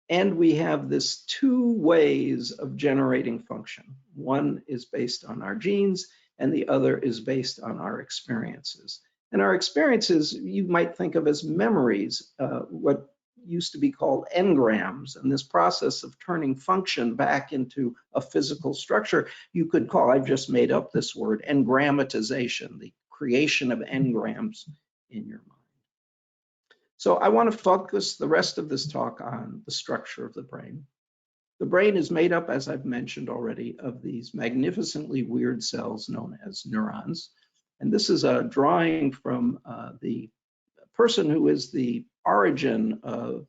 And we have this two ways of generating function. One is based on our genes, and the other is based on our experiences. And our experiences, you might think of as memories, what used to be called engrams. And this process of turning function back into a physical structure, you could call, I've just made up this word, engrammatization, the creation of engrams in your mind. So I want to focus the rest of this talk on the structure of the brain. The brain is made up, as I've mentioned already, of these magnificently weird cells known as neurons. And this is a drawing from the person who is the origin of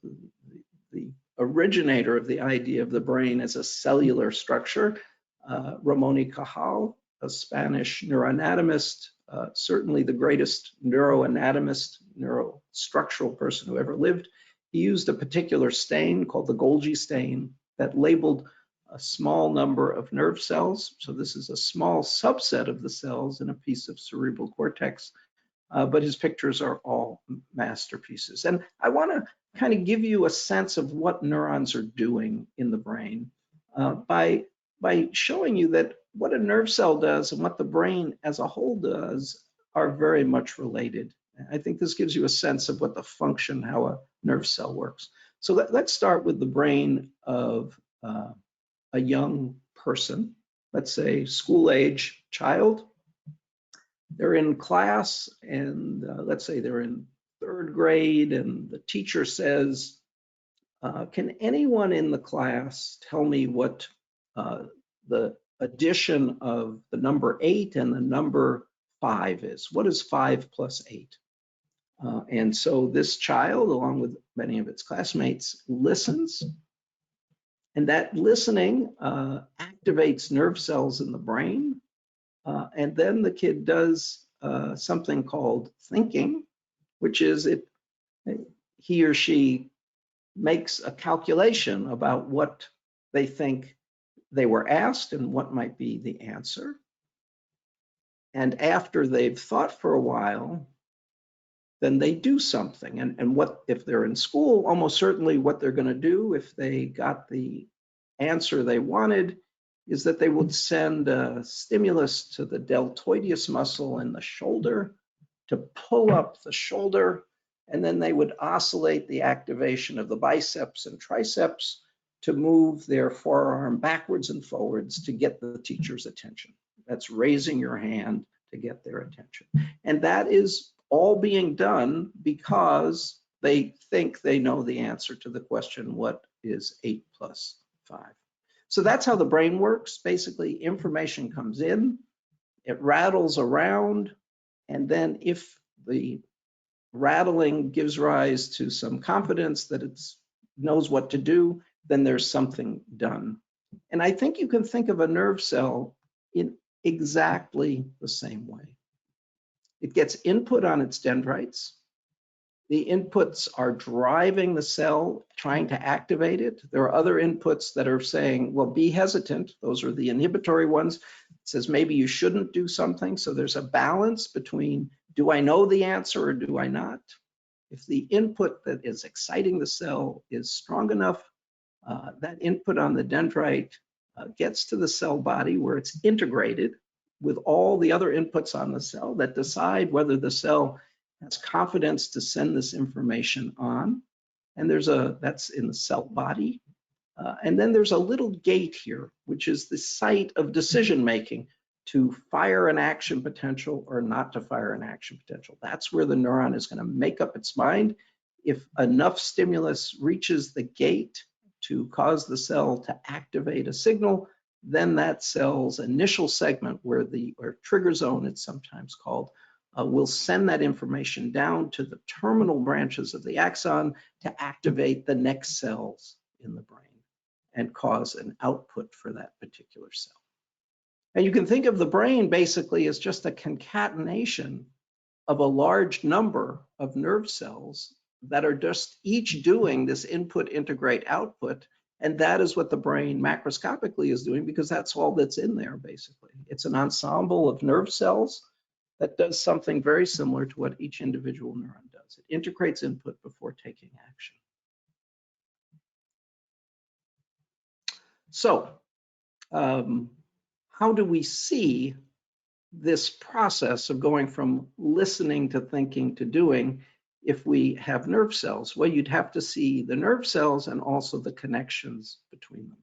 the originator of the idea of the brain as a cellular structure, Ramon y Cajal, a Spanish neuroanatomist, certainly the greatest neuroanatomist, neurostructural person who ever lived. He used a particular stain called the Golgi stain that labeled a small number of nerve cells. So this is a small subset of the cells in a piece of cerebral cortex, but his pictures are all masterpieces. And I want to kind of give you a sense of what neurons are doing in the brain by showing you that what a nerve cell does and what the brain as a whole does are very much related. I think this gives you a sense of what the function, how a nerve cell works. So let's start with the brain of a young person, let's say school-age child. They're in class and let's say they're in 3rd grade and the teacher says, can anyone in the class tell me what the addition of the number 8 and the number 5 is. What is 5 plus 8? And so this child, along with many of its classmates, listens. And that listening activates nerve cells in the brain. And then the kid does something called thinking, which is he or she makes a calculation about what they think they were asked and what might be the answer. And after they've thought for a while, then they do something. And what, if they're in school, almost certainly what they're going to do if they got the answer they wanted is that they would send a stimulus to the deltoideus muscle in the shoulder to pull up the shoulder, and then they would oscillate the activation of the biceps and triceps to move their forearm backwards and forwards to get the teacher's attention. That's raising your hand to get their attention. And that is all being done because they think they know the answer to the question, what is 8 plus 5? So that's how the brain works. Basically, information comes in, it rattles around, and then if the rattling gives rise to some confidence that it knows what to do, then there's something done. And I think you can think of a nerve cell in exactly the same way. It gets input on its dendrites. The inputs are driving the cell, trying to activate it. There are other inputs that are saying, well, be hesitant. Those are the inhibitory ones. It says maybe you shouldn't do something. So there's a balance between, do I know the answer or do I not? If the input that is exciting the cell is strong enough, that input on the dendrite gets to the cell body where it's integrated with all the other inputs on the cell that decide whether the cell has confidence to send this information on. And that's in the cell body. And then there's a little gate here, which is the site of decision making to fire an action potential or not to fire an action potential. That's where the neuron is going to make up its mind. If enough stimulus reaches the gate to cause the cell to activate a signal, then that cell's initial segment, or trigger zone it's sometimes called, will send that information down to the terminal branches of the axon to activate the next cells in the brain and cause an output for that particular cell. And you can think of the brain basically as just a concatenation of a large number of nerve cells that are just each doing this input, integrate, output. And that is what the brain macroscopically is doing, because that's all that's in there, basically. It's an ensemble of nerve cells that does something very similar to what each individual neuron does. It integrates input before taking action. So, how do we see this process of going from listening to thinking to doing if we have nerve cells? Well, you'd have to see the nerve cells and also the connections between them.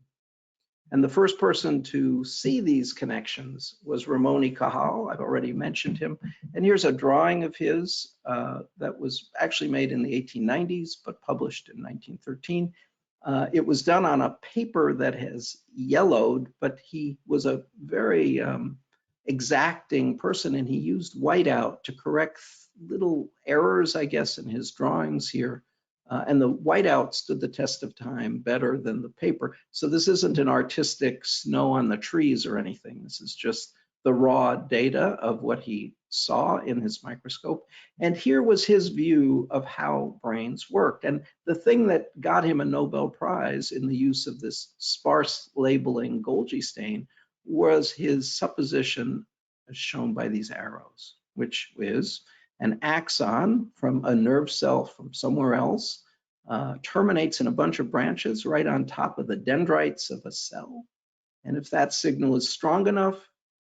And the first person to see these connections was Ramon y Cajal. I've already mentioned him. And here's a drawing of his that was actually made in the 1890s, but published in 1913. It was done on a paper that has yellowed, but he was a very exacting person, and he used whiteout to correct little errors, I guess, in his drawings here. And the whiteout stood the test of time better than the paper. So this isn't an artistic snow on the trees or anything. This is just the raw data of what he saw in his microscope. And here was his view of how brains worked. And the thing that got him a Nobel Prize in the use of this sparse labeling Golgi stain was his supposition, as shown by these arrows, which is an axon from a nerve cell from somewhere else terminates in a bunch of branches right on top of the dendrites of a cell. And if that signal is strong enough,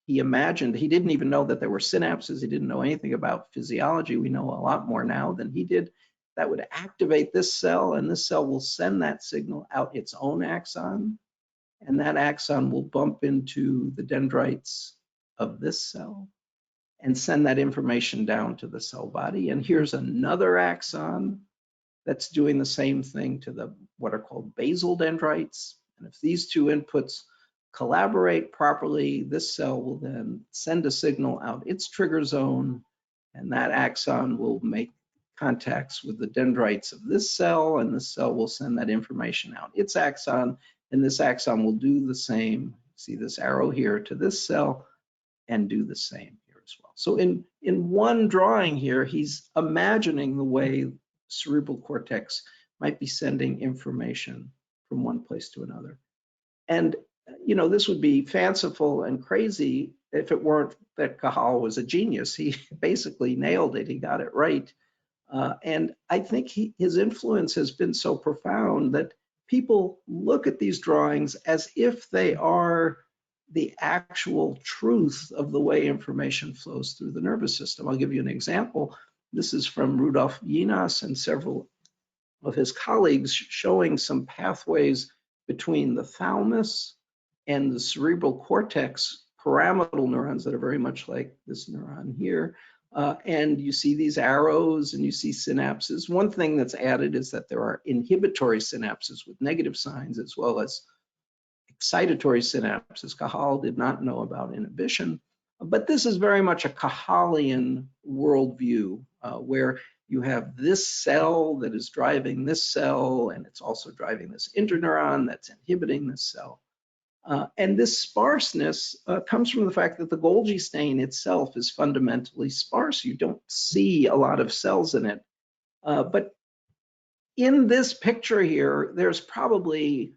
he imagined, he didn't even know that there were synapses. He didn't know anything about physiology. We know a lot more now than he did. That would activate this cell, and this cell will send that signal out its own axon. And that axon will bump into the dendrites of this cell and send that information down to the cell body. And here's another axon that's doing the same thing to the what are called basal dendrites. And if these two inputs collaborate properly, this cell will then send a signal out its trigger zone, and that axon will make contacts with the dendrites of this cell, and this cell will send that information out its axon, and this axon will do the same. See this arrow here to this cell and do the same here as well. So in one drawing here, he's imagining the way cerebral cortex might be sending information from one place to another. And you know, this would be fanciful and crazy if it weren't that Cajal was a genius. He basically nailed it. He got it right. And I think his influence has been so profound that people look at these drawings as if they are the actual truth of the way information flows through the nervous system. I'll give you an example. This is from Rudolf Jinas and several of his colleagues showing some pathways between the thalamus and the cerebral cortex pyramidal neurons that are very much like this neuron here. And you see these arrows and you see synapses. One thing that's added is that there are inhibitory synapses with negative signs as well as excitatory synapses. Cajal did not know about inhibition, but this is very much a Cajalian worldview where you have this cell that is driving this cell, and it's also driving this interneuron that's inhibiting this cell. And this sparseness comes from the fact that the Golgi stain itself is fundamentally sparse. You don't see a lot of cells in it. But in this picture here, there's probably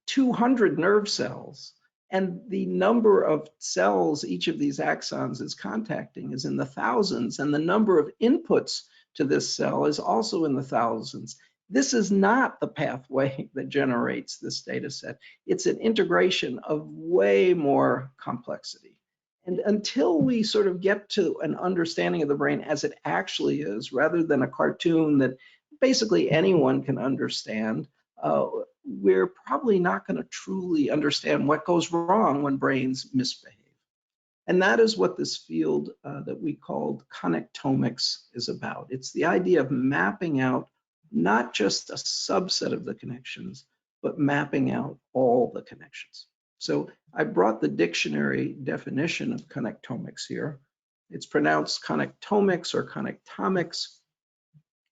200 nerve cells, and the number of cells each of these axons is contacting is in the thousands, and the number of inputs to this cell is also in the thousands. This is not the pathway that generates this data set. It's an integration of way more complexity. And until we sort of get to an understanding of the brain as it actually is, rather than a cartoon that basically anyone can understand, we're probably not going to truly understand what goes wrong when brains misbehave. And that is what this field that we called connectomics is about. It's the idea of mapping out not just a subset of the connections, but mapping out all the connections. So I brought the dictionary definition of connectomics here. It's pronounced connectomics or connectomics.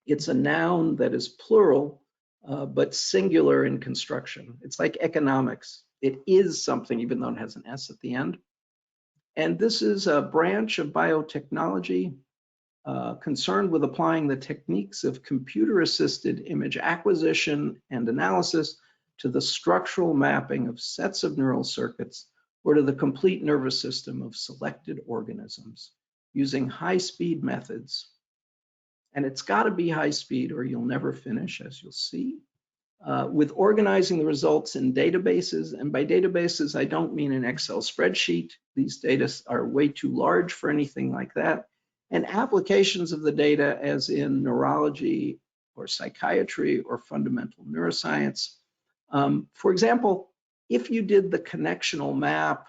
It's a noun that is plural, but singular in construction. It's like economics. It is something, even though it has an S at the end. And this is a branch of biotechnology concerned with applying the techniques of computer-assisted image acquisition and analysis to the structural mapping of sets of neural circuits or to the complete nervous system of selected organisms using high-speed methods. And it's got to be high speed or you'll never finish, as you'll see, with organizing the results in databases. And by databases, I don't mean an Excel spreadsheet. These data are way too large for anything like that. And applications of the data as in neurology or psychiatry or fundamental neuroscience. For example, if you did the connectional map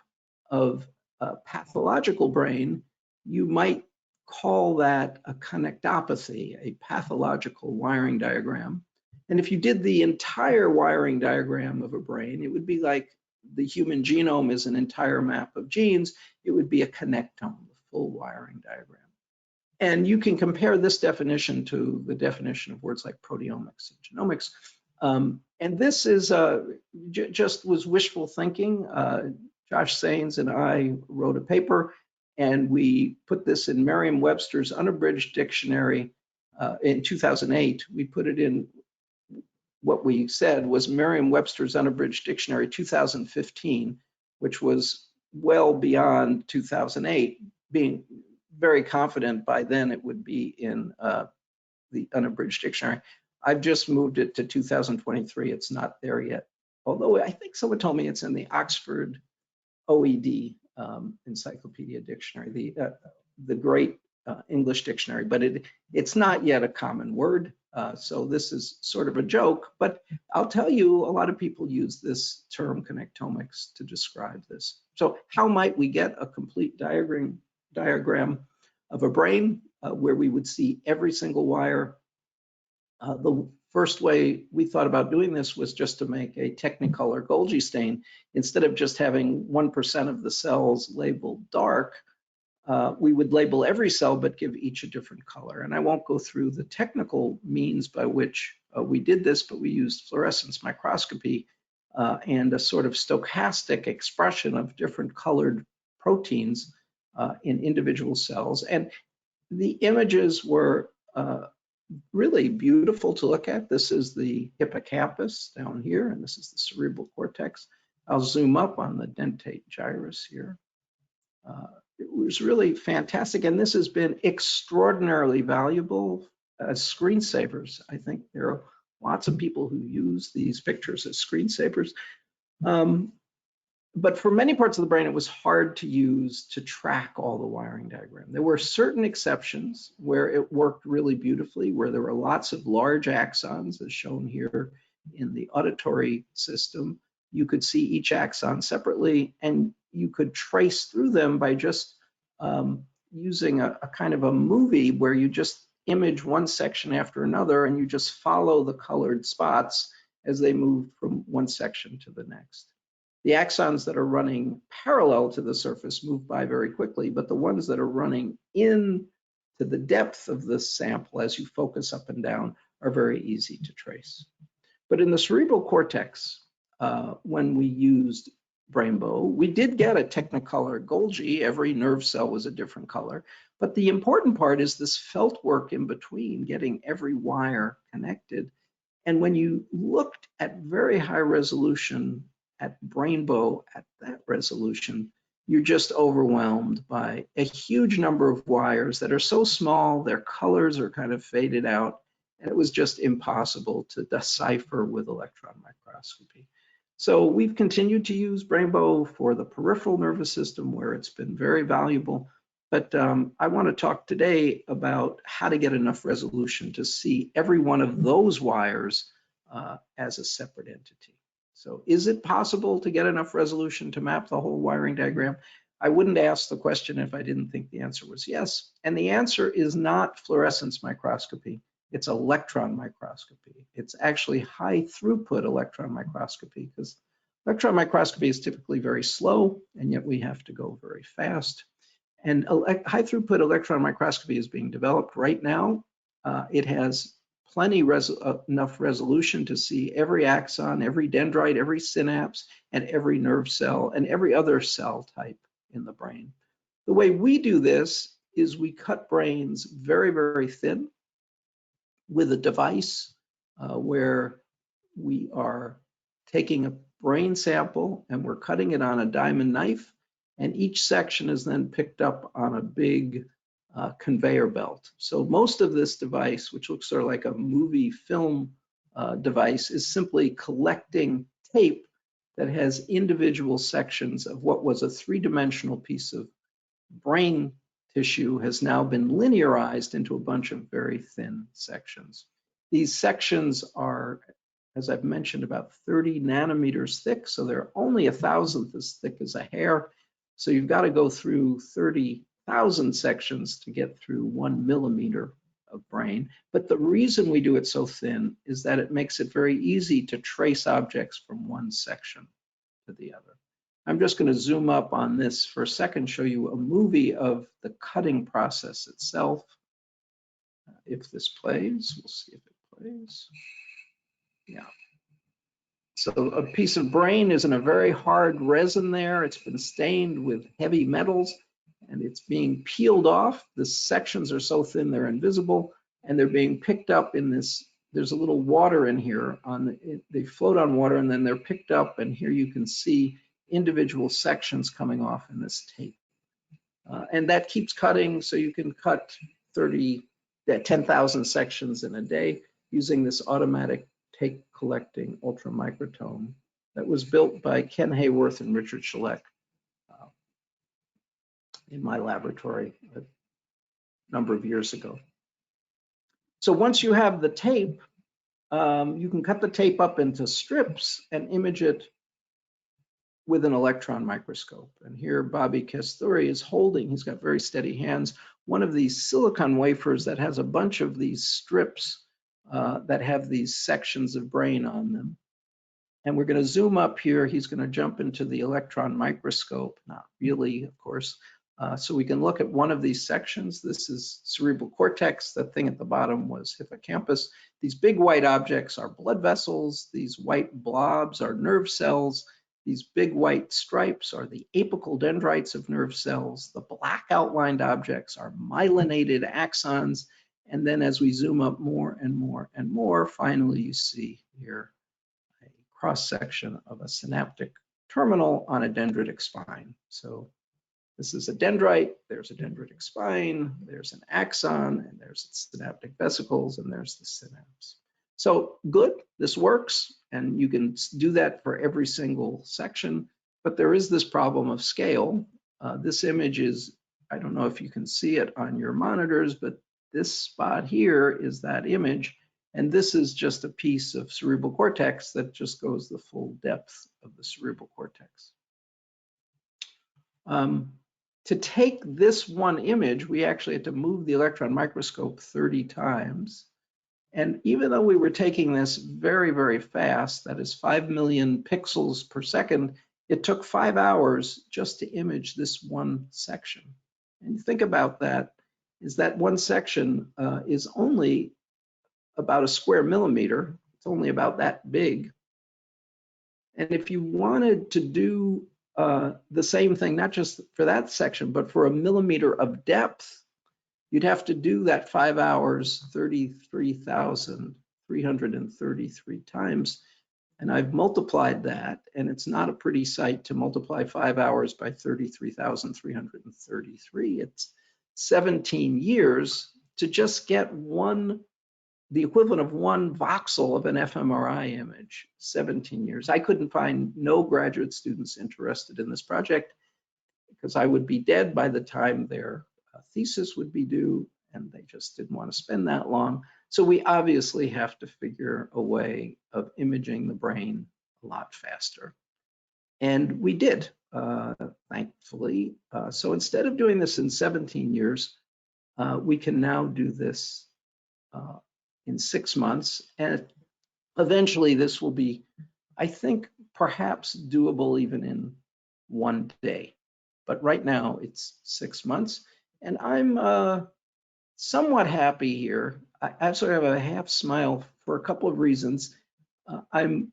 of a pathological brain, you might call that a connectopathy, a pathological wiring diagram. And if you did the entire wiring diagram of a brain, it would be like the human genome is an entire map of genes. It would be a connectome, the full wiring diagram. And you can compare this definition to the definition of words like proteomics and genomics. And this is just was wishful thinking. Josh Sains and I wrote a paper, and we put this in Merriam-Webster's unabridged dictionary in 2008. We put it in what we said was Merriam-Webster's unabridged dictionary 2015, which was well beyond 2008, being very confident by then it would be in the unabridged dictionary. I've just moved it to 2023. It's not there yet. Although I think someone told me it's in the Oxford OED Encyclopedia Dictionary, the great English dictionary, but it's not yet a common word. So this is sort of a joke, but I'll tell you, a lot of people use this term connectomics to describe this. So how might we get a complete diagram of a brain where we would see every single wire? The first way we thought about doing this was just to make a Technicolor Golgi stain. Instead of just having 1% of the cells labeled dark, we would label every cell but give each a different color. And I won't go through the technical means by which we did this, but we used fluorescence microscopy and a sort of stochastic expression of different colored proteins in individual cells. And the images were really beautiful to look at. This is the hippocampus down here, and this is the cerebral cortex. I'll zoom up on the dentate gyrus here. It was really fantastic, and this has been extraordinarily valuable as screensavers. I think there are lots of people who use these pictures as screensavers. But for many parts of the brain, it was hard to use to track all the wiring diagram. There were certain exceptions where it worked really beautifully, where there were lots of large axons, as shown here in the auditory system. You could see each axon separately, and you could trace through them by just using a kind of a movie where you just image one section after another, and you just follow the colored spots as they move from one section to the next. The axons that are running parallel to the surface move by very quickly, but the ones that are running in to the depth of the sample as you focus up and down are very easy to trace. But in the cerebral cortex, when we used Brainbow, we did get a Technicolor Golgi. Every nerve cell was a different color. But the important part is this felt work in between, getting every wire connected. And when you looked at very high resolution at Brainbow at that resolution, you're just overwhelmed by a huge number of wires that are so small, their colors are kind of faded out, and it was just impossible to decipher with electron microscopy. So we've continued to use Brainbow for the peripheral nervous system, where it's been very valuable. But I want to talk today about how to get enough resolution to see every one of those wires as a separate entity. So is it possible to get enough resolution to map the whole wiring diagram? I wouldn't ask the question if I didn't think the answer was yes. And the answer is not fluorescence microscopy. It's electron microscopy. It's actually high throughput electron microscopy, because electron microscopy is typically very slow, and yet we have to go very fast. And high throughput electron microscopy is being developed right now. It has plenty enough resolution to see every axon, every dendrite, every synapse, and every nerve cell, and every other cell type in the brain. The way we do this is we cut brains very, very thin with a device where we are taking a brain sample and we're cutting it on a diamond knife, and each section is then picked up on a big conveyor belt. So most of this device, which looks sort of like a movie film device, is simply collecting tape that has individual sections of what was a three-dimensional piece of brain tissue has now been linearized into a bunch of very thin sections. These sections are, as I've mentioned, about 30 nanometers thick, so they're only 1,000th as thick as a hair. So you've got to go through 30,000 sections to get through 1 millimeter of brain. But the reason we do it so thin is that it makes it very easy to trace objects from one section to the other. I'm just going to zoom up on this for a second, show you a movie of the cutting process itself. If this plays, we'll see if it plays. Yeah. So a piece of brain is in a very hard resin there. It's been stained with heavy metals, and it's being peeled off. The sections are so thin they're invisible, and they're being picked up in this. There's a little water in here. They float on water, and then they're picked up, and here you can see individual sections coming off in this tape. And that keeps cutting, so you can cut 10,000 sections in a day using this automatic tape collecting ultramicrotome that was built by Ken Hayworth and Richard Schleck in my laboratory a number of years ago. So once you have the tape, you can cut the tape up into strips and image it with an electron microscope. And here Bobby Kasturi is holding, he's got very steady hands, one of these silicon wafers that has a bunch of these strips that have these sections of brain on them. And we're going to zoom up here. He's going to jump into the electron microscope, not really, of course. So we can look at one of these sections. This is cerebral cortex. The thing at the bottom was hippocampus. These big white objects are blood vessels. These white blobs are nerve cells. These big white stripes are the apical dendrites of nerve cells. The black outlined objects are myelinated axons. And then as we zoom up more and more and more, finally you see here a cross-section of a synaptic terminal on a dendritic spine. So this is a dendrite, there's a dendritic spine, there's an axon, and there's its synaptic vesicles, and there's the synapse. So good, this works, and you can do that for every single section, but there is this problem of scale. This image is, I don't know if you can see it on your monitors, but this spot here is that image, and this is just a piece of cerebral cortex that just goes the full depth of the cerebral cortex. To take this one image, we actually had to move the electron microscope 30 times. And even though we were taking this very, very fast, that is 5 million pixels per second, it took 5 hours just to image this one section. And think about that, is that one section is only about a square millimeter. It's only about that big. And if you wanted to do the same thing, not just for that section, but for a millimeter of depth, you'd have to do that 5 hours, 33,333 times. And I've multiplied that, and it's not a pretty sight to multiply 5 hours by 33,333. It's 17 years to just get the equivalent of one voxel of an fMRI image, 17 years. I couldn't find no graduate students interested in this project because I would be dead by the time their thesis would be due, and they just didn't want to spend that long. So we obviously have to figure a way of imaging the brain a lot faster. And we did, thankfully. So instead of doing this in 17 years, we can now do this in 6 months. And eventually this will be, I think, perhaps doable even in 1 day. But right now it's 6 months. And I'm somewhat happy here. I sort of have a half smile for a couple of reasons. I'm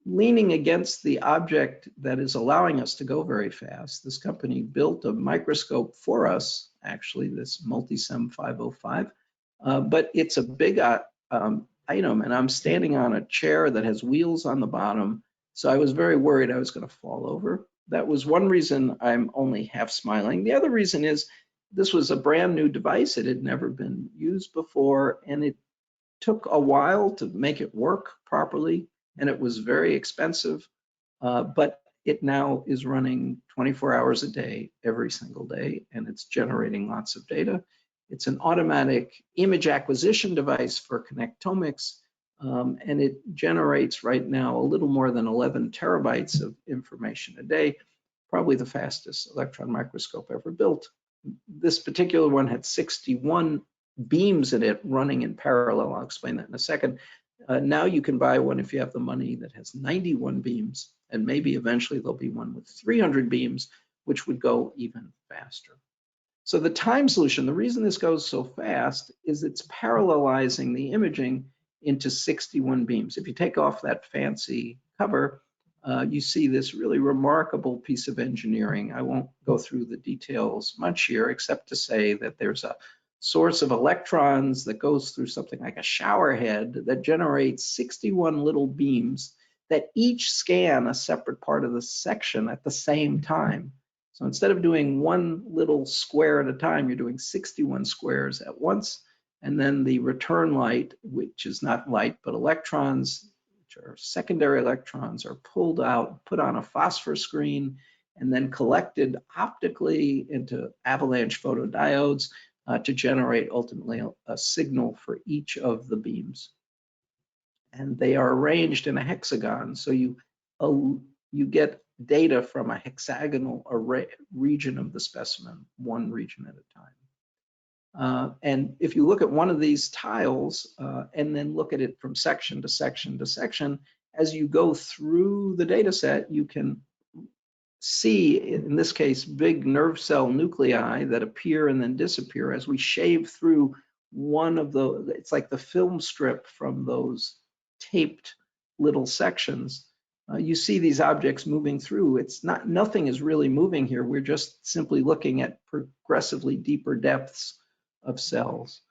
leaning against the object that is allowing us to go very fast. This company built a microscope for us, actually, this Multisem 505, but it's a big item, and I'm standing on a chair that has wheels on the bottom, so I was very worried I was going to fall over. That was one reason I'm only half smiling. The other reason is this was a brand new device. It had never been used before, and it took a while to make it work properly, and it was very expensive, but it now is running 24 hours a day, every single day, and it's generating lots of data. It's an automatic image acquisition device for connectomics, and it generates right now a little more than 11 terabytes of information a day, probably the fastest electron microscope ever built. This particular one had 61 beams in it running in parallel. I'll explain that in a second. Now you can buy one if you have the money that has 91 beams, and maybe eventually there'll be one with 300 beams, which would go even faster. So the time solution, the reason this goes so fast is it's parallelizing the imaging into 61 beams. If you take off that fancy cover, you see this really remarkable piece of engineering. I won't go through the details much here, except to say that there's a source of electrons that goes through something like a shower head that generates 61 little beams that each scan a separate part of the section at the same time. So instead of doing one little square at a time, you're doing 61 squares at once. And then the return light, which is not light, but electrons, which are secondary electrons, are pulled out, put on a phosphor screen, and then collected optically into avalanche photodiodes to generate ultimately a signal for each of the beams. And they are arranged in a hexagon, so you get data from a hexagonal array region of the specimen, one region at a time. And if you look at one of these tiles and then look at it from section to section to section, as you go through the data set, you can see, in this case, big nerve cell nuclei that appear and then disappear as we shave through one of the, it's like the film strip from those taped little sections. You see these objects moving through. It's not, nothing is really moving here. We're just simply looking at progressively deeper depths of cells.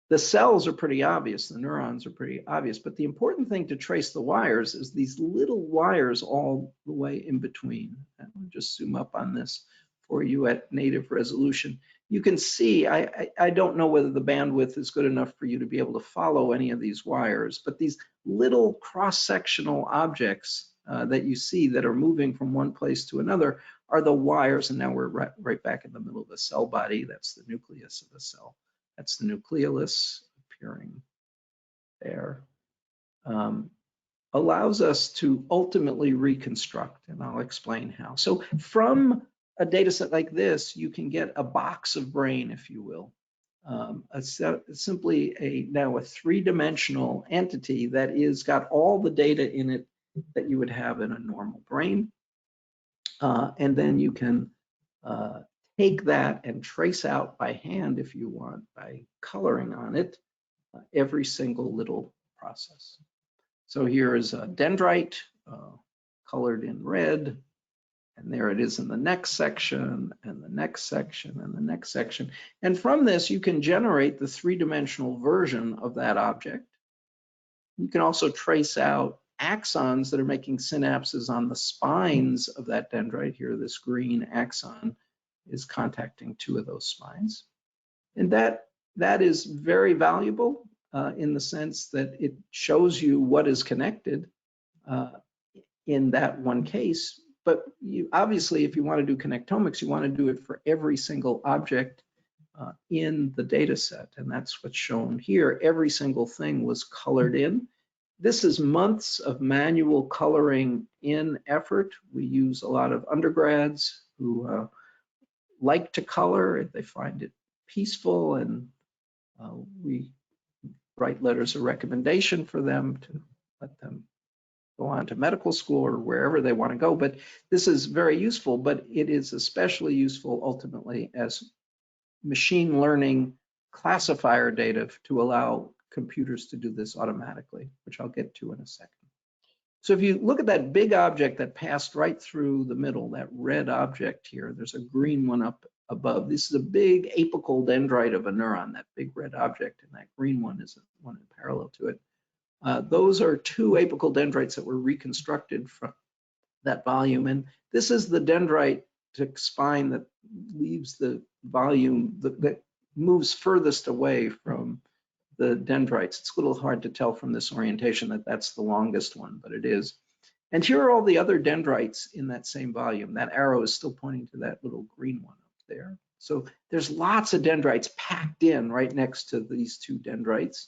The cells are pretty obvious, the neurons are pretty obvious, but the important thing to trace the wires is these little wires all the way in between. And I'll just zoom up on this for you at native resolution. You can see, I don't know whether the bandwidth is good enough for you to be able to follow any of these wires, but these little cross-sectional objects that you see that are moving from one place to another are the wires, and now we're right back in the middle of the cell body. That's the nucleus of the cell. That's the nucleolus appearing there. Allows us to ultimately reconstruct, and I'll explain how. So from a data set like this, you can get a box of brain, if you will. Simply now a three-dimensional entity that is got all the data in it that you would have in a normal brain. And then you can take that and trace out by hand, if you want, by coloring on it, every single little process. So here is a dendrite colored in red, and there it is in the next section, and the next section, and the next section. And from this, you can generate the three-dimensional version of that object. You can also trace out axons that are making synapses on the spines of that dendrite. Here, this green axon is contacting two of those spines. And that is very valuable in the sense that it shows you what is connected in that one case. But you, obviously, if you want to do connectomics, you want to do it for every single object in the data set. And that's what's shown here. Every single thing was colored in. This is months of manual coloring in effort. We use a lot of undergrads who like to color. They find it peaceful, and we write letters of recommendation for them to let them go on to medical school or wherever they want to go. But this is very useful, but it is especially useful ultimately as machine learning classifier data to allow computers to do this automatically, which I'll get to in a second. So if you look at that big object that passed right through the middle, that red object here, there's a green one up above. This is a big apical dendrite of a neuron, that big red object, and that green one is one in parallel to it. Those are two apical dendrites that were reconstructed from that volume. And this is the dendritic spine that leaves the volume, that moves furthest away from the dendrites. It's a little hard to tell from this orientation that that's the longest one, but it is. And here are all the other dendrites in that same volume. That arrow is still pointing to that little green one up there. So there's lots of dendrites packed in right next to these two dendrites.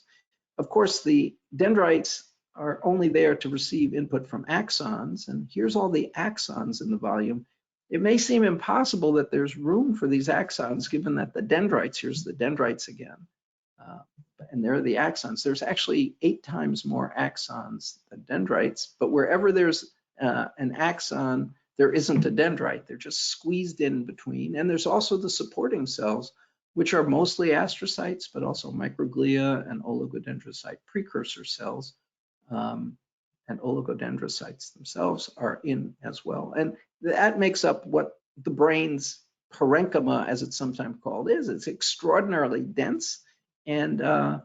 Of course, the dendrites are only there to receive input from axons, and here's all the axons in the volume. It may seem impossible that there's room for these axons given that the dendrites, here's the dendrites again, and there are the axons. There's actually 8 times more axons than dendrites, but wherever there's an axon, there isn't a dendrite. They're just squeezed in between. And there's also the supporting cells, which are mostly astrocytes, but also microglia and oligodendrocyte precursor cells. And oligodendrocytes themselves are in as well. And that makes up what the brain's parenchyma, as it's sometimes called, is. It's extraordinarily dense. And there's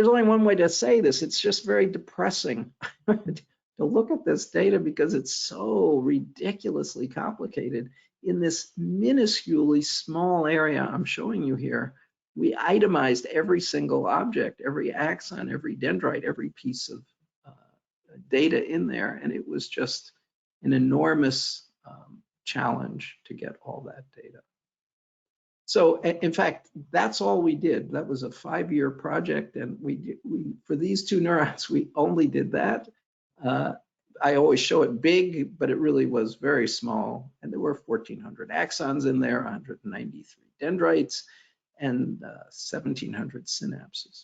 only one way to say this. It's just very depressing to look at this data because it's so ridiculously complicated in this minusculely small area I'm showing you here. We itemized every single object, every axon, every dendrite, every piece of data in there, and it was just an enormous challenge to get all that data. So in fact, that's all we did. That was a 5-year project, and we for these two neurons, we only did that. I always show it big, but it really was very small, and there were 1,400 axons in there, 193 dendrites. and 1,700 synapses.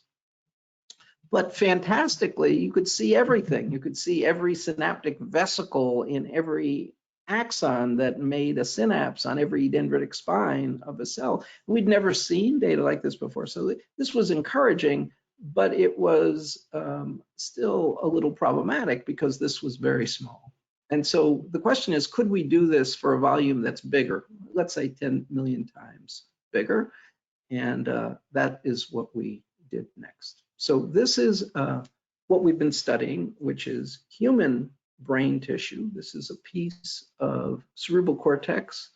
But fantastically, you could see everything. You could see every synaptic vesicle in every axon that made a synapse on every dendritic spine of a cell. We'd never seen data like this before, so this was encouraging, but it was still a little problematic because this was very small. And so the question is, could we do this for a volume that's bigger? Let's say 10 million times bigger. And that is what we did next. So this is what we've been studying, which is human brain tissue. This is a piece of cerebral cortex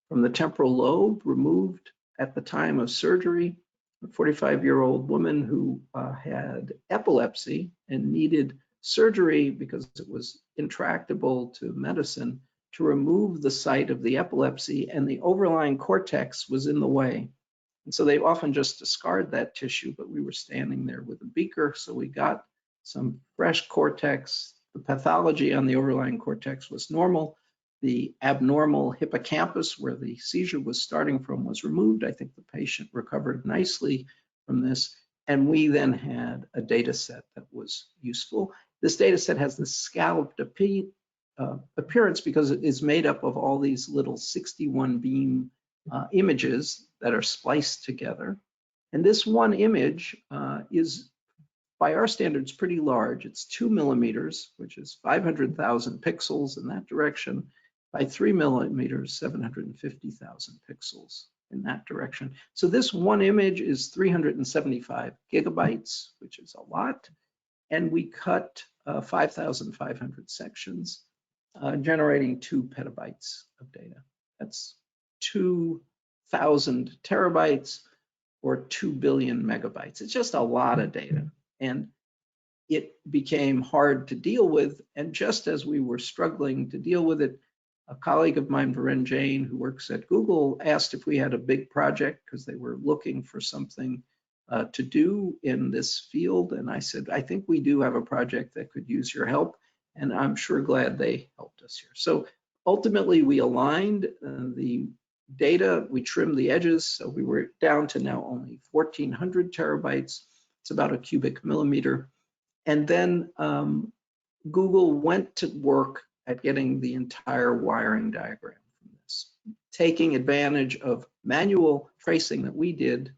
from the temporal lobe removed at the time of surgery. A 45-year-old woman who had epilepsy and needed surgery because it was intractable to medicine to remove the site of the epilepsy, and the overlying cortex was in the way. And so they often just discard that tissue, but we were standing there with a beaker, so we got some fresh cortex. The pathology on the overlying cortex was normal. The abnormal hippocampus, where the seizure was starting from, was removed. I think the patient recovered nicely from this. And we then had a data set that was useful. This data set has the scalloped appearance because it is made up of all these little 61 beam images that are spliced together. And this one image is, by our standards, pretty large. It's 2 millimeters, which is 500,000 pixels in that direction, by 3 millimeters, 750,000 pixels in that direction. So this one image is 375 gigabytes, which is a lot. And we cut 5,500 sections, generating 2 petabytes of data. That's 2,000 terabytes or 2 billion megabytes. It's just a lot of data. And it became hard to deal with. And just as we were struggling to deal with it, a colleague of mine, Varen Jain, who works at Google, asked if we had a big project because they were looking for something to do in this field. And I said, I think we do have a project that could use your help. And I'm sure glad they helped us here. So ultimately, we aligned the data, we trimmed the edges. So we were down to now only 1,400 terabytes. It's about a cubic millimeter. And then Google went to work at getting the entire wiring diagram from this, taking advantage of manual tracing that we did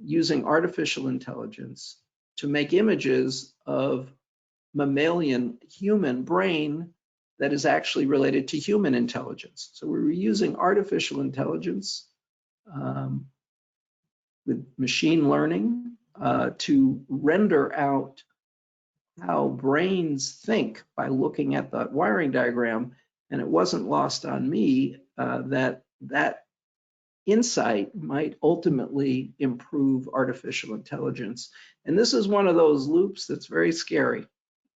using artificial intelligence to make images of mammalian human brain that is actually related to human intelligence. So we were using artificial intelligence with machine learning to render out how brains think by looking at the wiring diagram. And it wasn't lost on me that that insight might ultimately improve artificial intelligence. And this is one of those loops that's very scary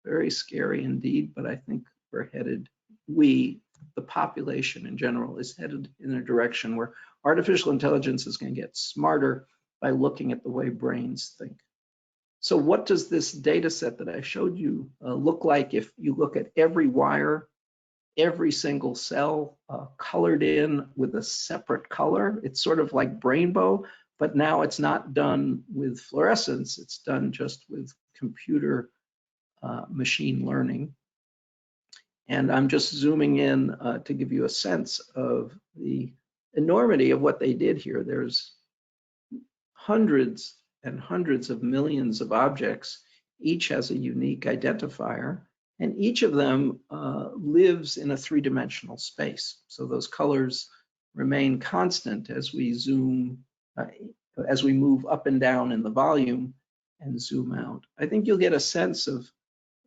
indeed, but I think we're headed, the population in general is headed in a direction where artificial intelligence is going to get smarter by looking at the way brains think. So what does this data set that I showed you look like if you look at every wire, every single cell colored in with a separate color? It's sort of like Brainbow, but now it's not done with fluorescence. It's done just with computer machine learning. And I'm just zooming in to give you a sense of the enormity of what they did here. There's hundreds and hundreds of millions of objects. Each has a unique identifier, and each of them lives in a three-dimensional space. So those colors remain constant as we zoom, as we move up and down in the volume and zoom out. I think you'll get a sense of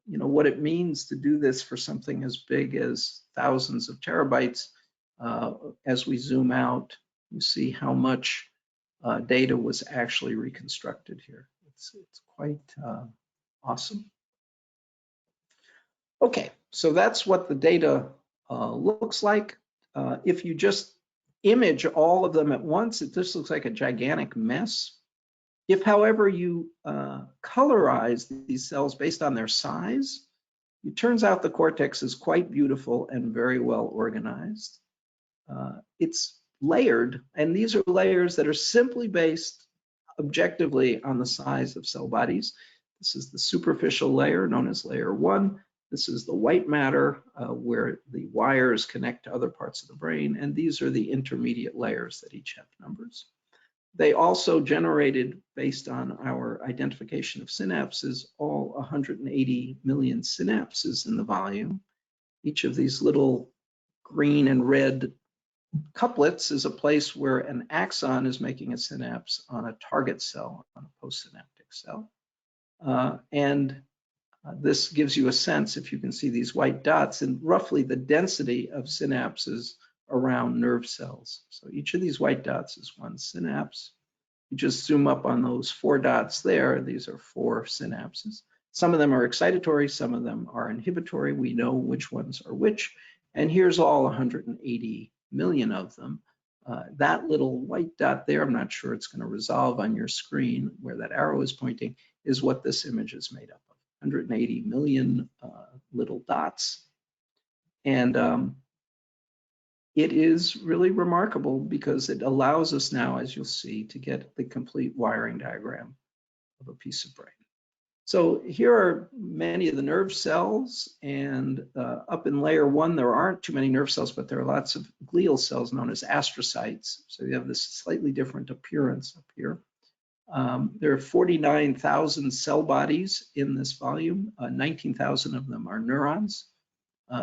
what it means to do this for something as big as thousands of terabytes. As we zoom out, you see how much data was actually reconstructed here. It's quite awesome. Okay, so that's what the data looks like. If you just image all of them at once, it just looks like a gigantic mess. If, however, you colorize these cells based on their size, it turns out the cortex is quite beautiful and very well organized. It's layered, and these are layers that are simply based objectively on the size of cell bodies. This is the superficial layer known as layer 1. This is the white matter where the wires connect to other parts of the brain, and these are the intermediate layers that each have numbers. They also generated, based on our identification of synapses, all 180 million synapses in the volume. Each of these little green and red couplets is a place where an axon is making a synapse on a target cell, on a postsynaptic cell. This gives you a sense, if you can see these white dots, and roughly the density of synapses around nerve cells. So each of these white dots is one synapse. You just zoom up on those 4 dots there. These are 4 synapses. Some of them are excitatory, some of them are inhibitory. We know which ones are which. And here's all 180 million of them. That little white dot there, I'm not sure it's going to resolve on your screen where that arrow is pointing, is what this image is made up of. 180 million little dots. And it is really remarkable because it allows us now, as you'll see, to get the complete wiring diagram of a piece of brain. So here are many of the nerve cells, and up in layer 1, there aren't too many nerve cells, but there are lots of glial cells known as astrocytes. So you have this slightly different appearance up here. There are 49,000 cell bodies in this volume. 19,000 of them are neurons.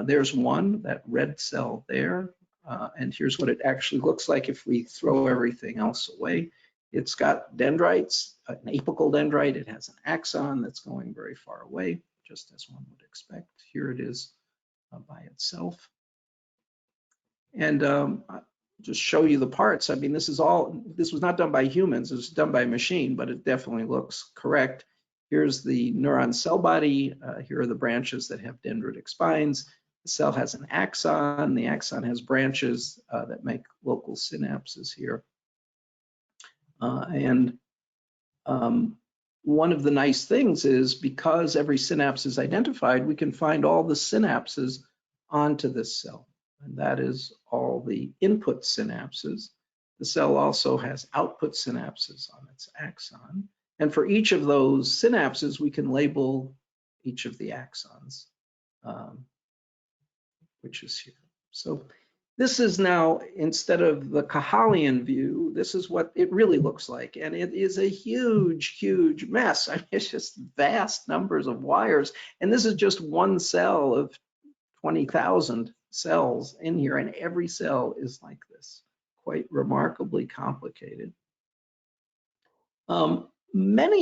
There's one, that red cell there. And here's what it actually looks like if we throw everything else away. It's got dendrites, an apical dendrite. It has an axon that's going very far away, just as one would expect. Here it is by itself. And just show you the parts. I mean, this was not done by humans, it was done by a machine, but it definitely looks correct. Here's the neuron cell body. Here are the branches that have dendritic spines. The cell has an axon. The axon has branches that make local synapses here. One of the nice things is because every synapse is identified, we can find all the synapses onto this cell. And that is all the input synapses. The cell also has output synapses on its axon. And for each of those synapses, we can label each of the axons, which is here. So this is now, instead of the Kahalian view, this is what it really looks like. And it is a huge, huge mess. I mean, it's just vast numbers of wires. And this is just one cell of 20,000 cells in here, and every cell is like this, quite remarkably complicated. Much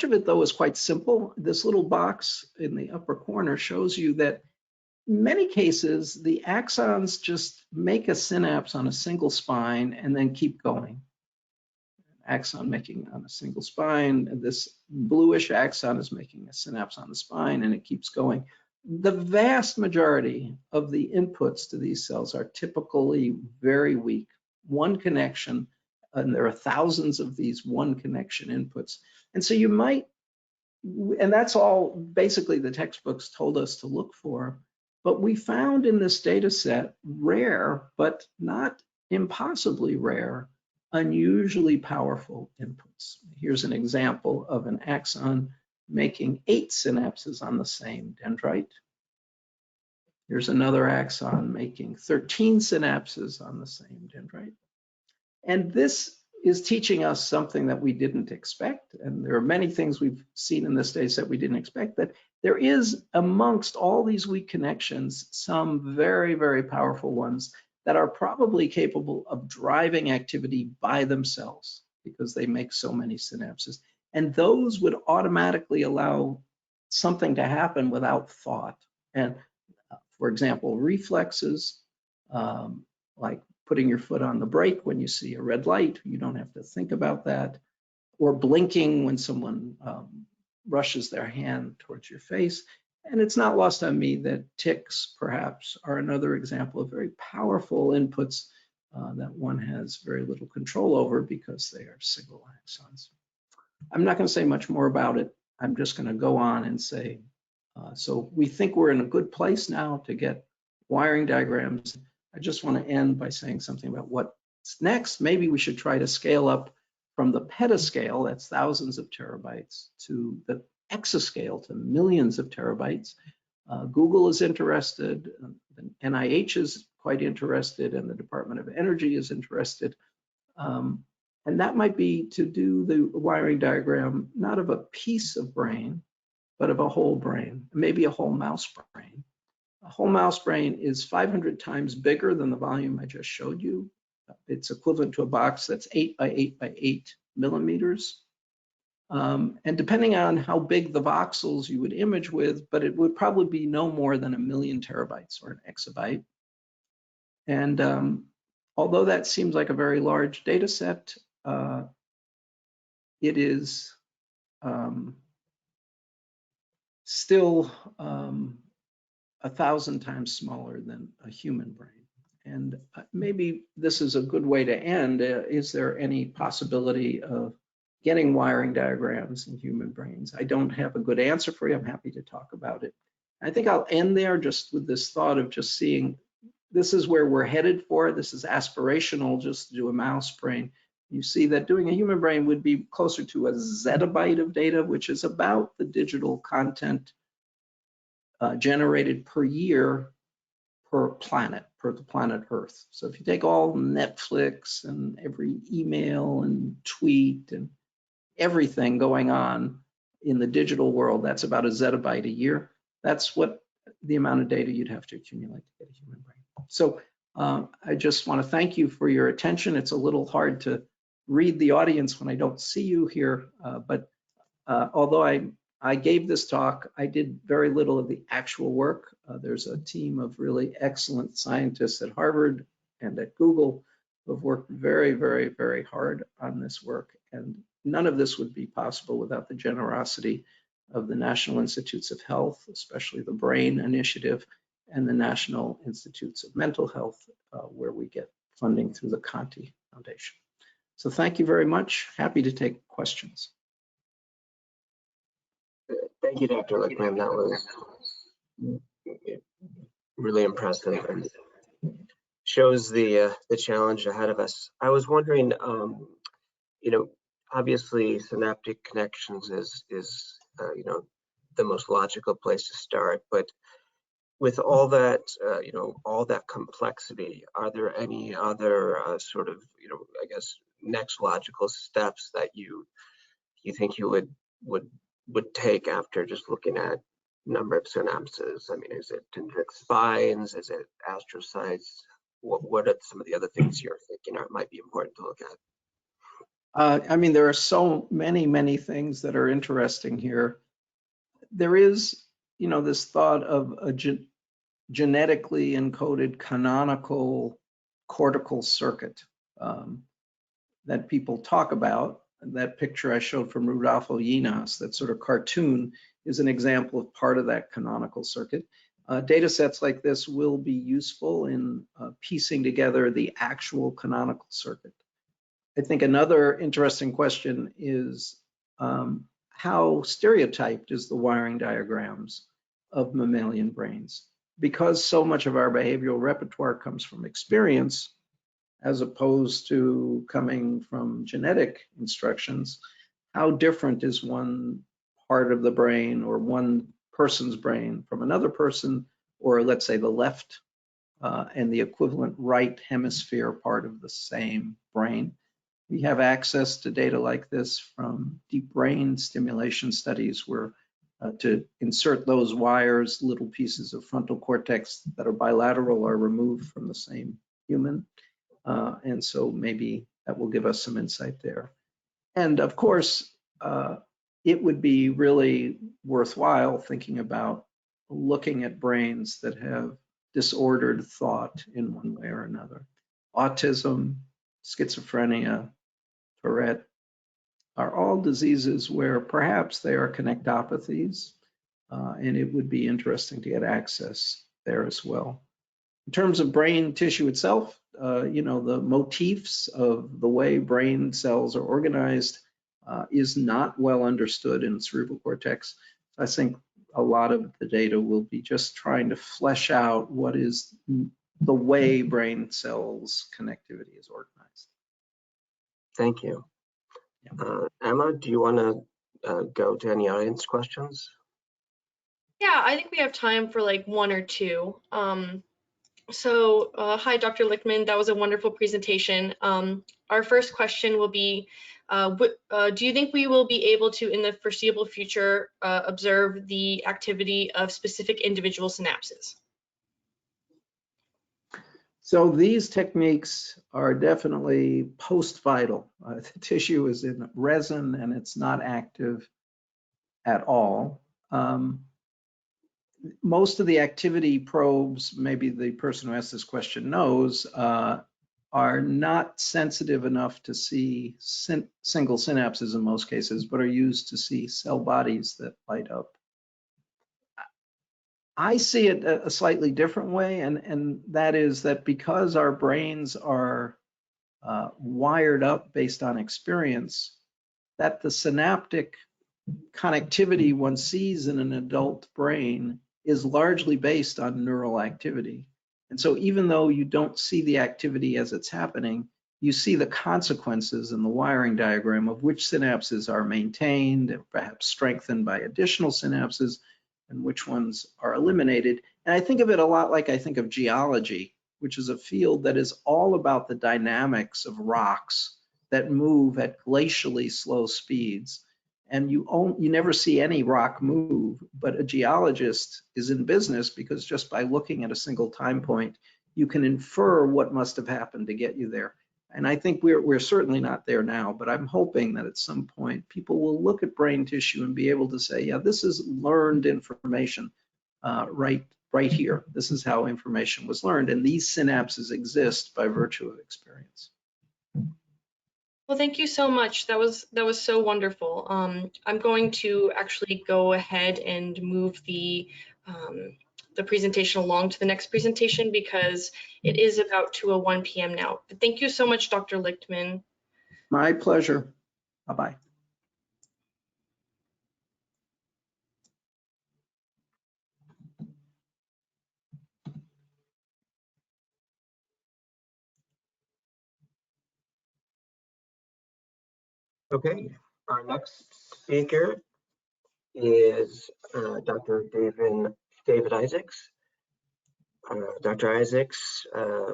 of it though is quite simple. This little box in the upper corner shows you that in many cases the axons just make a synapse on a single spine and then keep going. Axon making on a single spine, and this bluish axon is making a synapse on the spine, and it keeps going. The vast majority of the inputs to these cells are typically very weak. One connection, and there are thousands of these one connection inputs. And so you might, and that's all basically the textbooks told us to look for, but we found in this data set rare, but not impossibly rare, unusually powerful inputs. Here's an example of an axon making 8 synapses on the same dendrite. Here's another axon making 13 synapses on the same dendrite. And this is teaching us something that we didn't expect. And there are many things we've seen in this data set we didn't expect, that there is amongst all these weak connections, some very, very powerful ones that are probably capable of driving activity by themselves because they make so many synapses. And those would automatically allow something to happen without thought. And for example, reflexes, like putting your foot on the brake when you see a red light, you don't have to think about that. Or blinking when someone rushes their hand towards your face. And it's not lost on me that tics perhaps are another example of very powerful inputs that one has very little control over because they are single axons. I'm not going to say much more about it. I'm just going to go on and say, so we think we're in a good place now to get wiring diagrams. I just want to end by saying something about what's next. Maybe we should try to scale up from the petascale, that's thousands of terabytes, to the exascale, to millions of terabytes. Google is interested, the NIH is quite interested, and the Department of Energy is interested. And that might be to do the wiring diagram, not of a piece of brain, but of a whole brain, maybe a whole mouse brain. A whole mouse brain is 500 times bigger than the volume I just showed you. It's equivalent to a box that's 8 by 8 by 8 millimeters. And depending on how big the voxels you would image with, but it would probably be no more than 1,000,000 terabytes or an exabyte. And although that seems like a very large data set, it is still 1,000 times smaller than a human brain. And maybe this is a good way to end. Is there any possibility of getting wiring diagrams in human brains? I don't have a good answer for you. I'm happy to talk about it. I think I'll end there just with this thought of just seeing, this is where we're headed for. This is aspirational, just to do a mouse brain. You see that doing a human brain would be closer to a zettabyte of data, which is about the digital content generated per year per planet, per the planet Earth. So if you take all Netflix and every email and tweet and everything going on in the digital world, that's about a zettabyte a year. That's what the amount of data you'd have to accumulate to get a human brain. So I just want to thank you for your attention. It's a little hard to read the audience when I don't see you here, but although I gave this talk, I did very little of the actual work. There's a team of really excellent scientists at Harvard and at Google who have worked very, very, very hard on this work. And none of this would be possible without the generosity of the National Institutes of Health, especially the Brain Initiative, and the National Institutes of Mental Health, where we get funding through the Conti Foundation. So thank you very much. Happy to take questions. Thank you, Dr. Lichtman. That was really impressive and shows the challenge ahead of us. I was wondering, you know, obviously synaptic connections is you know, the most logical place to start, but with all that, you know, all that complexity, are there any other sort of, you know, I guess next logical steps that you think you would take after just looking at number of synapses? I mean, is it dendritic spines? Is it astrocytes? What are some of the other things you're thinking are might be important to look at? I mean, there are so many things that are interesting here. There is, you know, this thought of a genetically encoded canonical cortical circuit that people talk about. That picture I showed from Rudolfo Yinas, that sort of cartoon, is an example of part of that canonical circuit. Data sets like this will be useful in piecing together the actual canonical circuit. I think another interesting question is how stereotyped is the wiring diagrams of mammalian brains? Because so much of our behavioral repertoire comes from experience, as opposed to coming from genetic instructions, how different is one part of the brain or one person's brain from another person, or let's say the left and the equivalent right hemisphere part of the same brain? We have access to data like this from deep brain stimulation studies where to insert those wires, little pieces of frontal cortex that are bilateral are removed from the same human. And so maybe that will give us some insight there. And of course, it would be really worthwhile thinking about looking at brains that have disordered thought in one way or another. Autism, schizophrenia, Tourette are all diseases where perhaps they are connectopathies, and it would be interesting to get access there as well. In terms of brain tissue itself, you know, the motifs of the way brain cells are organized is not well understood in cerebral cortex. I think a lot of the data will be just trying to flesh out what is the way brain cells connectivity is organized. Thank you. Emma, do you want to go to any audience questions? Yeah, I think we have time for like one or two. Hi, Dr. Lichtman, that was a wonderful presentation. Our first question will be, do you think we will be able to, in the foreseeable future, observe the activity of specific individual synapses? So these techniques are definitely post-vital. The tissue is in resin and it's not active at all. Most of the activity probes, maybe the person who asked this question knows, are not sensitive enough to see single synapses in most cases, but are used to see cell bodies that light up. I see it a slightly different way, and that is that because our brains are wired up based on experience, that the synaptic connectivity one sees in an adult brain is largely based on neural activity. And so even though you don't see the activity as it's happening, you see the consequences in the wiring diagram of which synapses are maintained and perhaps strengthened by additional synapses and which ones are eliminated. And I think of it a lot like I think of geology, which is a field that is all about the dynamics of rocks that move at glacially slow speeds. And you never see any rock move, but a geologist is in business because just by looking at a single time point, you can infer what must have happened to get you there. And I think we're certainly not there now, but I'm hoping that at some point people will look at brain tissue and be able to say, yeah, this is learned information right here. This is how information was learned, and these synapses exist by virtue of experience. Well, thank you so much. That was so wonderful. I'm going to actually go ahead and move the presentation along to the next presentation because it is about 2:01 p.m. now. But thank you so much, Dr. Lichtman. My pleasure. Bye-bye. Okay, our next speaker is Dr. David Isaacs. Dr. Isaacs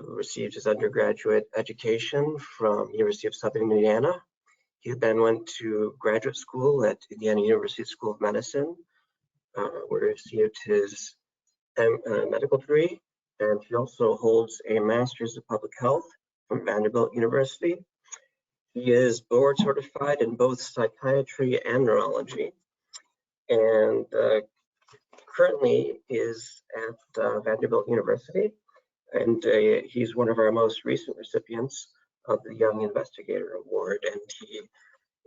received his undergraduate education from University of Southern Indiana. He then went to graduate school at Indiana University School of Medicine, where he received his medical degree, and he also holds a master's of public health from Vanderbilt University. He is board certified in both psychiatry and neurology, and currently is at Vanderbilt University, and he's one of our most recent recipients of the Young Investigator Award, and he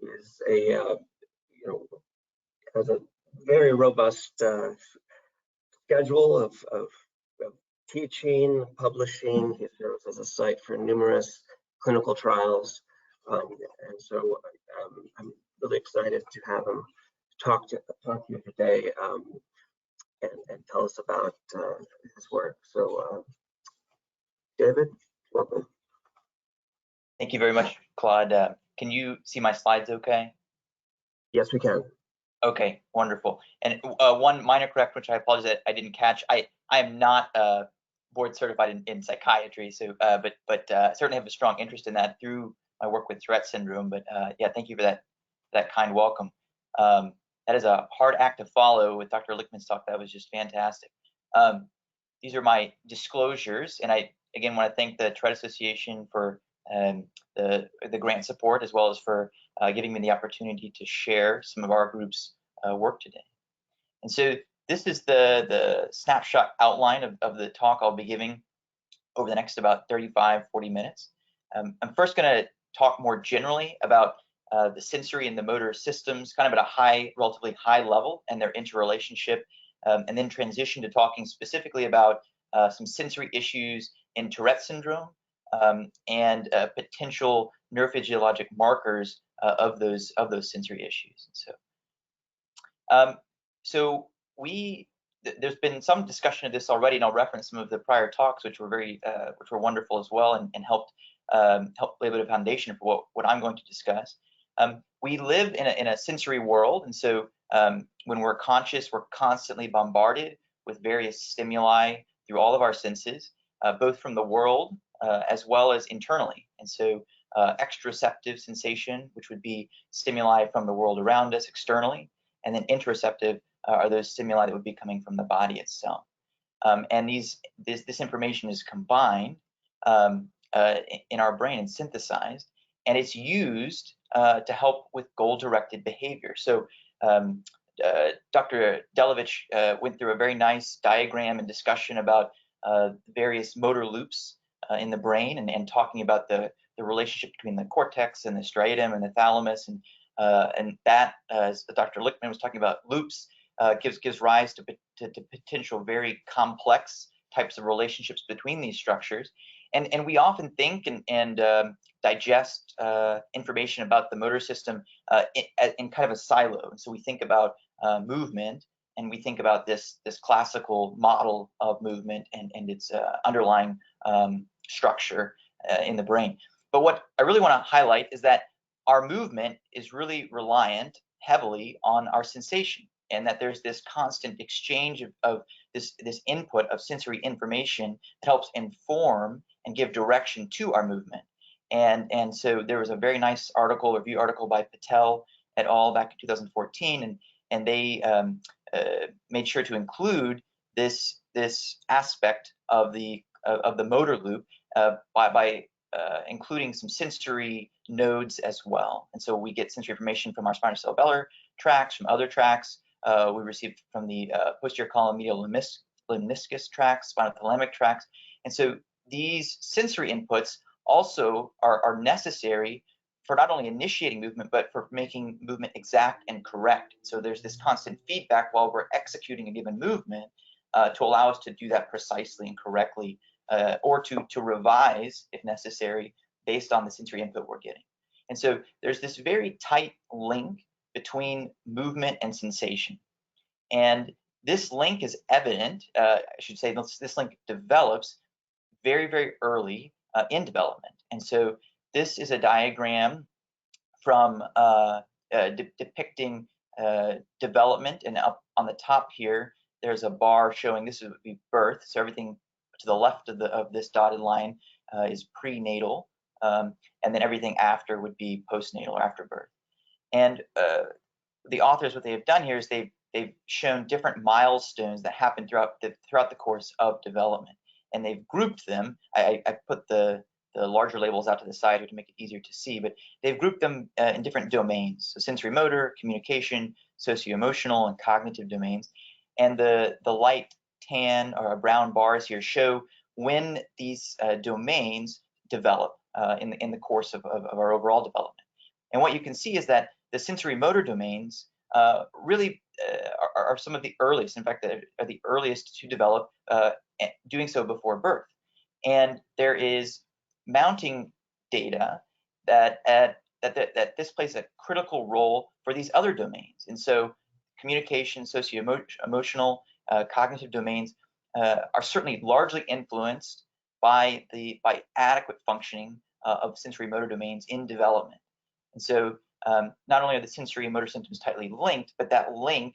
is has a very robust schedule of teaching, publishing. He serves as a site for numerous clinical trials, and so I'm really excited to have him talk to you today and tell us about his work. So, David, welcome. Thank you very much, Claude. Can you see my slides okay? Yes, we can. Okay, wonderful. And one minor correction, which I apologize that I didn't catch. I am not board certified in psychiatry, so but certainly have a strong interest in that through my work with Tourette syndrome. But yeah, thank you for that kind welcome. That is a hard act to follow with Dr. Lichtman's talk. That was just fantastic. These are my disclosures, and I again want to thank the Tourette Association for the grant support, as well as for giving me the opportunity to share some of our group's work today. And so this is the snapshot outline of the talk I'll be giving over the next about 35-40 minutes. I'm first going to talk more generally about the sensory and the motor systems, kind of at a relatively high level, and their interrelationship, and then transition to talking specifically about some sensory issues in Tourette syndrome, and potential neurophysiologic markers of those sensory issues. And so there's been some discussion of this already, and I'll reference some of the prior talks, which were wonderful as well, and helped lay a bit of foundation for what I'm going to discuss. We live in a sensory world, and so when we're conscious, we're constantly bombarded with various stimuli through all of our senses, both from the world as well as internally. And so exteroceptive sensation, which would be stimuli from the world around us externally, and then interoceptive are those stimuli that would be coming from the body itself. And this information is combined in our brain and synthesized, and it's used to help with goal-directed behavior. So Dr. Delovich went through a very nice diagram and discussion about various motor loops in the brain, and talking about the relationship between the cortex and the striatum and the thalamus, and that, as Dr. Lichtman was talking about, loops gives rise to potential very complex types of relationships between these structures. And we often think and digest information about the motor system in kind of a silo. And so we think about movement, and we think about this classical model of movement and its underlying structure in the brain. But what I really want to highlight is that our movement is really reliant heavily on our sensation, and that there's this constant exchange of this input of sensory information that helps inform and give direction to our movement. And so there was a very nice review article by Patel et al. Back in 2014, and they made sure to include this aspect of the motor loop by including some sensory nodes as well. And so we get sensory information from our spinocerebellar tracts, from other tracts. We receive from the posterior column medial lemniscus tracts, spinothalamic tracts. And so these sensory inputs also are necessary for not only initiating movement, but for making movement exact and correct. So there's this constant feedback while we're executing a given movement to allow us to do that precisely and correctly, or to revise if necessary based on the sensory input we're getting. And so there's this very tight link between movement and sensation. And this link is evident, I should say, this link develops very, very early in development. And so this is a diagram from depicting development, and up on the top here, there's a bar showing this would be birth. So everything to the left of this dotted line is prenatal, and then everything after would be postnatal or after birth. And the authors, what they have done here is they've shown different milestones that happen throughout the course of development, and they've grouped them. I put the larger labels out to the side here to make it easier to see, but they've grouped them in different domains: so sensory motor, communication, socio-emotional, and cognitive domains. And the light tan or brown bars here show when these domains develop in the course of our overall development. And what you can see is that the sensory motor domains really are some of the earliest, in fact, are the earliest to develop, doing so before birth. And there is mounting data that this plays a critical role for these other domains. And so communication, socio-emotional, cognitive domains are certainly largely influenced by adequate functioning of sensory motor domains in development. And so not only are the sensory and motor symptoms tightly linked, but that link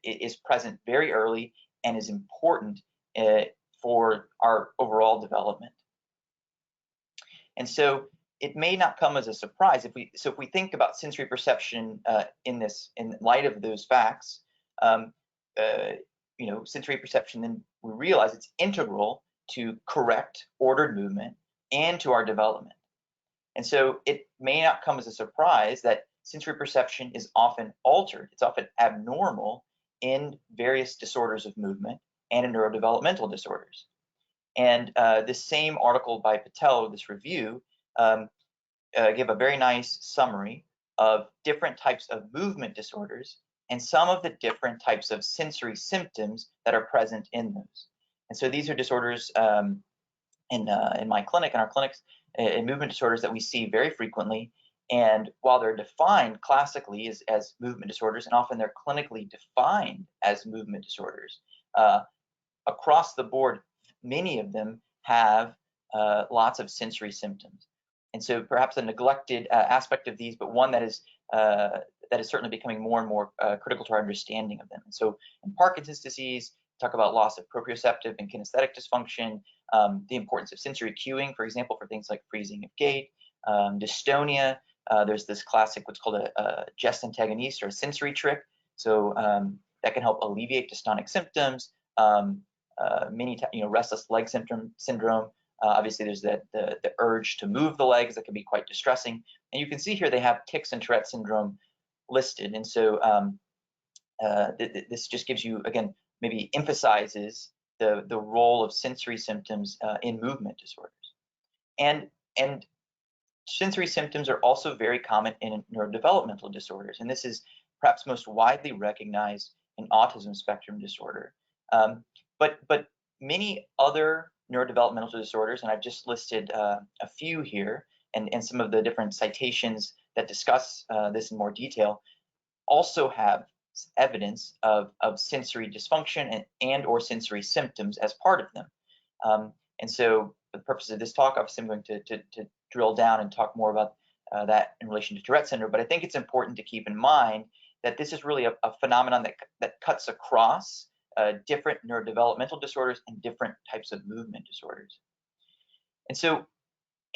is present very early and is important for our overall development. And so it may not come as a surprise if we think about sensory perception in light of those facts. Sensory perception, then we realize it's integral to correct, ordered movement and to our development. And so it may not come as a surprise that sensory perception is often altered. It's often abnormal in various disorders of movement and in neurodevelopmental disorders. And this same article by Patel, this review, gave a very nice summary of different types of movement disorders and some of the different types of sensory symptoms that are present in those. And so these are disorders in my clinic, in our clinics, and movement disorders that we see very frequently. And while they're defined classically as movement disorders, and often they're clinically defined as movement disorders, across the board, many of them have lots of sensory symptoms. And so perhaps a neglected aspect of these, but one that is certainly becoming more and more critical to our understanding of them. And so in Parkinson's disease, talk about loss of proprioceptive and kinesthetic dysfunction, the importance of sensory cueing, for example, for things like freezing of gait, dystonia. There's this classic, what's called a gest antagonist, or a sensory trick. So that can help alleviate dystonic symptoms. Restless leg syndrome. Obviously, there's the urge to move the legs that can be quite distressing. And you can see here they have tics and Tourette syndrome listed. And so this just gives you, again, maybe emphasizes the role of sensory symptoms in movement disorders. And sensory symptoms are also very common in neurodevelopmental disorders. And this is perhaps most widely recognized in autism spectrum disorder. But many other neurodevelopmental disorders, and I've just listed a few here, and some of the different citations that discuss this in more detail, also have evidence of sensory dysfunction and or sensory symptoms as part of them. And so for the purpose of this talk, obviously I'm going to drill down and talk more about that in relation to Tourette syndrome, but I think it's important to keep in mind that this is really a phenomenon that cuts across different neurodevelopmental disorders and different types of movement disorders. And so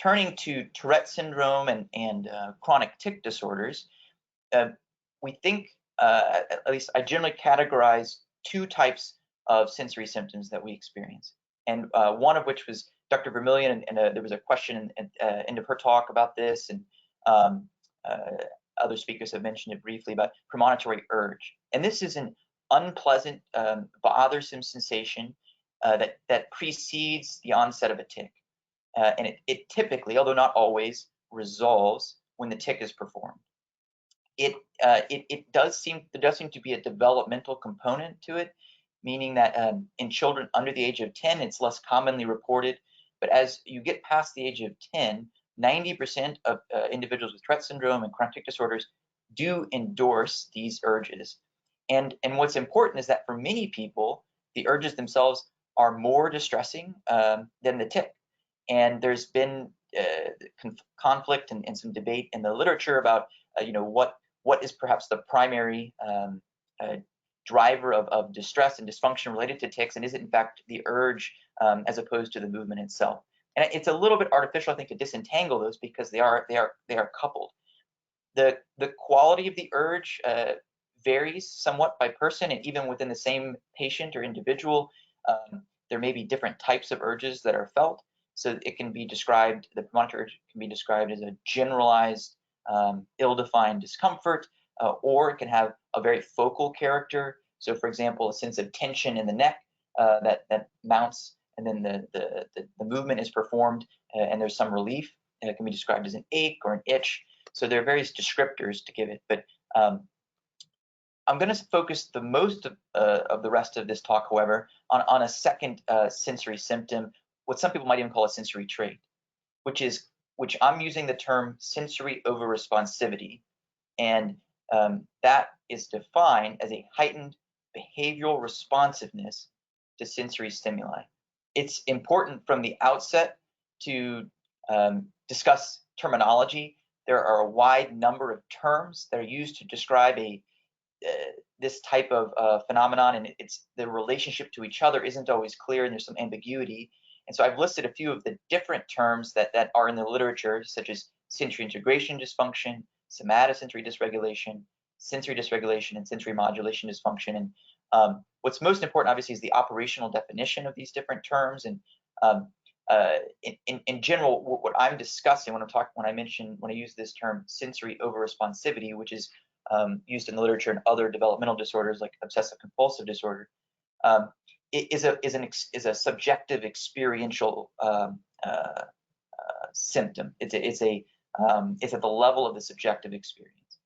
turning to Tourette syndrome and chronic tic disorders, we think, at least I generally categorize two types of sensory symptoms that we experience. And one of which was Dr. Vermillion, and there was a question at the end of her talk about this, and other speakers have mentioned it briefly, about premonitory urge. And this is an unpleasant, bothersome sensation that precedes the onset of a tic. And it typically, although not always, resolves when the tic is performed. There does seem to be a developmental component to it, meaning that in children under the age of 10, it's less commonly reported. But as you get past the age of 10, 90% of individuals with Tourette syndrome and chronic tic disorders do endorse these urges. And what's important is that for many people, the urges themselves are more distressing than the tic. And there's been conflict and some debate in the literature about what is perhaps the primary driver of distress and dysfunction related to tics, and is it in fact the urge as opposed to the movement itself? And it's a little bit artificial, I think, to disentangle those, because they are coupled. The quality of the urge varies somewhat by person, and even within the same patient or individual, there may be different types of urges that are felt. So it can be described, the premonitory urge can be described as a generalized, ill-defined discomfort, or it can have a very focal character. So, for example, a sense of tension in the neck that mounts, and then the movement is performed, and there's some relief. And it can be described as an ache or an itch. So there are various descriptors to give it. But I'm going to focus the most of the rest of this talk, however, on a second sensory symptom, what some people might even call a sensory trait, which I'm using the term sensory overresponsivity, and that is defined as a heightened behavioral responsiveness to sensory stimuli. It's important from the outset to discuss terminology. There are a wide number of terms that are used to describe this type of phenomenon, and the relationship to each other isn't always clear, and there's some ambiguity. And so I've listed a few of the different terms that are in the literature, such as sensory integration dysfunction, somatosensory dysregulation, and sensory modulation dysfunction. And what's most important, obviously, is the operational definition of these different terms. And in general, what I'm discussing when I use this term sensory overresponsivity, which is used in the literature in other developmental disorders like obsessive compulsive disorder, is a subjective experiential symptom. It's at the level of the subjective experience.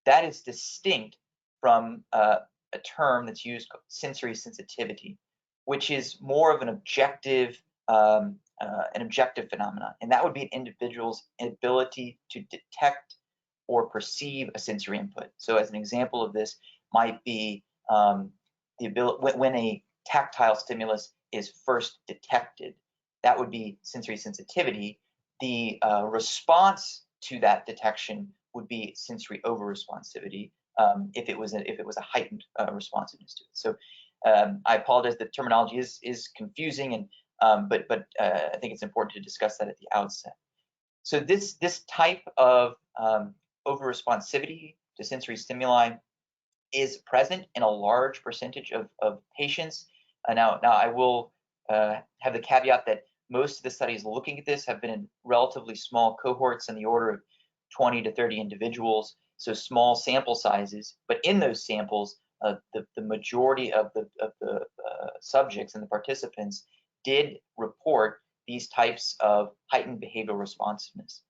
That is distinct from a term that's used called sensory sensitivity, which is more of an objective phenomenon, and that would be an individual's ability to detect or perceive a sensory input. So as an example of this might be the ability when a tactile stimulus is first detected, that would be sensory sensitivity. The response to that detection would be sensory overresponsivity if it was a heightened responsiveness to it. So I apologize, the terminology is confusing, and but I think it's important to discuss that at the outset. So this type of overresponsivity to sensory stimuli is present in a large percentage of patients. Now I will have the caveat that most of the studies looking at this have been in relatively small cohorts in the order of 20 to 30 individuals, so small sample sizes. But in those samples, the majority of the subjects and the participants did report these types of heightened behavioral responsiveness.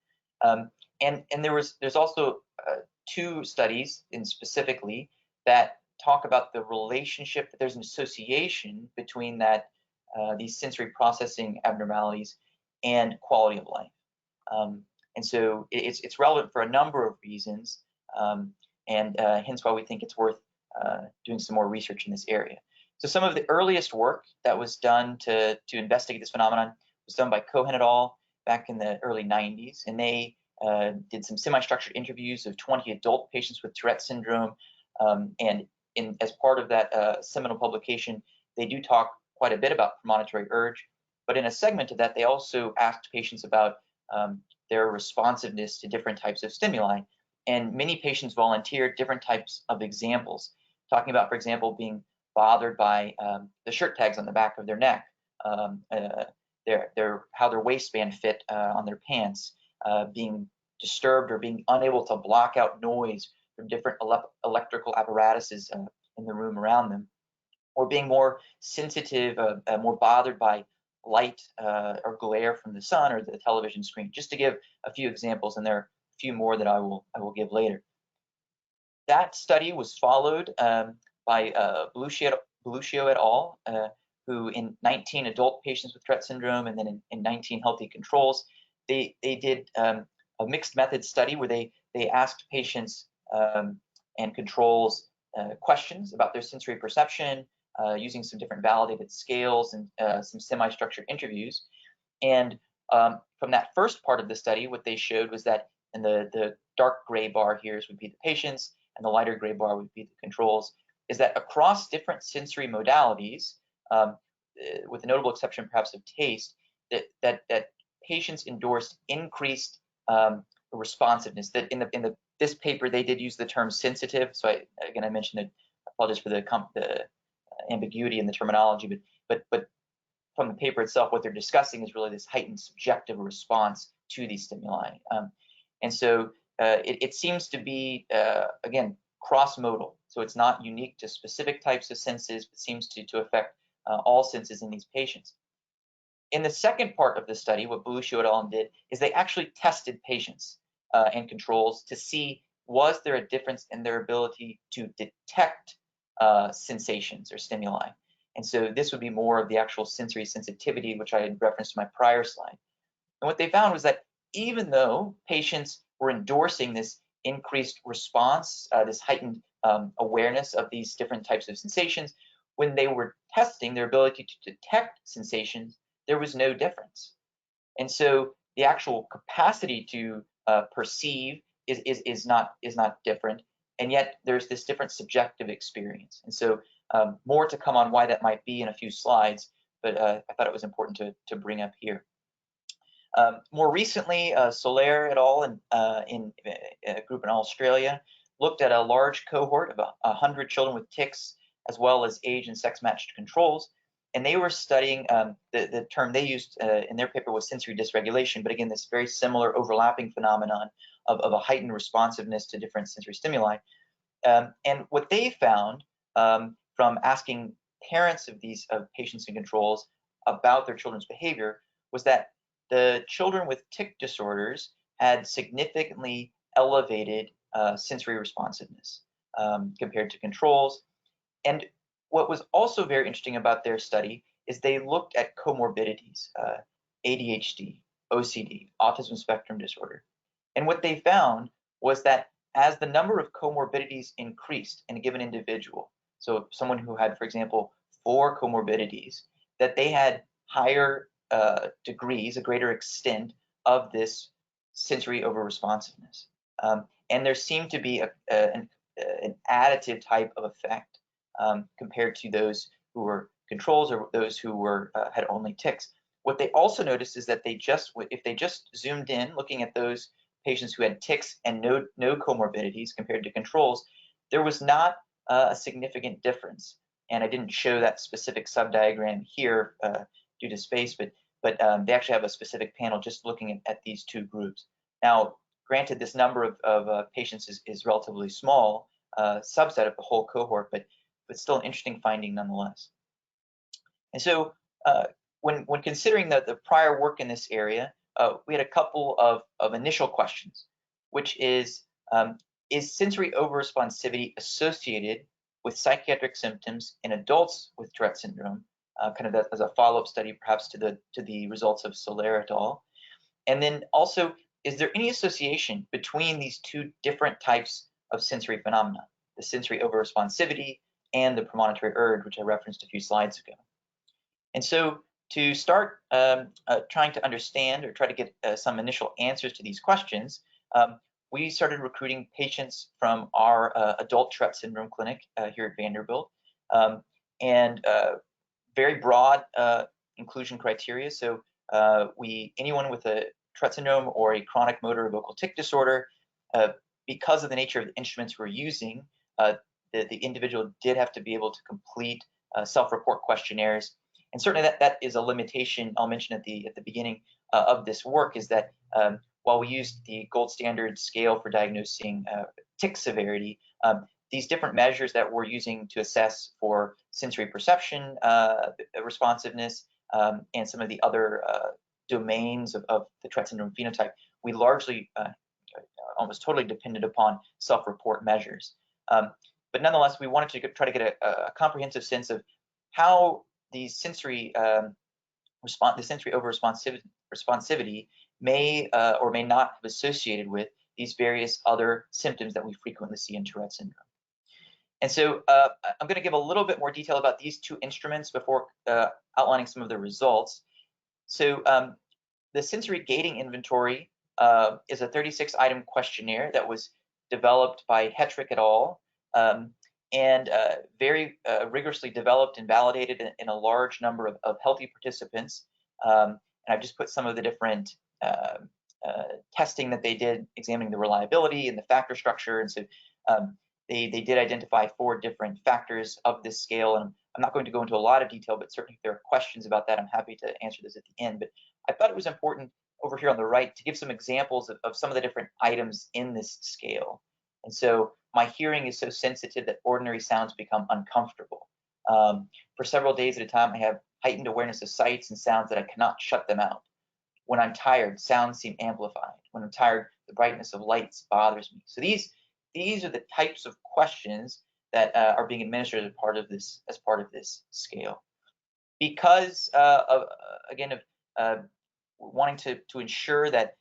And there's also 2 studies specifically that talk about the relationship, that there's an association between that these sensory processing abnormalities and quality of life. And so it's relevant for a number of reasons, and hence why we think it's worth doing some more research in this area. So some of the earliest work that was done to investigate this phenomenon was done by Cohen et al. Back in the early 90s, and they did some semi-structured interviews of 20 adult patients with Tourette syndrome, and as part of that seminal publication, they do talk quite a bit about premonitory urge, but in a segment of that, they also asked patients about their responsiveness to different types of stimuli, and many patients volunteered different types of examples, talking about, for example, being bothered by the shirt tags on the back of their neck, how their waistband fit on their pants, being disturbed or being unable to block out noise from different electrical apparatuses in the room around them, or being more sensitive, more bothered by light or glare from the sun or the television screen, just to give a few examples, and there are a few more that I will give later. That study was followed by Belluccio et al., who in 19 adult patients with Tourette syndrome and then in 19 healthy controls, they did a mixed method study where they asked patients and controls questions about their sensory perception using some different validated scales and some semi-structured interviews. And from that first part of the study, what they showed was that, and the dark gray bar here would be the patients, and the lighter gray bar would be the controls, is that across different sensory modalities, with the notable exception perhaps of taste, that patients endorsed increased responsiveness. That in this paper they did use the term sensitive. So I mentioned it. Apologies for the ambiguity in the terminology, but from the paper itself, what they're discussing is really this heightened subjective response to these stimuli. And so it seems to be again cross-modal. So it's not unique to specific types of senses, but seems to affect all senses in these patients. In the second part of the study, what Belluccio et al. Did is they actually tested patients and controls to see, was there a difference in their ability to detect sensations or stimuli. And so this would be more of the actual sensory sensitivity, which I had referenced in my prior slide. And what they found was that even though patients were endorsing this increased response, this heightened awareness of these different types of sensations, when they were testing their ability to detect sensations, there was no difference. And so the actual capacity to perceive is not different, and yet there's this different subjective experience. And so more to come on why that might be in a few slides, but I thought it was important to bring up here. More recently, Cellular et al. In a group in Australia looked at a large cohort of 100 children with tics, as well as age and sex-matched controls. And they were studying, the term they used in their paper was sensory dysregulation, but again, this very similar overlapping phenomenon of a heightened responsiveness to different sensory stimuli. And what they found from asking parents of these patients and controls about their children's behavior was that the children with tic disorders had significantly elevated sensory responsiveness compared to controls. And what was also very interesting about their study is they looked at comorbidities, ADHD, OCD, autism spectrum disorder. And what they found was that as the number of comorbidities increased in a given individual, so someone who had, for example, 4 comorbidities, that they had higher degrees, a greater extent of this sensory over-responsiveness. And there seemed to be an additive type of effect compared to those who were controls or those who were had only tics. What they also noticed is that if they just zoomed in, looking at those patients who had tics and no comorbidities compared to controls, there was not a significant difference. And I didn't show that specific subdiagram here due to space, but they actually have a specific panel just looking at these 2 groups. Now, granted, this number of patients is relatively small, subset of the whole cohort, but still an interesting finding nonetheless. And so when considering the prior work in this area, we had a couple of initial questions, which is sensory overresponsivity associated with psychiatric symptoms in adults with Tourette syndrome, kind of as a follow-up study perhaps to the results of Cellular et al. And then also, is there any association between these 2 different types of sensory phenomena, the sensory overresponsivity and the premonitory urge, which I referenced a few slides ago? And so to start trying to understand or try to get some initial answers to these questions, we started recruiting patients from our adult Tourette syndrome clinic here at Vanderbilt, and very broad inclusion criteria. So anyone with a Tourette syndrome or a chronic motor or vocal tic disorder, because of the nature of the instruments we're using, the individual did have to be able to complete self-report questionnaires. And certainly that is a limitation I'll mention at the beginning of this work, is that while we used the gold standard scale for diagnosing tic severity, these different measures that we're using to assess for sensory perception responsiveness and some of the other domains of the Tourette syndrome phenotype, we largely almost totally depended upon self-report measures. But nonetheless, we wanted to try to get a comprehensive sense of how the sensory over-responsivity may or may not have associated with these various other symptoms that we frequently see in Tourette syndrome. And so I'm going to give a little bit more detail about these 2 instruments before outlining some of the results. So the sensory gating inventory is a 36-item questionnaire that was developed by Hetrick et al. And very rigorously developed and validated in a large number of healthy participants. And I've just put some of the different testing that they did, examining the reliability and the factor structure. And so they did identify 4 different factors of this scale. And I'm not going to go into a lot of detail, but certainly if there are questions about that, I'm happy to answer this at the end. But I thought it was important over here on the right to give some examples of some of the different items in this scale. And so my hearing is so sensitive that ordinary sounds become uncomfortable. For several days at a time, I have heightened awareness of sights and sounds that I cannot shut them out. When I'm tired, sounds seem amplified. When I'm tired, the brightness of lights bothers me. So these are the types of questions that are being administered as part of this scale. Because again of wanting to ensure that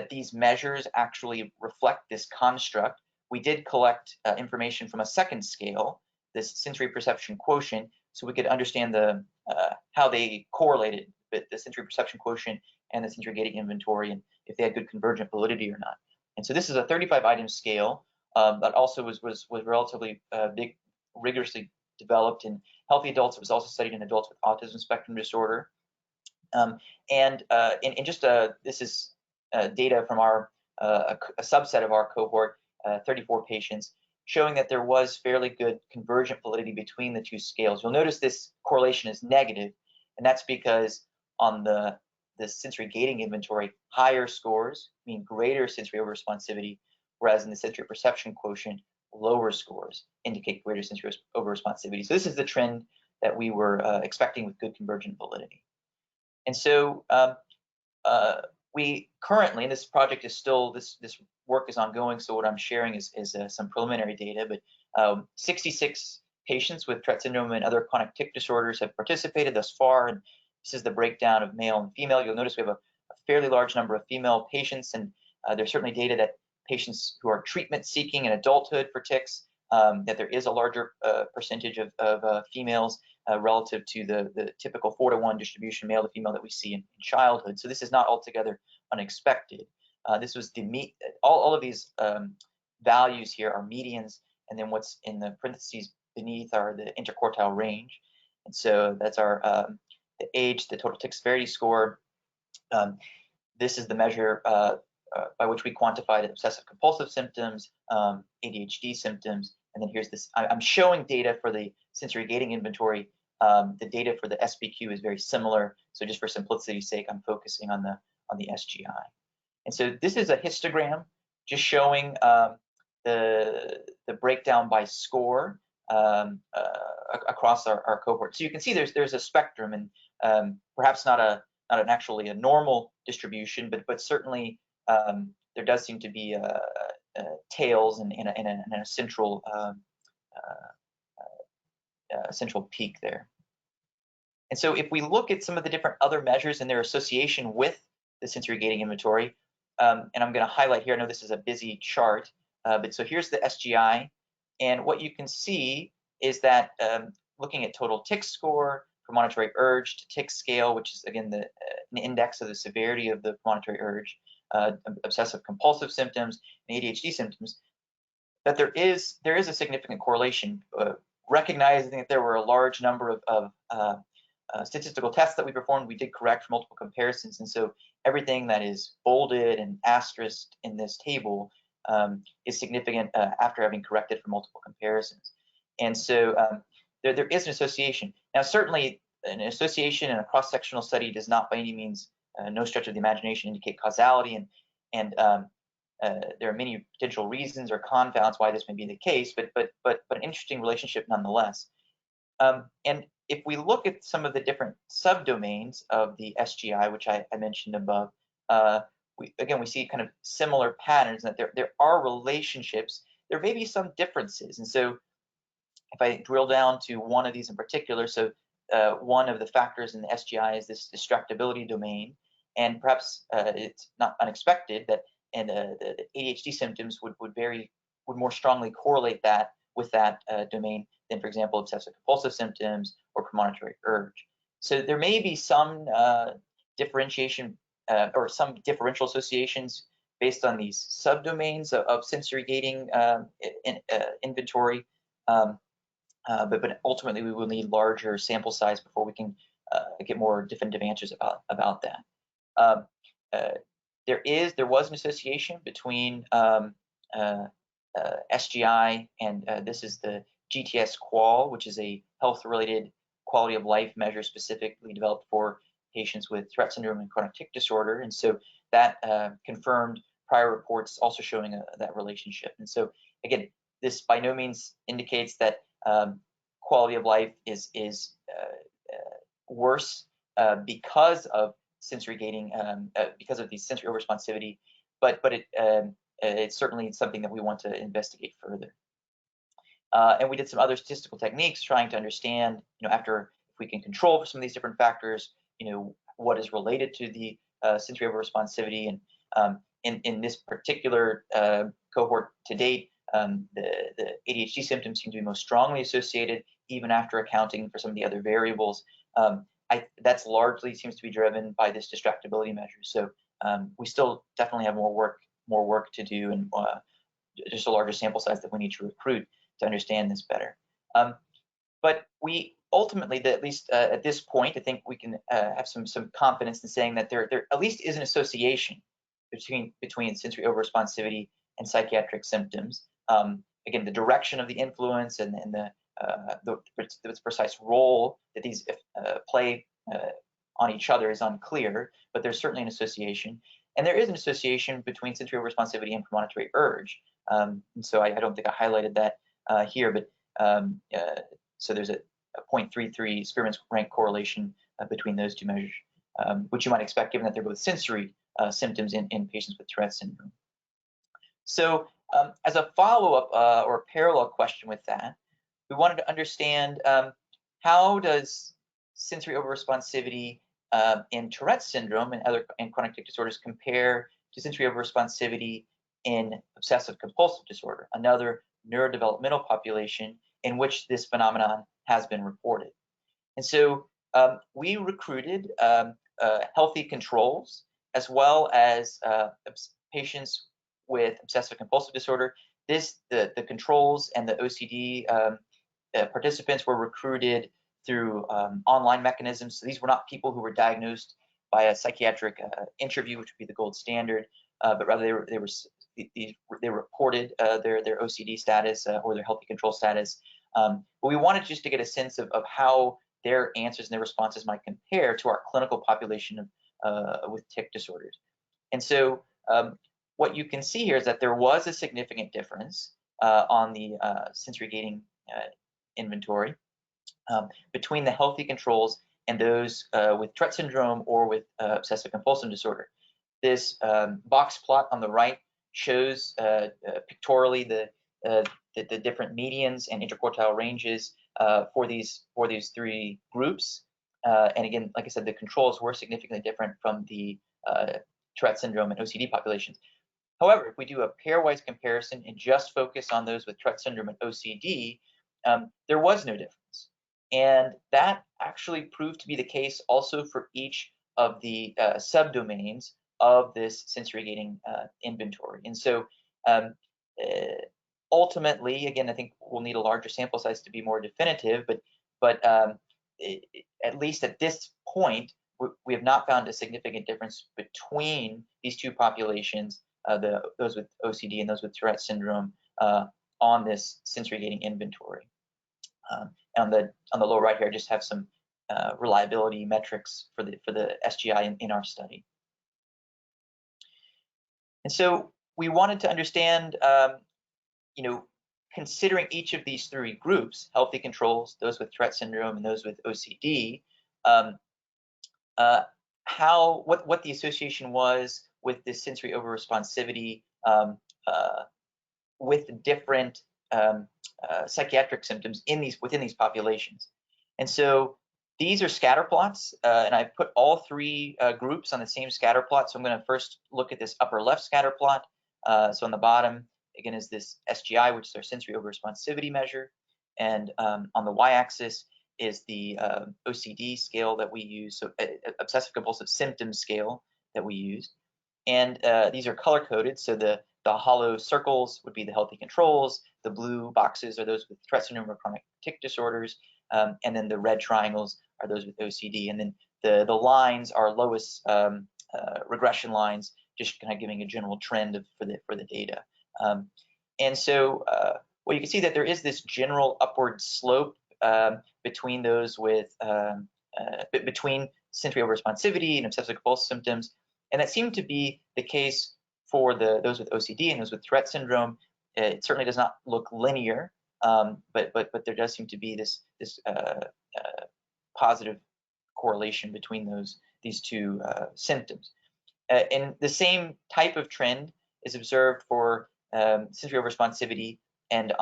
these measures actually reflect this construct, we did collect information from a second scale, this sensory perception quotient, so we could understand how they correlated with the sensory perception quotient and the sensory gating inventory, and if they had good convergent validity or not. And so this is a 35-item scale, but also was relatively big, rigorously developed in healthy adults. It was also studied in adults with autism spectrum disorder. This is data from a subset of our cohort, 34 patients, showing that there was fairly good convergent validity between the 2 scales. You'll notice this correlation is negative, and that's because on the sensory gating inventory, higher scores mean greater sensory overresponsivity, whereas in the sensory perception quotient, lower scores indicate greater sensory overresponsivity. So this is the trend that we were expecting with good convergent validity. And so we currently, and this project is still, this work is ongoing, so what I'm sharing is some preliminary data, but 66 patients with Tourette syndrome and other chronic tic disorders have participated thus far, and this is the breakdown of male and female. You'll notice we have a fairly large number of female patients, and there's certainly data that patients who are treatment seeking in adulthood for tics, that there is a larger percentage of females relative to the typical 4-to-1 distribution male to female that we see in childhood. So this is not altogether unexpected. This was all of these values here are medians, and then what's in the parentheses beneath are the interquartile range. And so that's our the age, the total tic severity score. This is the measure by which we quantified obsessive compulsive symptoms, ADHD symptoms, and then here's this. I'm showing data for the sensory gating inventory. The data for the SPQ is very similar, so just for simplicity's sake, I'm focusing on the SGI. And so this is a histogram just showing the breakdown by score across our cohort. So you can see there's a spectrum, and perhaps not an actually a normal distribution, but certainly there does seem to be tails and a central central peak there. And so if we look at some of the different other measures and their association with the sensory gating inventory, and I'm going to highlight here, I know this is a busy chart, but so here's the SGI, and what you can see is that looking at total tic score, premonitory urge to tic scale, which is again an index of the severity of the premonitory urge, obsessive compulsive symptoms, and ADHD symptoms, that there is a significant correlation. Recognizing that there were a large number of statistical tests that we performed, we did correct for multiple comparisons, and so everything that is bolded and asterisked in this table is significant after having corrected for multiple comparisons. And so there is an association. Now, certainly an association in a cross-sectional study does not by any means, no stretch of the imagination, indicate causality, and there are many potential reasons or confounds why this may be the case, but an interesting relationship nonetheless. And if we look at some of the different subdomains of the SGI, which I mentioned above, we see kind of similar patterns, that there are relationships. There may be some differences, and so if I drill down to one of these in particular, so one of the factors in the SGI is this distractibility domain, and perhaps it's not unexpected that the ADHD symptoms would more strongly correlate that with that domain than, for example, obsessive compulsive symptoms or premonitory urge. So there may be some differentiation or some differential associations based on these subdomains of sensory gating inventory, but ultimately we will need larger sample size before we can get more definitive answers about that. There was an association between SGI and this is the GTS-QoL, which is a health-related quality of life measure specifically developed for patients with Tourette syndrome and chronic tic disorder. And so that confirmed prior reports also showing that relationship. And so again, this by no means indicates that quality of life is worse because of sensory gating, because of the sensory overresponsivity, but it's certainly something that we want to investigate further. And we did some other statistical techniques trying to understand, after if we can control for some of these different factors, what is related to the sensory overresponsivity. And in this particular cohort to date, the ADHD symptoms seem to be most strongly associated, even after accounting for some of the other variables. That's largely seems to be driven by this distractibility measure. So we still definitely have more work to do, and just a larger sample size that we need to recruit to understand this better. But we ultimately, at least at this point, I think we can have some confidence in saying that there at least is an association between sensory overresponsivity and psychiatric symptoms. Again, the direction of the influence and the precise role that these play on each other is unclear, but there's certainly an association. And there is an association between sensory overresponsivity and premonitory urge. And so I don't think I highlighted that here, but so there's a 0.33 Spearman's rank correlation between those two measures, which you might expect given that they're both sensory symptoms in patients with Tourette syndrome. So as a follow-up or a parallel question with that, we wanted to understand how does sensory overresponsivity in Tourette syndrome and other chronic tic disorders compare to sensory overresponsivity in obsessive compulsive disorder, another neurodevelopmental population in which this phenomenon has been reported. And so we recruited healthy controls as well as patients with obsessive compulsive disorder. The controls and the OCD participants were recruited through online mechanisms. So these were not people who were diagnosed by a psychiatric interview, which would be the gold standard, but rather they reported their OCD status or their healthy control status. But we wanted just to get a sense of how their answers and their responses might compare to our clinical population with tic disorders. And so what you can see here is that there was a significant difference on the sensory gating inventory between the healthy controls and those with Tourette syndrome or with obsessive compulsive disorder. This box plot on the right shows pictorially the different medians and interquartile ranges for these three groups. And again, like I said, the controls were significantly different from the Tourette syndrome and OCD populations. However, if we do a pairwise comparison and just focus on those with Tourette syndrome and OCD, there was no difference. And that actually proved to be the case also for each of the subdomains of this sensory gating inventory. And so ultimately, again, I think we'll need a larger sample size to be more definitive, but at least at this point, we have not found a significant difference between these two populations, those with OCD and those with Tourette syndrome, on this sensory gating inventory. On the lower right here, I just have some reliability metrics for the SGI in our study. And so we wanted to understand, considering each of these three groups, healthy controls, those with Tourette syndrome and those with OCD, what the association was with this sensory overresponsivity with different psychiatric symptoms within these populations. And so these are scatter plots, and I put all three groups on the same scatter plot. So I'm going to first look at this upper left scatter plot. So on the bottom, again, is this SGI, which is our sensory overresponsivity measure. And on the y-axis is the OCD scale that we use, so obsessive compulsive symptom scale that we used. And these are color-coded, so the hollow circles would be the healthy controls, the blue boxes are those with Tourette syndrome or chronic tic disorders, and then the red triangles are those with OCD. And then the lines are lowest regression lines, just kind of giving a general trend for the data. And so well, you can see that there is this general upward slope between those with between sensory overresponsivity and obsessive compulsive symptoms, and that seemed to be the case for those with OCD and those with Tourette syndrome. It certainly does not look linear, but there does seem to be this positive correlation between these two symptoms. And the same type of trend is observed for sensory overresponsivity and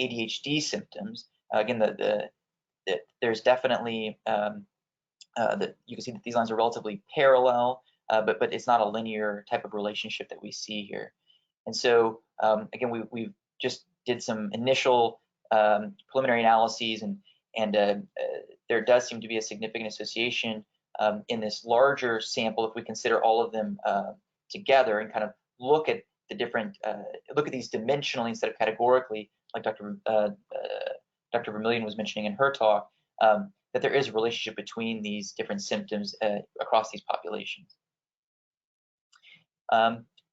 ADHD symptoms. Again, there's definitely you can see that these lines are relatively parallel, but it's not a linear type of relationship that we see here. And so again, we just did some initial preliminary analyses, and there does seem to be a significant association in this larger sample if we consider all of them together and kind of look at the different look at these dimensionally instead of categorically, like Dr. Vermillion was mentioning in her talk, that there is a relationship between these different symptoms across these populations.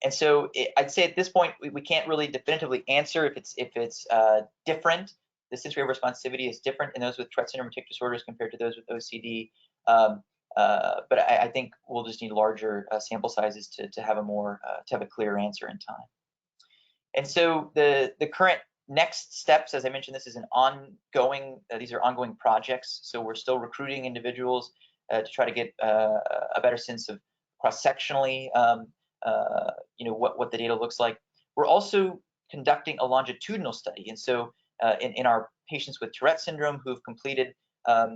And so I'd say at this point we can't really definitively answer if it's different. The sensory overresponsivity is different in those with Tourette syndrome or tic disorders compared to those with OCD. But I think we'll just need larger sample sizes to have a clear answer in time. And so the current next steps, as I mentioned, this is an ongoing. These are ongoing projects. So we're still recruiting individuals to try to get a better sense of cross-sectionally, what the data looks like. We're also conducting a longitudinal study, and so in our patients with Tourette syndrome who've completed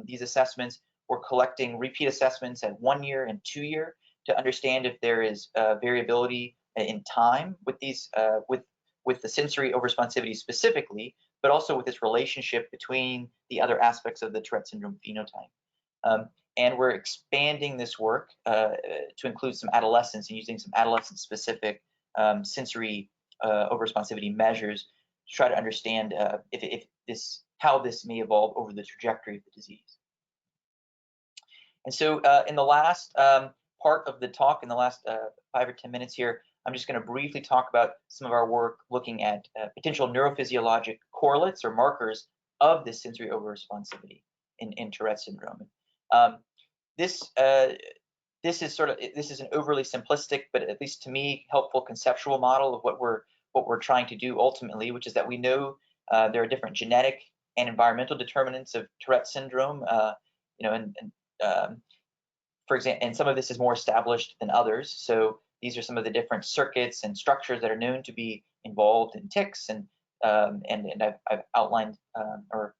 these assessments, we're collecting repeat assessments at 1 year and 2 year to understand if there is variability in time with these with the sensory overresponsivity specifically, but also with this relationship between the other aspects of the Tourette syndrome phenotype. And we're expanding this work to include some adolescents and using some adolescent-specific sensory overresponsivity measures to try to understand how this may evolve over the trajectory of the disease. And so in the last part of the talk, in the last 5 or 10 minutes here, I'm just going to briefly talk about some of our work looking at potential neurophysiologic correlates or markers of this sensory overresponsivity in Tourette syndrome. This is an overly simplistic, but at least to me, helpful conceptual model of what we're trying to do ultimately, which is that we know there are different genetic and environmental determinants of Tourette syndrome, for example, and some of this is more established than others. So these are some of the different circuits and structures that are known to be involved in tics, and I've outlined or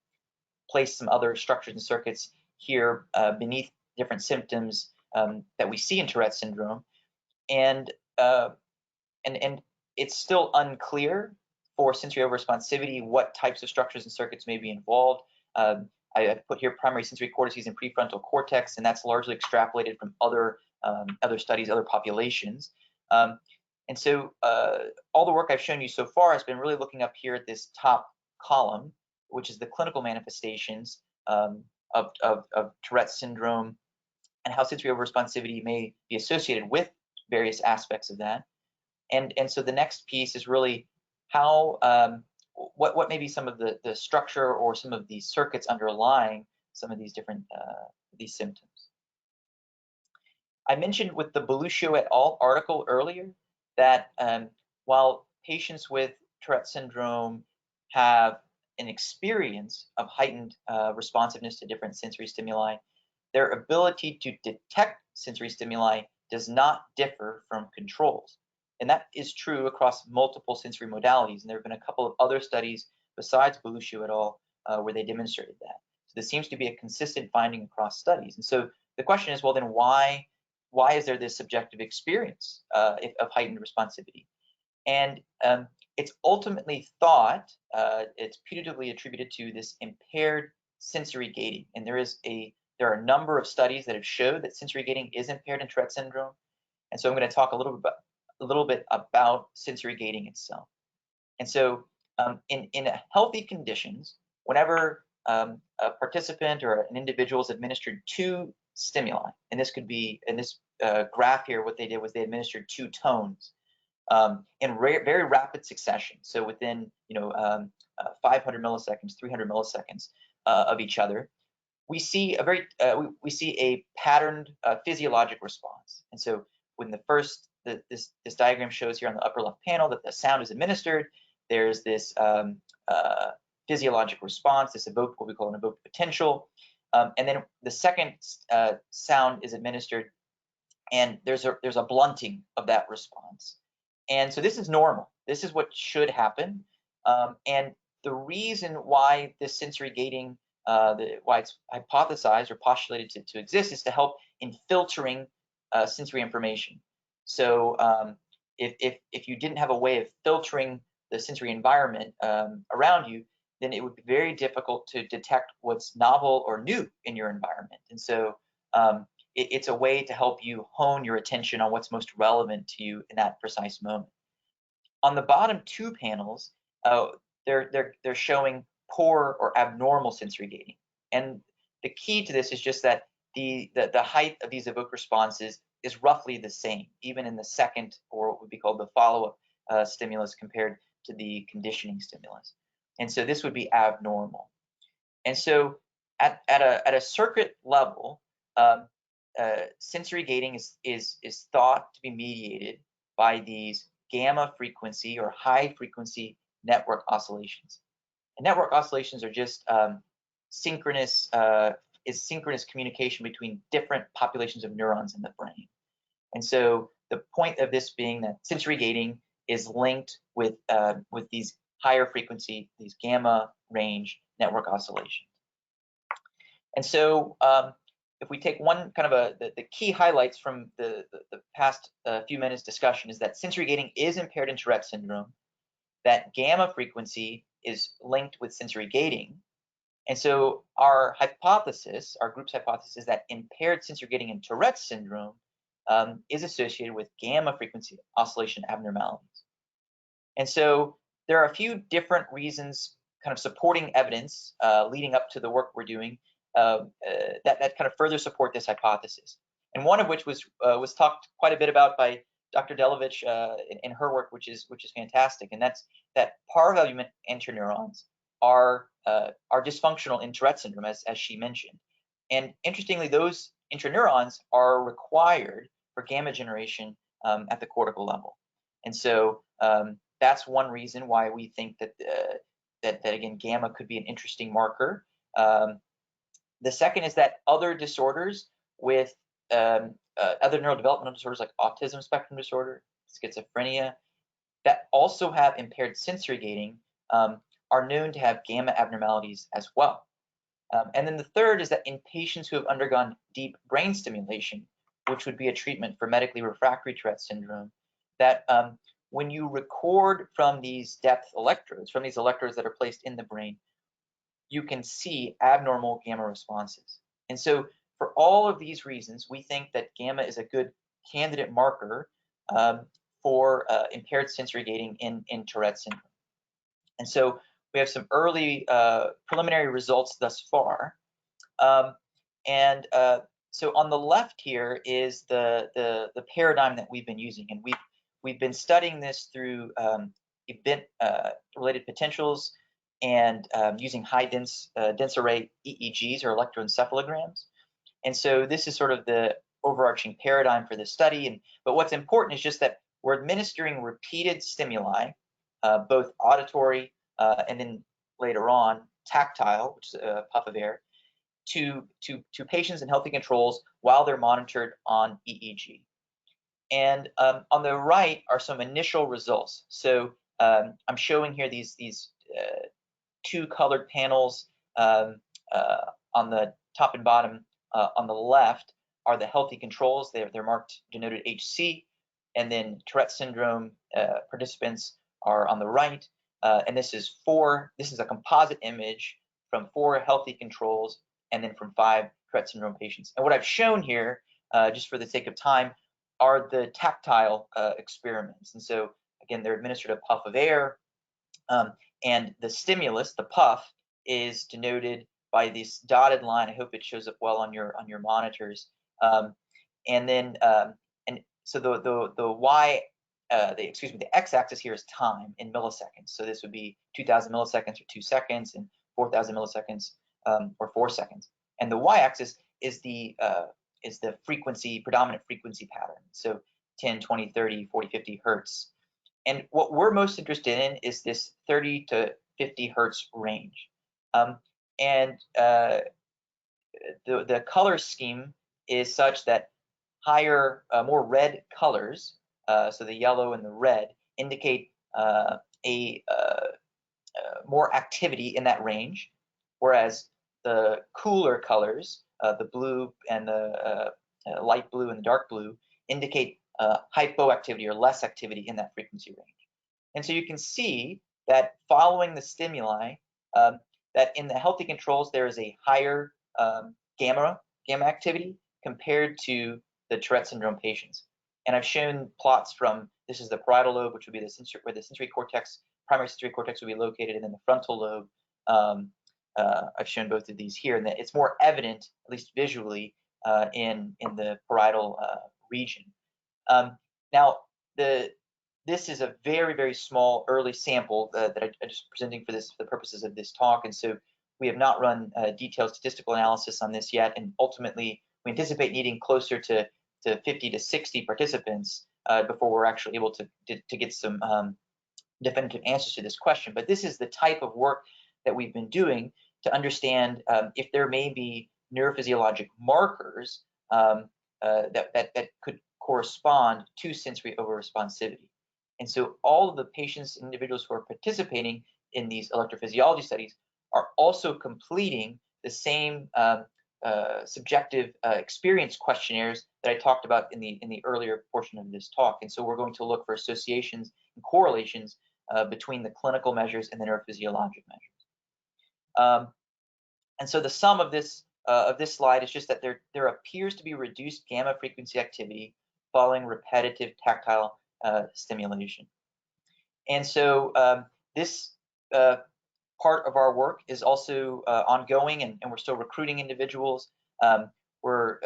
placed some other structures and circuits here beneath different symptoms that we see in Tourette syndrome, and it's still unclear for sensory overresponsivity what types of structures and circuits may be involved. I put here primary sensory cortices and prefrontal cortex, and that's largely extrapolated from other studies, other populations. And so all the work I've shown you so far has been really looking up here at this top column, which is the clinical manifestations of Tourette syndrome and how sensory overresponsivity may be associated with various aspects of that. And so the next piece is really how what may be some of the structure or some of these circuits underlying some of these different these symptoms. I mentioned with the Belluccio et al. Article earlier that while patients with Tourette syndrome have an experience of heightened responsiveness to different sensory stimuli, their ability to detect sensory stimuli does not differ from controls. And that is true across multiple sensory modalities. And there have been a couple of other studies besides Belluccio et al. Where they demonstrated that. So this seems to be a consistent finding across studies. And so the question is, well, then why is there this subjective experience of heightened responsivity? And it's ultimately thought, it's putatively attributed to this impaired sensory gating. And there are a number of studies that have showed that sensory gating is impaired in Tourette syndrome. And so I'm going to talk a little bit about sensory gating itself. And so in healthy conditions, whenever a participant or an individual is administered 2 stimuli, and this could be in this graph here, what they did was they administered 2 tones in very rapid succession. So within 500 milliseconds, 300 milliseconds of each other, we see a patterned physiologic response. And so when this diagram shows here on the upper left panel that the sound is administered, there's this physiologic response, what we call an evoked potential, and then the second sound is administered, and there's a blunting of that response. And so this is normal. This is what should happen. And the reason why this sensory gating, why it's hypothesized or postulated to exist, is to help in filtering sensory information. So if you didn't have a way of filtering the sensory environment around you, then it would be very difficult to detect what's novel or new in your environment. And so it's a way to help you hone your attention on what's most relevant to you in that precise moment. On the bottom 2 panels, they're showing poor or abnormal sensory gating. And the key to this is just that the height of these evoked responses is roughly the same, even in the second, or what would be called the follow-up stimulus compared to the conditioning stimulus. And so this would be abnormal. And so at a circuit level, sensory gating is thought to be mediated by these gamma frequency or high frequency network oscillations. And network oscillations are just synchronous communication between different populations of neurons in the brain. And so the point of this being that sensory gating is linked with these higher frequency, these gamma range network oscillations. And so if we take one kind of the key highlights from the past few minutes discussion is that sensory gating is impaired in Tourette syndrome, that gamma frequency is linked with sensory gating. And so our hypothesis, our group's hypothesis, is that impaired sensory gating in Tourette syndrome is associated with gamma frequency oscillation abnormalities. And so there are a few different reasons, kind of supporting evidence leading up to the work we're doing that kind of further support this hypothesis. And one of which was talked quite a bit about by Dr. Delovich in her work, which is fantastic, and that's that paravalvular interneurons are dysfunctional in Tourette syndrome, as she mentioned. And interestingly, those interneurons are required for gamma generation at the cortical level. And so that's one reason why we think that that again, gamma could be an interesting marker. The second is that other disorders with other neurodevelopmental disorders like autism spectrum disorder, schizophrenia, that also have impaired sensory gating are known to have gamma abnormalities as well. And then the third is that in patients who have undergone deep brain stimulation, which would be a treatment for medically refractory Tourette syndrome, that when you record from these depth electrodes, from these electrodes that are placed in the brain, you can see abnormal gamma responses. And so for all of these reasons, we think that gamma is a good candidate marker for impaired sensory gating in Tourette syndrome. And so we have some early preliminary results thus far. So on the left here is the paradigm that we've been using, and we've been studying this through event related potentials and using high dense array EEGs or electroencephalograms. And so this is sort of the overarching paradigm for this study. But what's important is just that we're administering repeated stimuli, both auditory and then later on tactile, which is a puff of air, to patients and healthy controls while they're monitored on EEG. And on the right are some initial results. So I'm showing here these two colored panels on the top and bottom. On the left are the healthy controls. They're marked, denoted HC, and then Tourette syndrome participants are on the right. And this is a composite image from 4 healthy controls and then from 5 Tourette syndrome patients. And what I've shown here, just for the sake of time, are the tactile experiments. And so again, they're administered a puff of air, and the stimulus, the puff, is denoted by this dotted line. I hope it shows up well on your monitors. And then so the x-axis here is time in milliseconds. So this would be 2,000 milliseconds or 2 seconds, and 4,000 milliseconds or 4 seconds. And the y-axis is the frequency, predominant frequency pattern. So 10, 20, 30, 40, 50 hertz. And what we're most interested in is this 30 to 50 hertz range. And the color scheme is such that higher, more red colors, so the yellow and the red, indicate more activity in that range, whereas the cooler colors, the blue and the light blue and the dark blue, indicate hypoactivity or less activity in that frequency range. And so you can see that following the stimuli, that in the healthy controls, there is a higher gamma activity compared to the Tourette syndrome patients. And I've shown plots from, this is the parietal lobe, which would be where the sensory cortex, primary sensory cortex would be located, and then the frontal lobe. I've shown both of these here, and that it's more evident, at least visually, in the parietal region. Now, this is a very, very small early sample that I'm just presenting for the purposes of this talk, and so we have not run detailed statistical analysis on this yet, and ultimately we anticipate needing closer to 50 to 60 participants before we're actually able to get some definitive answers to this question. But this is the type of work that we've been doing to understand if there may be neurophysiologic markers that could correspond to sensory overresponsivity. And so all of the patients and individuals who are participating in these electrophysiology studies are also completing the same subjective experience questionnaires that I talked about in the earlier portion of this talk. And so we're going to look for associations and correlations between the clinical measures and the neurophysiologic measures. And so the sum of this slide is just that there appears to be reduced gamma frequency activity following repetitive tactile stimulation. And so this part of our work is also ongoing, and we're still recruiting individuals. We're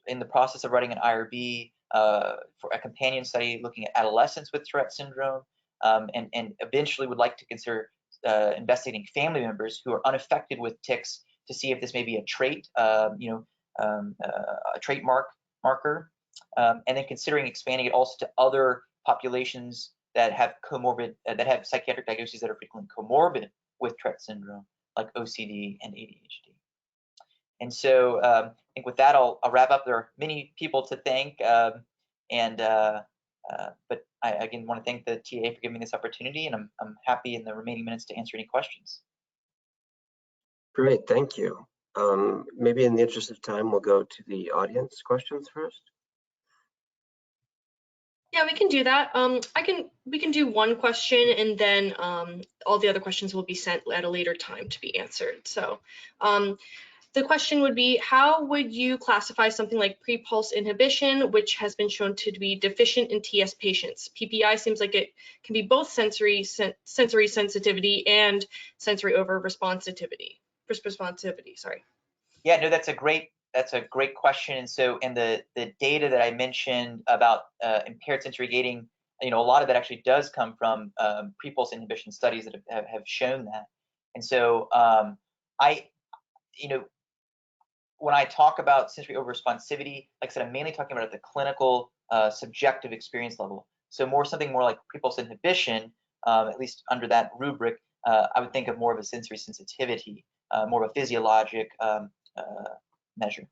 in the process of writing an IRB for a companion study looking at adolescents with Tourette syndrome, and eventually would like to consider investigating family members who are unaffected with tics to see if this may be a trait, a trait marker, and then considering expanding it also to other populations that have that have psychiatric diagnoses that are frequently comorbid with Tourette syndrome, like OCD and ADHD. And so I think with that, I'll wrap up. There are many people to thank, but I again want to thank the TA for giving me this opportunity, and I'm happy in the remaining minutes to answer any questions. Great, thank you. Maybe in the interest of time, we'll go to the audience questions first. Yeah, we can do that. We can do one question, and then all the other questions will be sent at a later time to be answered. So the question would be, how would you classify something like pre-pulse inhibition, which has been shown to be deficient in TS patients? PPI seems like it can be both sensory sensitivity and sensory over responsivity. Sorry. Yeah, no, that's a great question. And so, in the data that I mentioned about impaired sensory gating, a lot of that actually does come from pre-pulse inhibition studies that have shown that. And so, when I talk about sensory over-responsivity, like I said, I'm mainly talking about at the clinical subjective experience level. So something more like pre-pulse inhibition, at least under that rubric, I would think of more of a sensory sensitivity, more of a physiologic measure.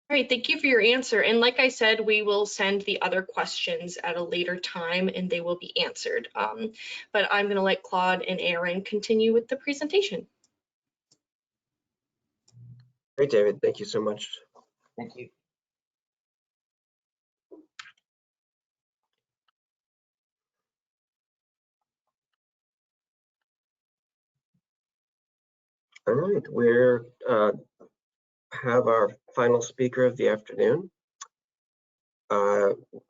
All right, thank you for your answer. And like I said, we will send the other questions at a later time and they will be answered. But I'm going to let Claude and Aaron continue with the presentation. Great, David. Thank you so much. Thank you. All right, we're have our final speaker of the afternoon.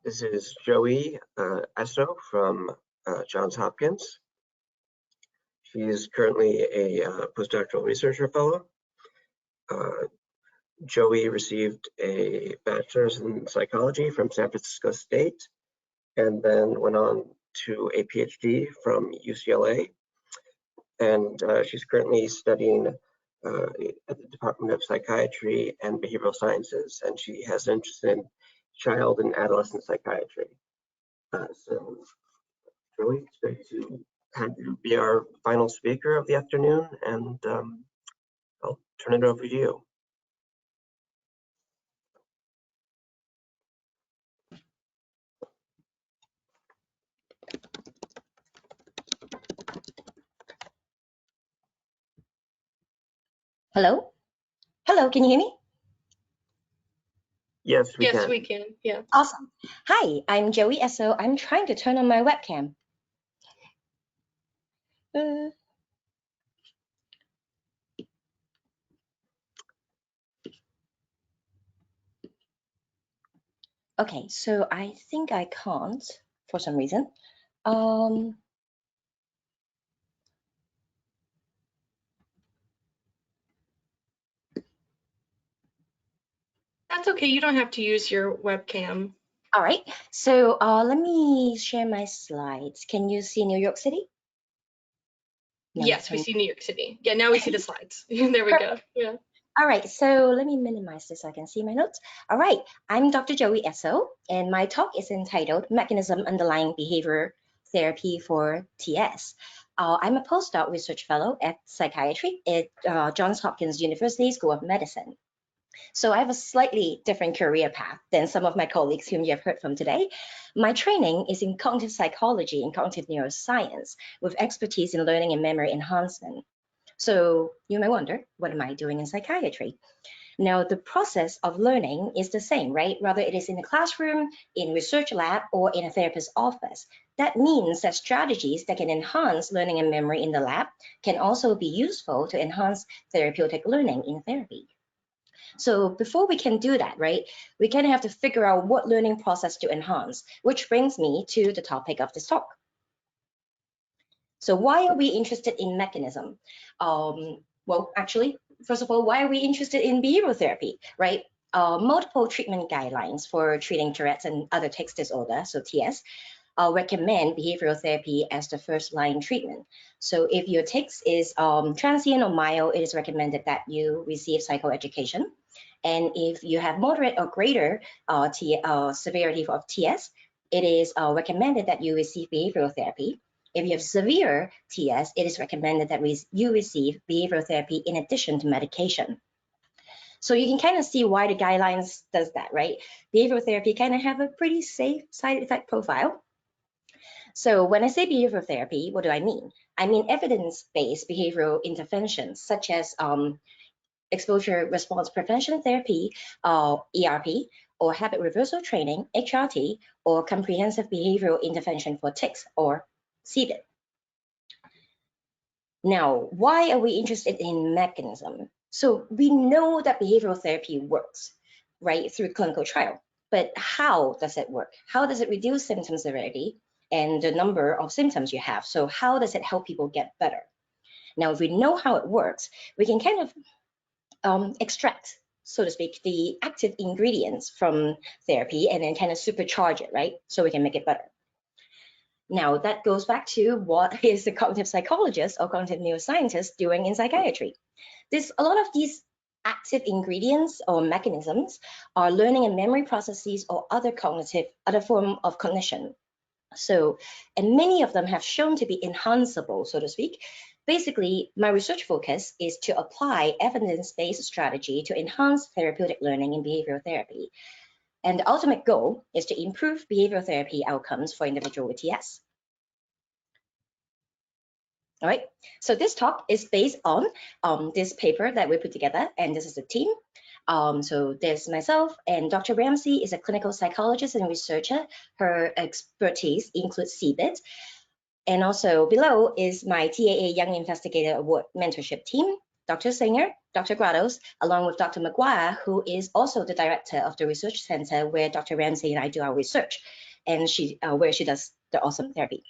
This is Joey Esso from Johns Hopkins. She is currently a postdoctoral researcher fellow. Joey received a bachelor's in psychology from San Francisco State, and then went on to a PhD from UCLA. And she's currently studying at the Department of Psychiatry and Behavioral Sciences, and she has an interest in child and adolescent psychiatry. So, Joey, it's great to have you be our final speaker of the afternoon, and I'll turn it over to you. Hello? Hello, can you hear me? Yes, we yes, can. we can. Yeah. Awesome. Hi, I'm Joey Esso. I'm trying to turn on my webcam. Okay, so I think I can't for some reason. That's okay. You don't have to use your webcam. All right, so let me share my slides. Can you see New York City? No, Yes, we see New York City. Yeah, now we see the slides. There we go. Yeah. All right, so let me minimize this so I can see my notes. All right, I'm Dr. Joey Esso, and my talk is entitled Mechanism Underlying Behavior Therapy for TS. I'm a postdoc research fellow at psychiatry at Johns Hopkins University School of Medicine. So I have a slightly different career path than some of my colleagues whom you have heard from today. My training is in cognitive psychology and cognitive neuroscience with expertise in learning and memory enhancement. So you may wonder, what am I doing in psychiatry? Now, the process of learning is the same, right? Whether it is in a classroom, in research lab, or in a therapist's office. That means that strategies that can enhance learning and memory in the lab can also be useful to enhance therapeutic learning in therapy. So before we can do that, right, we kind of have to figure out what learning process to enhance, which brings me to the topic of this talk. So why are we interested in mechanism? Well, actually, first of all, why are we interested in behavioral therapy, right? Multiple treatment guidelines for treating Tourette's and other tics disorder, so TS, recommend behavioral therapy as the first line treatment. So if your tics is transient or mild, it is recommended that you receive psychoeducation. And if you have moderate or greater severity of TS, it is recommended that you receive behavioral therapy. If you have severe TS, it is recommended that you receive behavioral therapy in addition to medication. So you can kind of see why the guidelines does that, right? Behavioral therapy kind of have a pretty safe side effect profile. So when I say behavioral therapy, what do I mean? I mean evidence-based behavioral interventions such as exposure response prevention therapy, ERP, or habit reversal training, HRT, or comprehensive behavioral intervention for tics, or CBIT. Now, why are we interested in mechanism? So we know that behavioral therapy works, right, through clinical trial. But how does it work? How does it reduce symptom severity and the number of symptoms you have? So how does it help people get better? Now, if we know how it works, we can kind of extract, so to speak, the active ingredients from therapy and then kind of supercharge it, right? So we can make it better. Now, that goes back to what is the cognitive psychologist or cognitive neuroscientist doing in psychiatry. A lot of these active ingredients or mechanisms are learning and memory processes or other form of cognition. So, and many of them have shown to be enhanceable, so to speak. Basically, my research focus is to apply evidence-based strategy to enhance therapeutic learning in behavioral therapy. And the ultimate goal is to improve behavioral therapy outcomes for individuals with TS. All right, so this talk is based on this paper that we put together, and this is the team. So there's myself, and Dr. Ramsey is a clinical psychologist and researcher. Her expertise includes CBIT. And also below is my TAA Young Investigator Award mentorship team, Dr. Singer, Dr. Grados, along with Dr. McGuire, who is also the director of the research center where Dr. Ramsey and I do our research, and where she does the awesome therapy.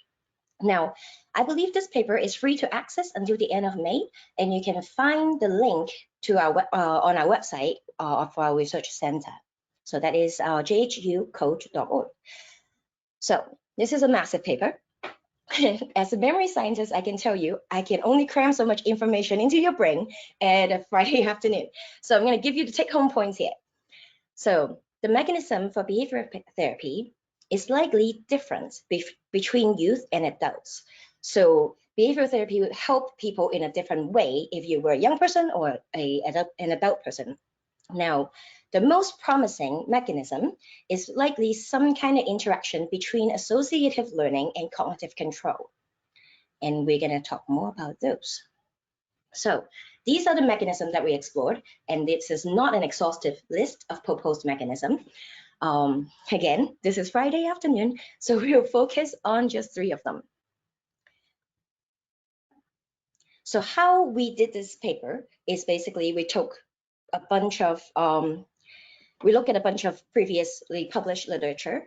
Now, I believe this paper is free to access until the end of May, and you can find the link to our on our website of our research center. So that is jhucoach.org. So this is a massive paper. As a memory scientist, I can tell you, I can only cram so much information into your brain at a Friday afternoon. So I'm going to give you the take-home points here. So the mechanism for behavioral therapy is likely different between youth and adults. So behavioral therapy would help people in a different way if you were a young person or an adult person. Now, the most promising mechanism is likely some kind of interaction between associative learning and cognitive control. And we're going to talk more about those. So these are the mechanisms that we explored, and this is not an exhaustive list of proposed mechanisms. Again, this is Friday afternoon, so we'll focus on just 3 of them. So how we did this paper is basically we took a bunch of we look at a bunch of previously published literature,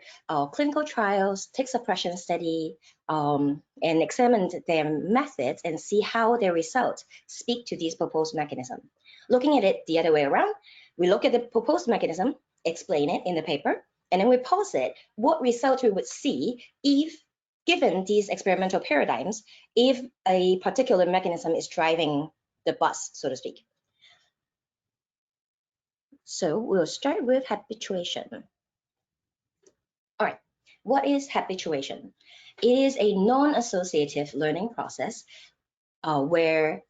clinical trials, tick suppression study, and examined their methods and see how their results speak to these proposed mechanisms. Looking at it the other way around, we look at the proposed mechanism, explain it in the paper, and then we posit what results we would see if, given these experimental paradigms, if a particular mechanism is driving the bus, so to speak. So we'll start with habituation. All right, what is habituation? It is a non-associative learning process where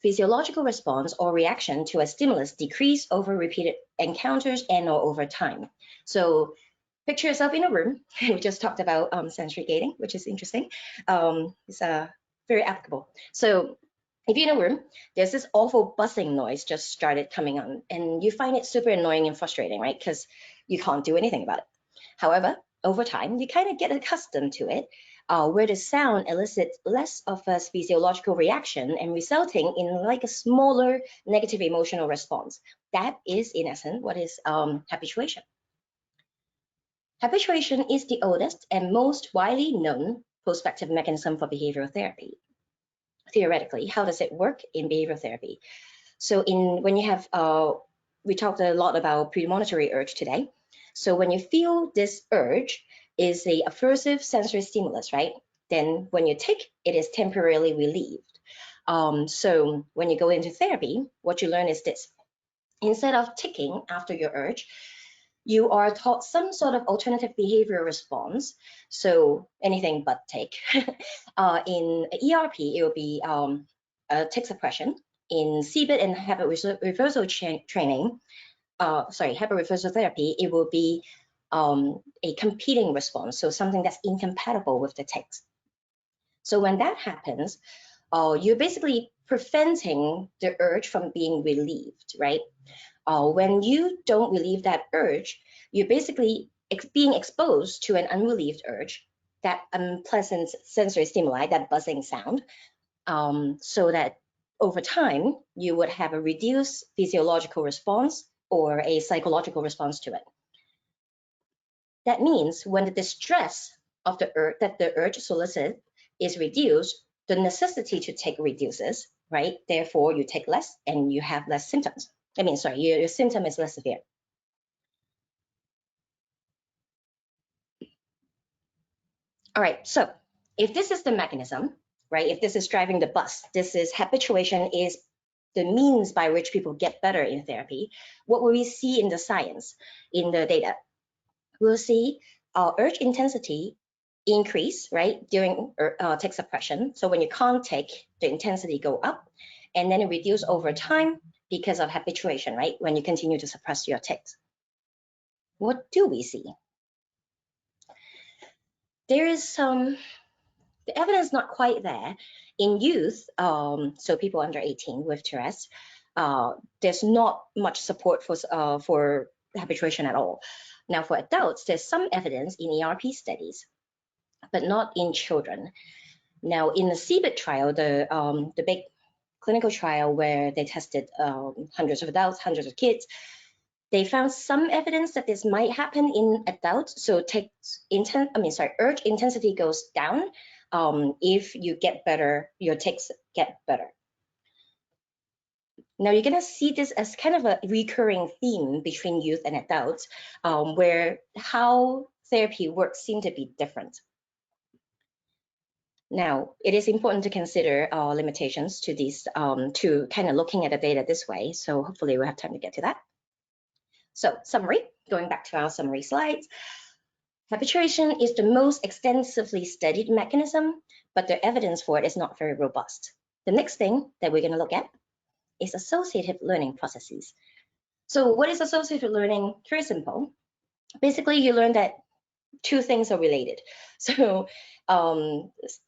physiological response or reaction to a stimulus decrease over repeated encounters and or over time. So picture yourself in a room. We just talked about sensory gating, which is interesting. It's very applicable. So If you're in a room, there's this awful buzzing noise just started coming on, and you find it super annoying and frustrating, right? Because you can't do anything about it. However, over time, you kind of get accustomed to it, where the sound elicits less of a physiological reaction and resulting in like a smaller negative emotional response. That is, in essence, what is habituation. Habituation is the oldest and most widely known prospective mechanism for behavioral therapy. Theoretically, how does it work in behavioral therapy? So when you have, we talked a lot about premonitory urge today. So when you feel this urge is a aversive sensory stimulus, right? Then when you tick, it is temporarily relieved. So when you go into therapy, what you learn is this. Instead of ticking after your urge, you are taught some sort of alternative behavioral response. So anything but tick. In ERP, it will be tick suppression. In CBIT and habit reversal training, habit reversal therapy, it will be a competing response, so something that's incompatible with the tics. So when that happens, you're basically preventing the urge from being relieved, right? When you don't relieve that urge, you're basically being exposed to an unrelieved urge, that unpleasant sensory stimuli, that buzzing sound, so that over time, you would have a reduced physiological response or a psychological response to it. That means when the distress of the urge that the urge solicits is reduced, the necessity to take reduces, right? Therefore, you take less and you have less symptoms. Your symptom is less severe. All right, so if this is the mechanism, right? If this is driving the bus, this is habituation is the means by which people get better in therapy. What will we see in the science, in the data? We'll see urge intensity increase, right, during tick suppression. So when you can't tick, the intensity go up, and then it reduce over time because of habituation, right, when you continue to suppress your tics. What do we see? There is the evidence not quite there. In youth, so people under 18 with Tourette's, there's not much support for habituation at all. Now for adults, there's some evidence in ERP studies, but not in children. Now in the CBIT trial, the big clinical trial where they tested hundreds of adults, hundreds of kids, they found some evidence that this might happen in adults. So urge intensity goes down if you get better, your tics get better. Now you're gonna see this as kind of a recurring theme between youth and adults, where how therapy works seem to be different. Now, it is important to consider limitations to these, to kind of looking at the data this way. So hopefully we'll have time to get to that. So summary, going back to our summary slides. Habituation is the most extensively studied mechanism, but the evidence for it is not very robust. The next thing that we're going to look at is associative learning processes. So what is associative learning? Very simple. Basically, you learn that two things are related. So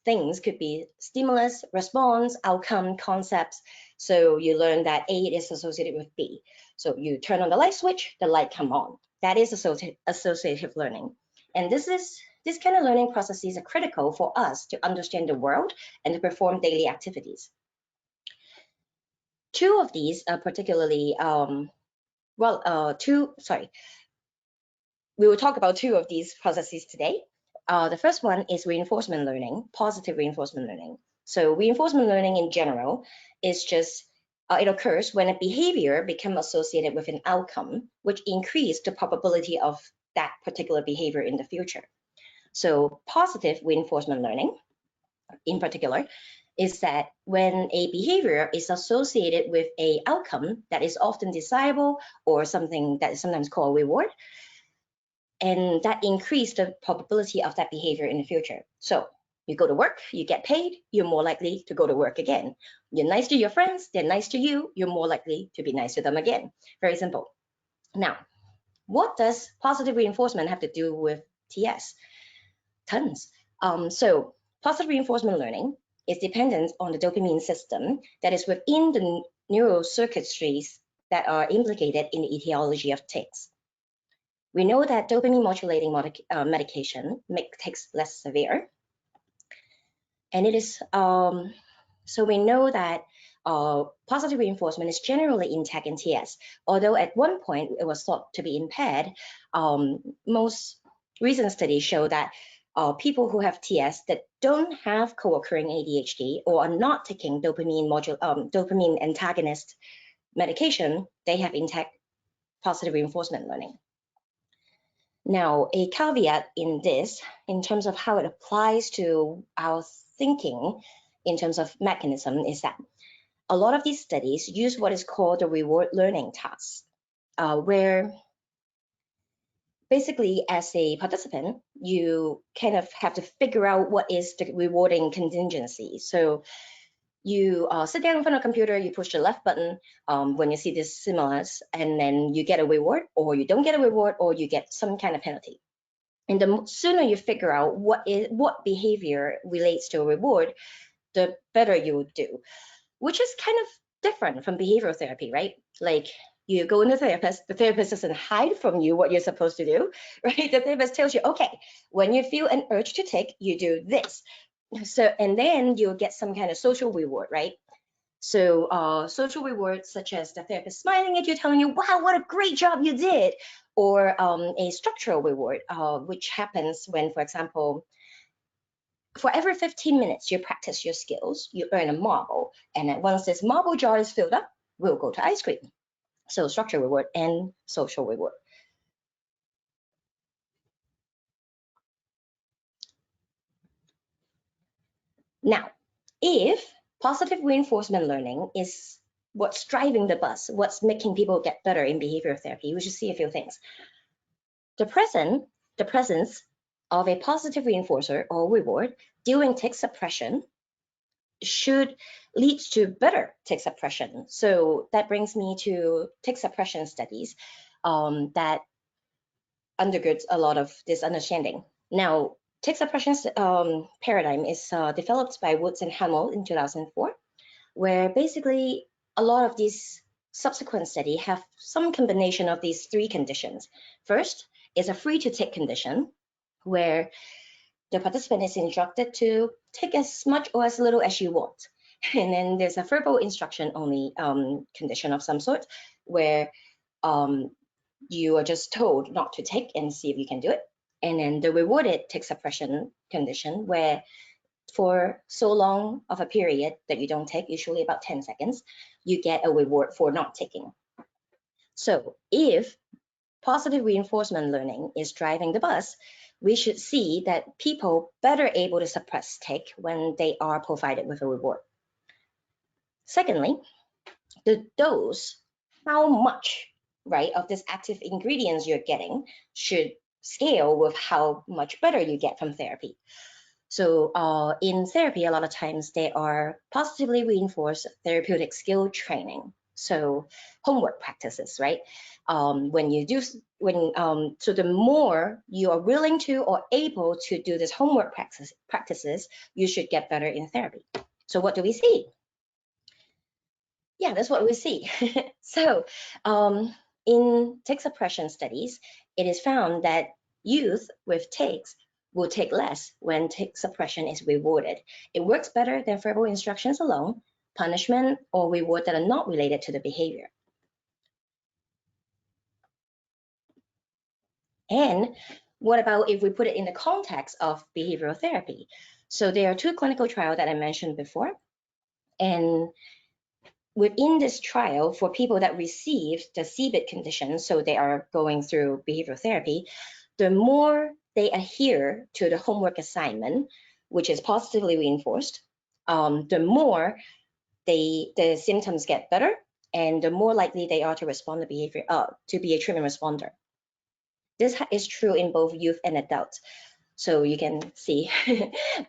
things could be stimulus, response, outcome, concepts. So you learn that A is associated with B. So you turn on the light switch, the light come on. That is associative learning. And this kind of learning processes are critical for us to understand the world and to perform daily activities. Two of these are particularly, we will talk about two of these processes today. The first one is reinforcement learning, positive reinforcement learning. So reinforcement learning in general is just, it occurs when a behavior becomes associated with an outcome, which increases the probability of that particular behavior in the future. So positive reinforcement learning, in particular, is that when a behavior is associated with an outcome that is often desirable or something that is sometimes called reward, and that increases the probability of that behavior in the future. So you go to work, you get paid, you're more likely to go to work again. You're nice to your friends, they're nice to you, you're more likely to be nice to them again. Very simple. Now, what does positive reinforcement have to do with TS? Tons. So positive reinforcement learning is dependent on the dopamine system that is within the neural circuitries that are implicated in the etiology of tics. We know that dopamine modulating medication make tics less severe. And it is, so we know that positive reinforcement is generally intact in TS, although at one point it was thought to be impaired. Most recent studies show that people who have TS that don't have co-occurring ADHD or are not taking dopamine antagonist medication, they have intact positive reinforcement learning. Now, a caveat in this, in terms of how it applies to our thinking in terms of mechanism, is that a lot of these studies use what is called the reward learning task, where basically as a participant, you kind of have to figure out what is the rewarding contingency. So you sit down in front of a computer, you push the left button when you see this stimulus, and then you get a reward, or you don't get a reward, or you get some kind of penalty. And the sooner you figure out what behavior relates to a reward, the better you would do, which is kind of different from behavioral therapy, right? Like you go in the therapist doesn't hide from you what you're supposed to do, right? The therapist tells you, okay, when you feel an urge to take, you do this. So, and then you'll get some kind of social reward, right? So social rewards such as the therapist smiling at you, telling you, wow, what a great job you did, or a structural reward, which happens when, for example, for every 15 minutes you practice your skills, you earn a marble, and then once this marble jar is filled up, we'll go to ice cream. So structural reward and social reward. Now, if positive reinforcement learning is what's driving the bus, what's making people get better in behavioral therapy, we should see a few things. The presence of a positive reinforcer or reward during tic suppression should lead to better tic suppression. So that brings me to tic suppression studies that undergirds a lot of this understanding. Now, tic suppression paradigm is developed by Woods and Hamel in 2004, where basically a lot of these subsequent studies have some combination of these three conditions. First is a free to tic condition, where the participant is instructed to take as much or as little as you want. And then there's a verbal instruction only condition of some sort, where you are just told not to take and see if you can do it. And then the rewarded tic suppression condition, where for so long of a period that you don't take, usually about 10 seconds, you get a reward for not taking. So if positive reinforcement learning is driving the bus, we should see that people better able to suppress tic when they are provided with a reward. Secondly, the dose, how much, right, of this active ingredients you're getting should scale with how much better you get from therapy. So in therapy, a lot of times they are positively reinforced therapeutic skill training. So homework practices, right? So the more you are willing to or able to do this homework practices, you should get better in therapy. So what do we see? Yeah, that's what we see. So in tic suppression studies, it is found that youth with tics will take less when tic suppression is rewarded. It works better than verbal instructions alone, punishment or reward that are not related to the behavior. And what about if we put it in the context of behavioral therapy? So there are two clinical trials that I mentioned before. And within this trial, for people that received the CBIT condition, so they are going through behavioral therapy, the more they adhere to the homework assignment, which is positively reinforced, the more the symptoms get better, and the more likely they are to respond to behavior, to be a treatment responder. This is true in both youth and adults. So you can see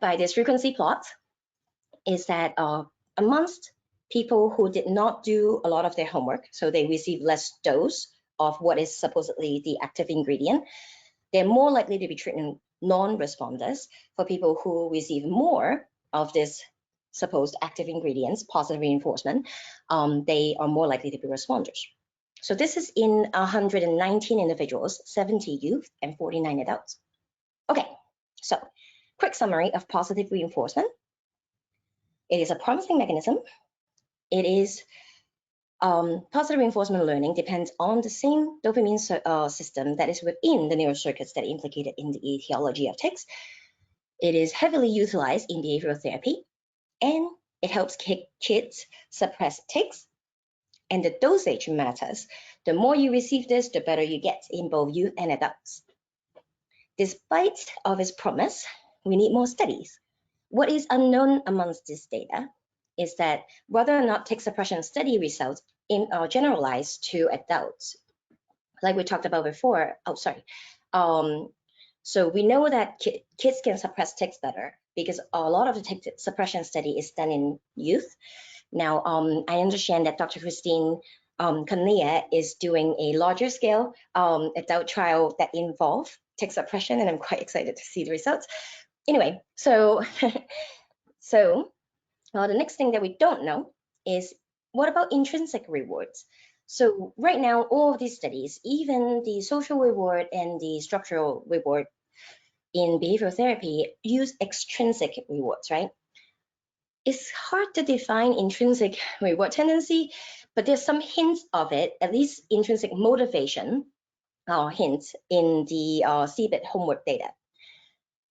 by this frequency plot is that amongst people who did not do a lot of their homework, so they receive less dose of what is supposedly the active ingredient, they're more likely to be treatment non-responders. For people who receive more of this supposed active ingredients, positive reinforcement, they are more likely to be responders. So this is in 119 individuals, 70 youth and 49 adults. Okay, so quick summary of positive reinforcement. It is a promising mechanism. It is positive reinforcement learning depends on the same dopamine system that is within the neural circuits that are implicated in the etiology of tics. It is heavily utilized in behavioral therapy, and it helps kids suppress tics. And the dosage matters. The more you receive this, the better you get in both youth and adults. Despite of its promise, we need more studies. What is unknown amongst this data is that whether or not tic suppression study results are generalized to adults. Like we talked about before, so we know that kids can suppress tics better because a lot of the tic suppression study is done in youth. Now, I understand that Dr. Christine Conlia is doing a larger scale adult trial that involves tic suppression, and I'm quite excited to see the results. Anyway, so the next thing that we don't know is what about intrinsic rewards? So right now, all of these studies, even the social reward and the structural reward in behavioral therapy, use extrinsic rewards, right? It's hard to define intrinsic reward tendency, but there's some hints of it, at least intrinsic motivation hints in the CBIT homework data.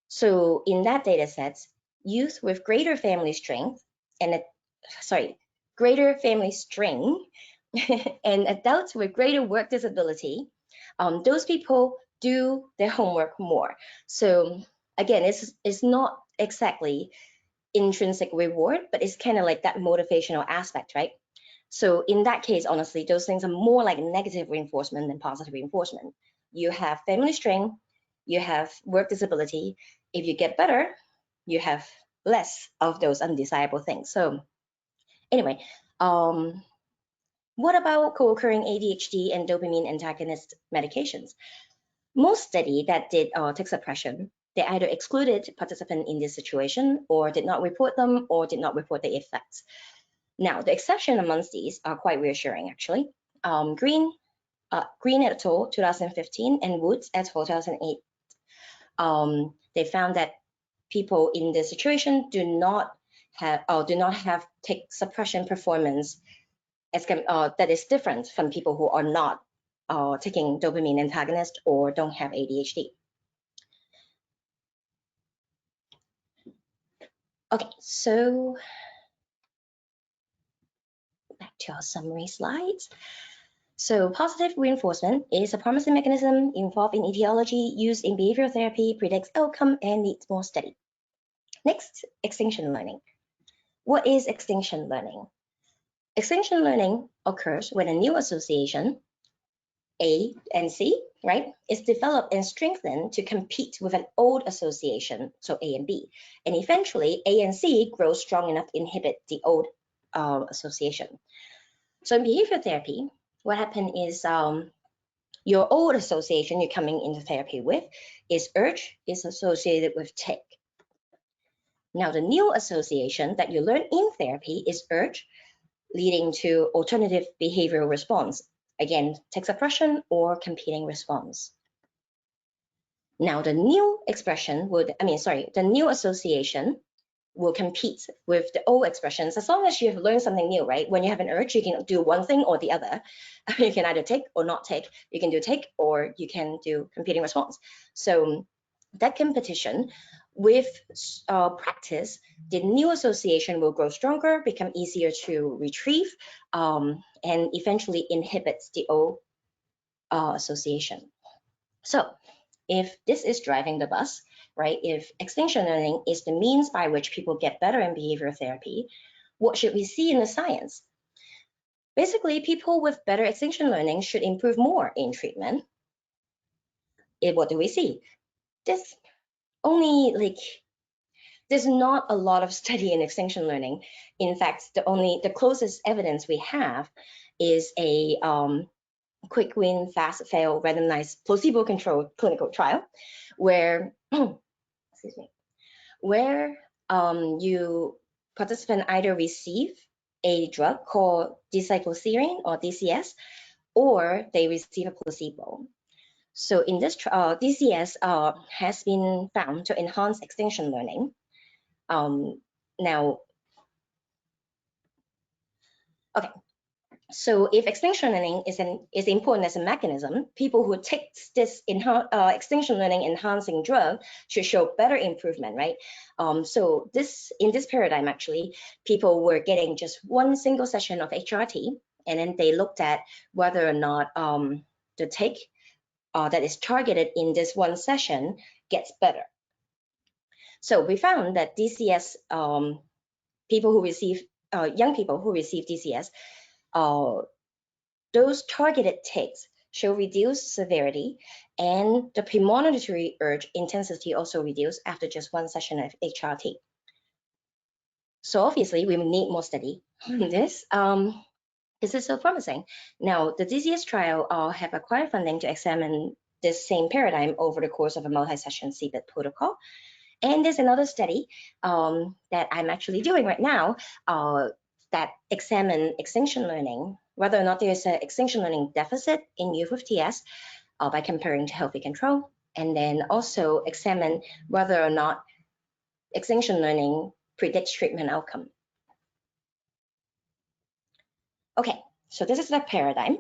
So in that data sets, youth with greater family strength and greater family strain and adults with greater work disability, those people do their homework more. So again, it's not exactly intrinsic reward, but it's kind of like that motivational aspect, right? So in that case, honestly, those things are more like negative reinforcement than positive reinforcement. You have family strain, you have work disability. If you get better, you have less of those undesirable things. So anyway, what about co-occurring ADHD and dopamine antagonist medications? Most studies that did tic suppression, they either excluded participants in this situation or did not report them or did not report the effects. Now, the exception amongst these are quite reassuring, actually. Green et al. 2015 and Woods et al. 2008. They found that people in this situation do not have tic suppression performance that is different from people who are not taking dopamine antagonist or don't have ADHD. Okay, so back to our summary slides. So positive reinforcement is a promising mechanism involved in etiology, used in behavioral therapy, predicts outcome, and needs more study. Next, extinction learning. What is extinction learning? Extinction learning occurs when a new association, A and C, right, is developed and strengthened to compete with an old association, so A and B. And eventually, A and C grow strong enough to inhibit the old association. So in behavior therapy, what happened is your old association you're coming into therapy with is urge, is associated with tic. Now, the new association that you learn in therapy is urge, leading to alternative behavioral response. Again, tic suppression or competing response. Now, the new the new association will compete with the old expressions as long as you have learned something new, right? When you have an urge, you can do one thing or the other. You can either take or not take. You can do take or you can do competing response. So that competition with practice, the new association will grow stronger, become easier to retrieve, and eventually inhibits the old association. So if this is driving the bus, right, if extinction learning is the means by which people get better in behavioral therapy, what should we see in the science? Basically, people with better extinction learning should improve more in treatment. What do we see? There's not a lot of study in extinction learning. In fact, the closest evidence we have is a quick win, fast fail, randomized placebo-controlled clinical trial where, you participants either receive a drug called dicycloserine or DCS, or they receive a placebo. So in this trial, DCS has been found to enhance extinction learning. Now, okay. So if extinction learning is important as a mechanism, people who take this extinction learning enhancing drug should show better improvement, right? So in this paradigm, actually, people were getting just one single session of HRT, and then they looked at whether or not the take that is targeted in this one session gets better. So we found that DCS, people who receive, young people who receive DCS, those targeted takes show reduced severity, and the premonitory urge intensity also reduced after just one session of HRT. So obviously, we will need more study on this. This is so promising. Now, the DCS trial have acquired funding to examine this same paradigm over the course of a multi-session CBIT protocol. And there's another study that I'm actually doing right now that examine extinction learning, whether or not there's an extinction learning deficit in youth with TS by comparing to healthy control, and then also examine whether or not extinction learning predicts treatment outcome. Okay, so this is the paradigm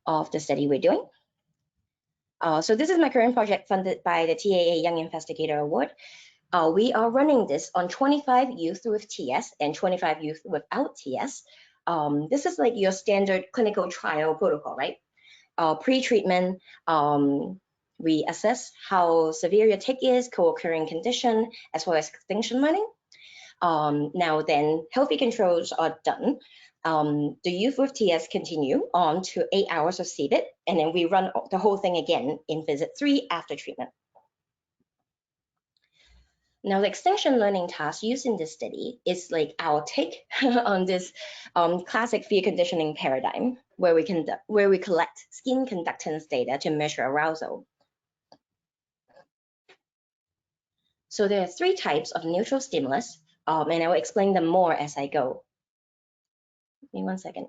of the study we're doing. So this is my current project funded by the TAA Young Investigator Award. We are running this on 25 youth with TS and 25 youth without TS. This is like your standard clinical trial protocol, right? Pre-treatment, we assess how severe your tick is, co-occurring condition, as well as extinction learning. Now then, healthy controls are done. The youth with TS continue on to 8 hours of CBIT, and then we run the whole thing again in visit 3 after treatment. Now, the extinction learning task used in this study is like our take on this classic fear conditioning paradigm, where we collect skin conductance data to measure arousal. So there are 3 types of neutral stimulus, and I will explain them more as I go. Give me 1 second.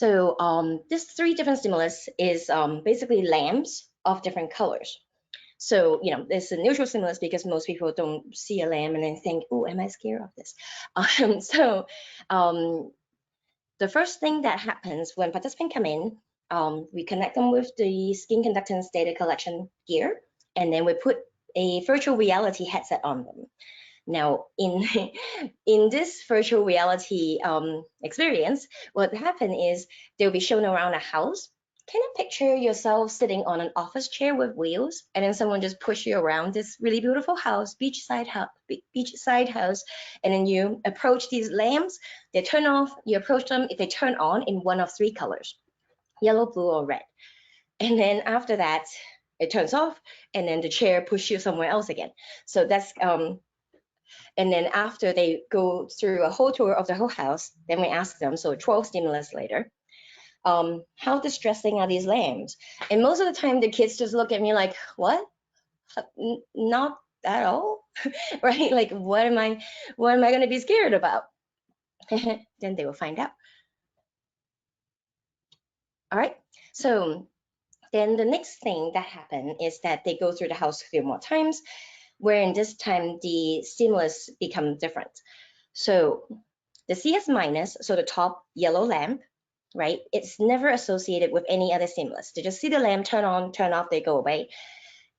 So this 3 different stimulus is basically lamps of different colors. So, you know, there's a neutral stimulus because most people don't see a lamp and then think, oh, am I scared of this? The first thing that happens when participants come in, we connect them with the skin conductance data collection gear, and then we put a virtual reality headset on them. Now, in this virtual reality experience, what happened is they'll be shown around a house. Can you picture yourself sitting on an office chair with wheels, and then someone just push you around this really beautiful house, beachside house, and then you approach these lamps, they turn off, you approach them, if they turn on in one of 3 colors, yellow, blue, or red. And then after that, it turns off, and then the chair pushes you somewhere else again. So that's, and then after they go through a whole tour of the whole house, then we ask them, so 12 stimulus later, how distressing are these lamps? And most of the time the kids just look at me like, what? Not at all. Right? Like, what am I going to be scared about? Then they will find out. All right, so then the next thing that happened is that they go through the house a few more times, where in this time the stimulus become different. So the CS minus, so the top yellow lamp, right? It's never associated with any other stimulus. They just see the lamp turn on, turn off, they go away.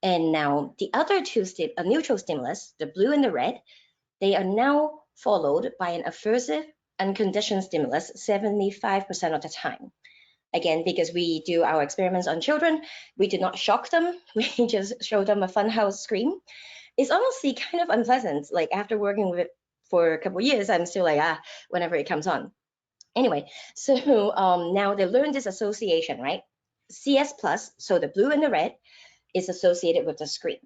And now the other 2 neutral stimulus, the blue and the red, they are now followed by an aversive unconditioned stimulus 75% of the time. Again, because we do our experiments on children, we do not shock them. We just show them a funhouse scream. It's honestly kind of unpleasant. Like after working with it for a couple of years, I'm still like, whenever it comes on. Anyway, so now they learn this association, right? CS plus, so the blue and the red, is associated with the scream,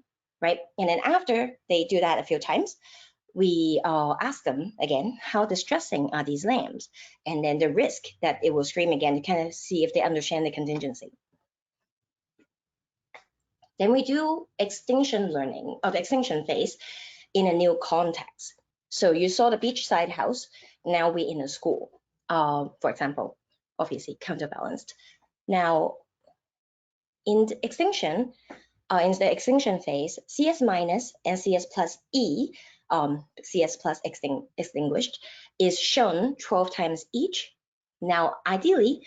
right? And then after they do that a few times, we ask them again, how distressing are these lamps? And then the risk that it will scream again to kind of see if they understand the contingency. Then we do extinction learning, or the extinction phase, in a new context. So you saw the beachside house, now we're in a school, for example, obviously counterbalanced. Now, in the extinction phase, CS minus and CS plus E, CS plus extinguished, is shown 12 times each. Now, ideally,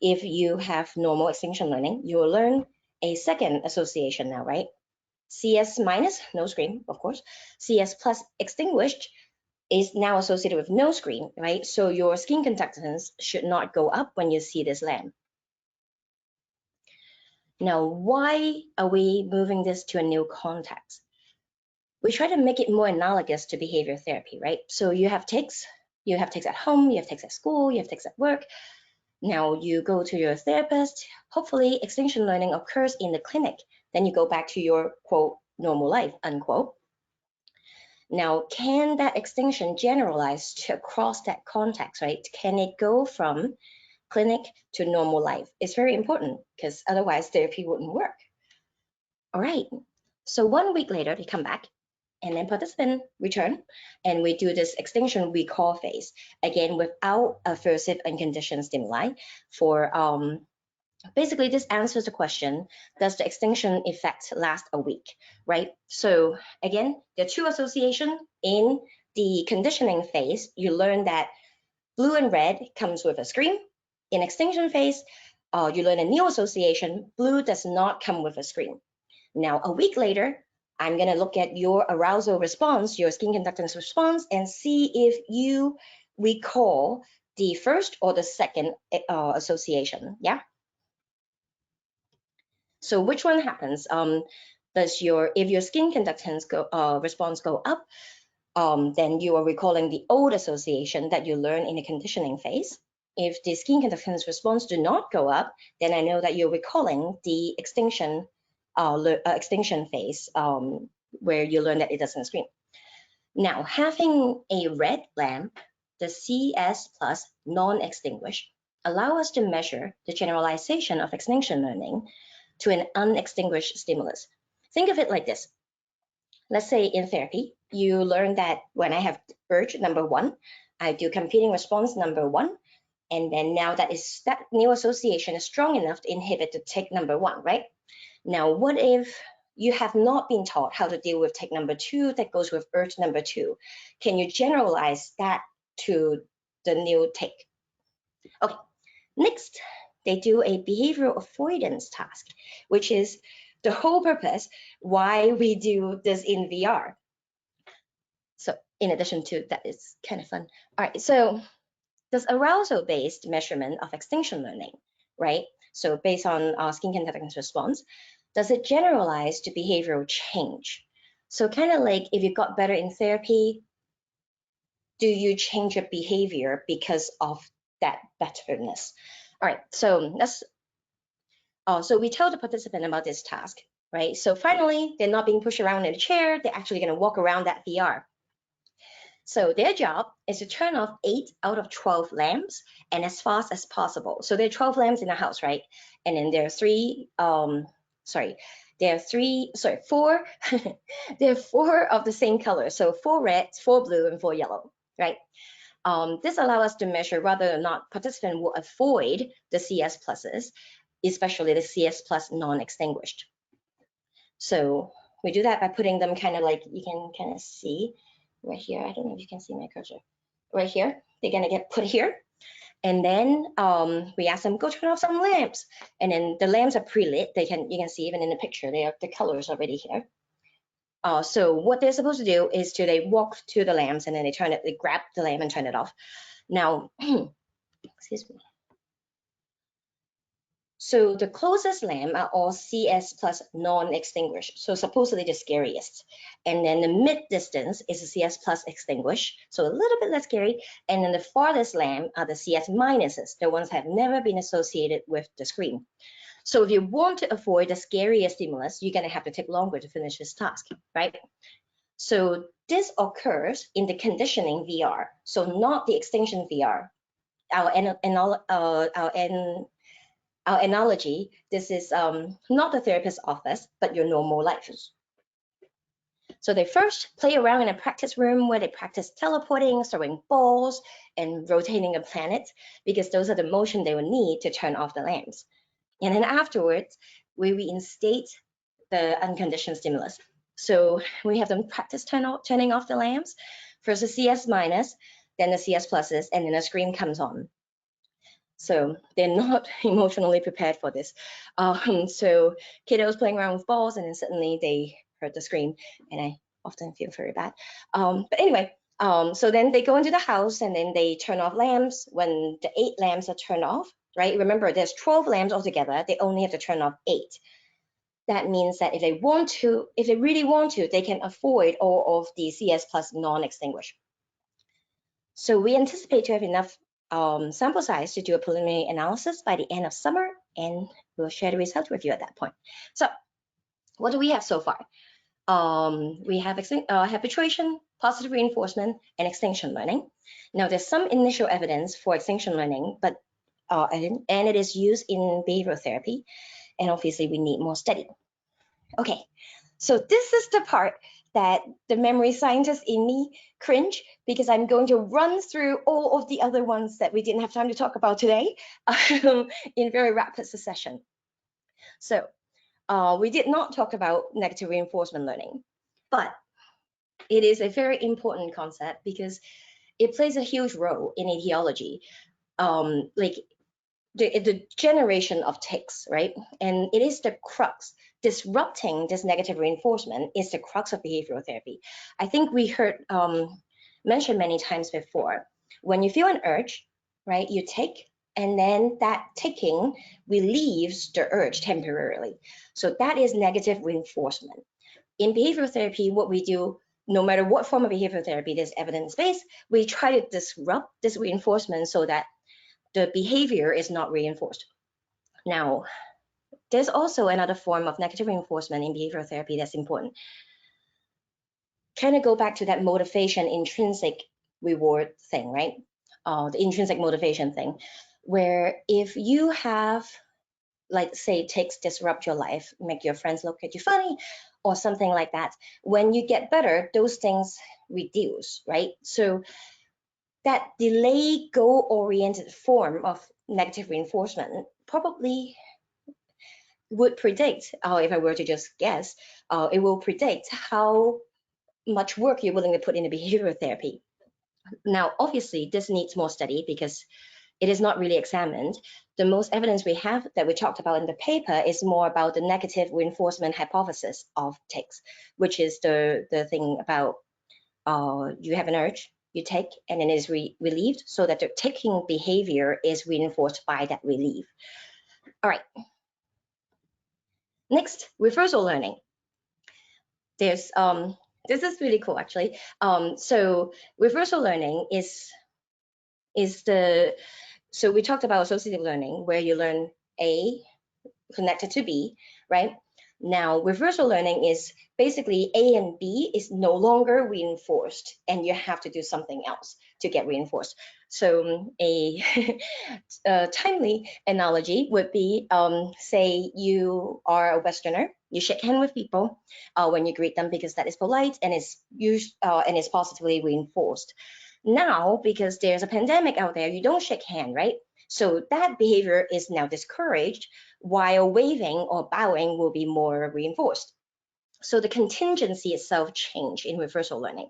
if you have normal extinction learning, you will learn a second association now, right? CS minus, no screen, of course. CS plus extinguished is now associated with no screen, right? So your skin conductance should not go up when you see this lamp. Now, why are we moving this to a new context? We try to make it more analogous to behavior therapy, right? So you have tics at home, you have tics at school, you have tics at work. Now you go to your therapist, hopefully extinction learning occurs in the clinic, then you go back to your, quote, normal life, unquote. Now, can that extinction generalize across that context, right? Can it go from clinic to normal life? It's very important because otherwise therapy wouldn't work. All right, so 1 week later, they come back and then participant return, and we do this extinction recall phase, again, without aversive unconditioned stimuli for, basically this answers the question, does the extinction effect last a week, right? So again, there are two associations. In the conditioning phase, you learn that blue and red comes with a screen. In extinction phase, you learn a new association, blue does not come with a screen. Now, a week later, I'm gonna look at your arousal response, your skin conductance response, and see if you recall the first or the second association, yeah? So which one happens? If your skin conductance response go up, then you are recalling the old association that you learned in the conditioning phase. If the skin conductance response do not go up, then I know that you're recalling the extinction phase where you learn that it doesn't screen. Now, having a red lamp, the CS plus non-extinguished, allow us to measure the generalization of extinction learning to an unextinguished stimulus. Think of it like this. Let's say in therapy, you learn that when I have urge number 1, I do competing response number 1, and then now that new association is strong enough to inhibit the tic number 1, right? Now, what if you have not been taught how to deal with tic number 2 that goes with urge number 2? Can you generalize that to the new tic? Okay, next, they do a behavioral avoidance task, which is the whole purpose why we do this in VR. So in addition to that, it's kind of fun. All right, so this arousal-based measurement of extinction learning, right? So based on our skin conductance response, does it generalize to behavioral change? So kind of like if you got better in therapy, do you change your behavior because of that betterness? All right, so that's, so we tell the participant about this task, right? So finally, they're not being pushed around in a chair, they're actually gonna walk around that VR. So their job is to turn off 8 out of 12 lamps and as fast as possible. So there are 12 lamps in the house, right? And then there are four, there are 4 of the same color. So 4 red, 4 blue, and 4 yellow, right? This allows us to measure whether or not participant will avoid the CS pluses, especially the CS plus non-extinguished. So we do that by putting them kind of like, you can kind of see right here. I don't know if you can see my cursor. Right here, they're gonna get put here. And then we ask them, go turn off some lamps. And then the lamps are pre-lit. You can see even in the picture, the colors already here. So what they're supposed to do is they walk to the lamps and then they grab the lamp and turn it off. Now, excuse me. So the closest lamp are all CS plus non-extinguished, so supposedly the scariest. And then the mid distance is a CS plus extinguished, so a little bit less scary. And then the farthest lamp are the CS minuses, the ones that have never been associated with the screen. So if you want to avoid the scariest stimulus, you're gonna have to take longer to finish this task, right? So this occurs in the conditioning VR, so not the extinction VR. Our analogy, this is not the therapist's office, but your normal life. So they first play around in a practice room where they practice teleporting, throwing balls, and rotating a planet, because those are the motion they will need to turn off the lamps. And then afterwards, we reinstate the unconditioned stimulus. So we have them practice turning off the lamps, first the CS minus, then the CS pluses, and then a screen comes on. So they're not emotionally prepared for this. So kiddos playing around with balls, and then suddenly they heard the scream, and I often feel very bad. But anyway, so then they go into the house, and then they turn off lamps. When the 8 lamps are turned off, right? Remember, there's 12 lamps altogether. They only have to turn off 8. That means that if they really want to, they can avoid all of the CS plus non-extinguish. So we anticipate to have enough sample size to do a preliminary analysis by the end of summer, and we'll share the results with you at that point. So what do we have so far? We have habituation, positive reinforcement, and extinction learning. Now, there's some initial evidence for extinction learning, but and it is used in behavioral therapy, and obviously we need more study. Okay, so this is the part that the memory scientist in me cringe, because I'm going to run through all of the other ones that we didn't have time to talk about today in very rapid succession. So we did not talk about negative reinforcement learning, but it is a very important concept because it plays a huge role in etiology, like the generation of tics, right? And it is the crux. Disrupting this negative reinforcement is the crux of behavioral therapy. I think we heard mentioned many times before, when you feel an urge, right, you tick, and then that ticking relieves the urge temporarily. So that is negative reinforcement. In behavioral therapy, what we do, no matter what form of behavioral therapy, there's evidence-based, we try to disrupt this reinforcement so that the behavior is not reinforced. Now, there's also another form of negative reinforcement in behavioral therapy that's important. Kind of go back to that motivation, intrinsic reward thing, right? The intrinsic motivation thing, where if you have, like, say, tics disrupt your life, make your friends look at you funny, or something like that, when you get better, those things reduce, right? So that delay goal-oriented form of negative reinforcement probably would predict, if I were to just guess, it will predict how much work you're willing to put into behavioral therapy. Now, obviously, this needs more study because it is not really examined. The most evidence we have that we talked about in the paper is more about the negative reinforcement hypothesis of tics, which is the thing about you have an urge, you take, and then it is relieved, so that the taking behavior is reinforced by that relief. All right. Next, reversal learning. There's this is really cool, actually. So reversal learning is so we talked about associative learning, where you learn A connected to B, right? Now, reversal learning is basically A and B is no longer reinforced, and you have to do something else to get reinforced. So a timely analogy would be, say you are a Westerner, you shake hands with people when you greet them because that is polite and is positively reinforced. Now, because there's a pandemic out there, you don't shake hands, right? So that behavior is now discouraged, while waving or bowing will be more reinforced. So the contingency itself changed in reversal learning.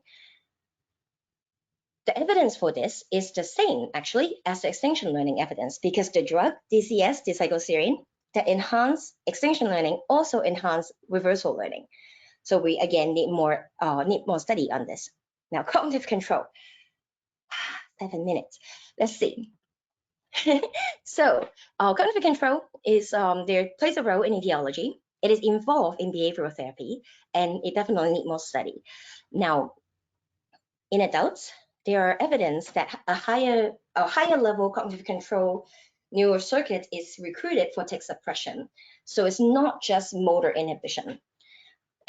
The evidence for this is the same, actually, as the extinction learning evidence, because the drug, DCS, dicycloserine, that enhance extinction learning also enhance reversal learning. So we, again, need more study on this. Now, cognitive control. 7 minutes. Let's see. So cognitive control is there plays a role in etiology. It is involved in behavioral therapy, and it definitely needs more study. Now, in adults, there are evidence that a higher level cognitive control neural circuit is recruited for tic suppression. So it's not just motor inhibition.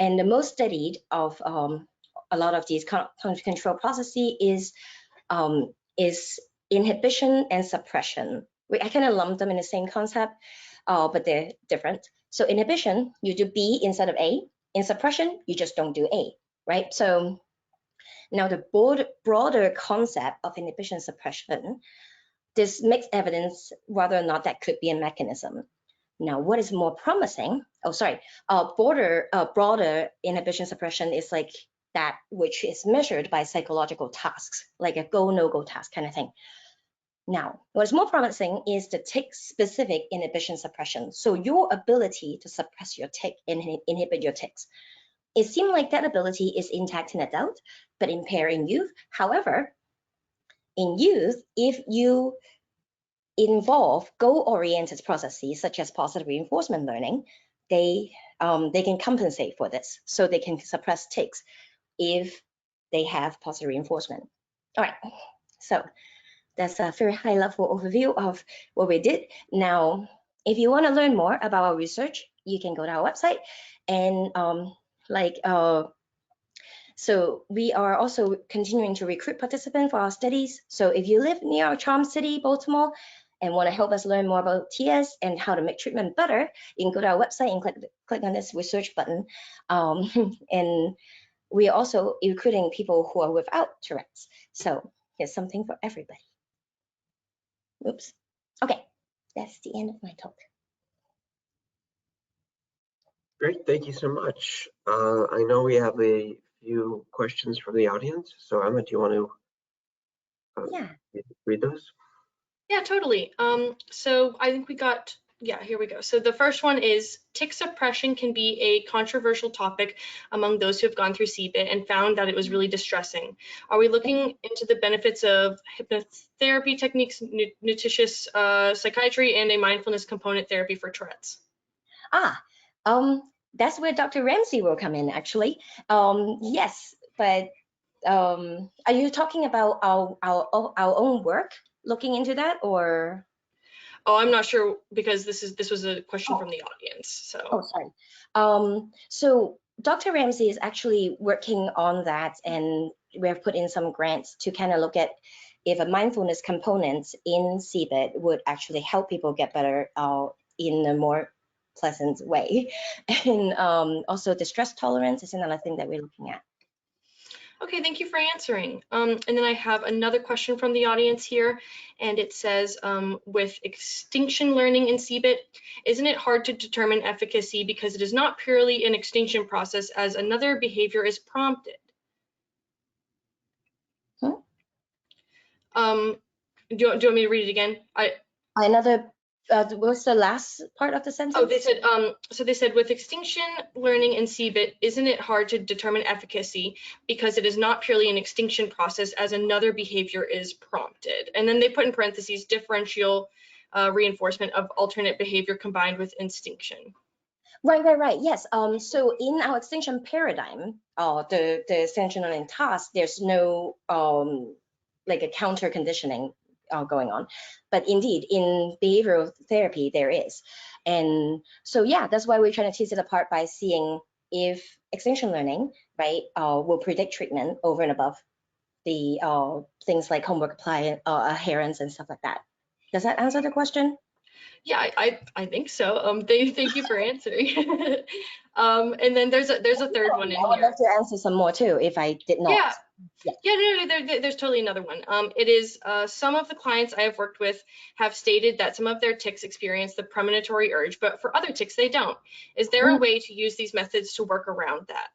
And the most studied of a lot of these cognitive control processes is inhibition and suppression. I kind of lump them in the same concept, but they're different. So inhibition, you do B instead of A. In suppression, you just don't do A. right? So now the broader concept of inhibition suppression, this makes evidence whether or not that could be a mechanism. Now, what is more promising? Broader inhibition suppression is like that which is measured by psychological tasks, like a go, no-go task kind of thing. Now, what's more promising is the tick-specific inhibition suppression. So your ability to suppress your tick and inhibit your ticks. It seems like that ability is intact in adult, but impaired in youth. However, in youth, if you involve goal-oriented processes such as positive reinforcement learning, they can compensate for this. So they can suppress tics if they have positive reinforcement. All right, so that's a very high-level overview of what we did. Now, if you want to learn more about our research, you can go to our website and so we are also continuing to recruit participants for our studies. So if you live near our charm city, Baltimore, and want to help us learn more about TS and how to make treatment better, you can go to our website and click on this research button. And we are also recruiting people who are without Tourette's. So there's something for everybody. Oops. Okay, that's the end of my talk. Great, thank you so much. I know we have a few questions from the audience. So Emma, do you want to read those? Yeah, totally. So I think we got, yeah, here we go. So the first one is, tick suppression can be a controversial topic among those who have gone through CBIT and found that it was really distressing. Are we looking into the benefits of hypnotherapy techniques, nutritious psychiatry, and a mindfulness component therapy for Tourette's? That's where Dr. Ramsey will come in, actually. Yes, but are you talking about our own work looking into that, or? Oh, I'm not sure, because this was a question from the audience. So. Oh, sorry. So Dr. Ramsey is actually working on that, and we have put in some grants to kind of look at if a mindfulness component in CBIT would actually help people get better in a more pleasant way. And also the stress tolerance is another thing that we're looking at. Okay, thank you for answering. And then I have another question from the audience here, and it says, with extinction learning in CBIT, isn't it hard to determine efficacy because it is not purely an extinction process as another behavior is prompted? Hmm? Do you want me to read it again? What's the last part of the sentence? Oh, they said, so they said, with extinction learning in CBIT, isn't it hard to determine efficacy because it is not purely an extinction process as another behavior is prompted? And then they put in parentheses, differential reinforcement of alternate behavior combined with extinction. Right. Yes. So in our extinction paradigm, the extinction learning task, there's no like a counter conditioning going on, but indeed in behavioral therapy there is. And so yeah, that's why we're trying to tease it apart by seeing if extinction learning, right, will predict treatment over and above the things like homework adherence and stuff like that. Does that answer the question? Yeah, I think so. Thank you for answering. And then there's a third one in here. I would love to answer some more too if I did not. No, there's totally another one. It is some of the clients I have worked with have stated that some of their tics experience the premonitory urge, but for other tics they don't. Is there a way to use these methods to work around that?